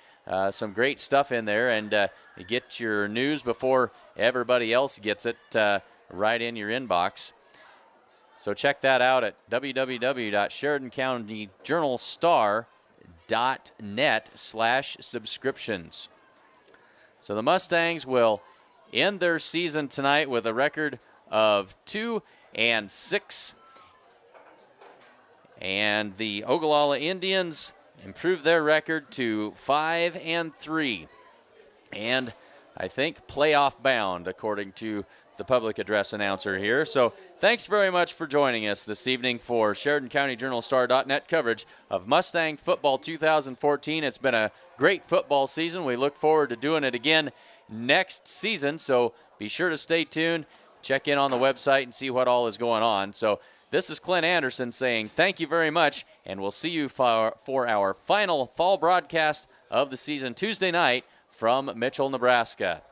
Some great stuff in there, and you get your news before everybody else gets it right in your inbox. So check that out at www.SheridanCountyJournalStar.net/subscriptions. So the Mustangs will end their season tonight with a record of 2-6. And the Ogallala Indians improved their record to 5-3. And I think playoff bound, according to the public address announcer here. So thanks very much for joining us this evening for Sheridan County Journal-Star.net coverage of Mustang Football 2014. It's been a great football season. We look forward to doing it again next season, so be sure to stay tuned check in on the website and see what all is going on. So this is Clint Anderson saying thank you very much, and we'll see you for our final fall broadcast of the season Tuesday night from Mitchell, Nebraska.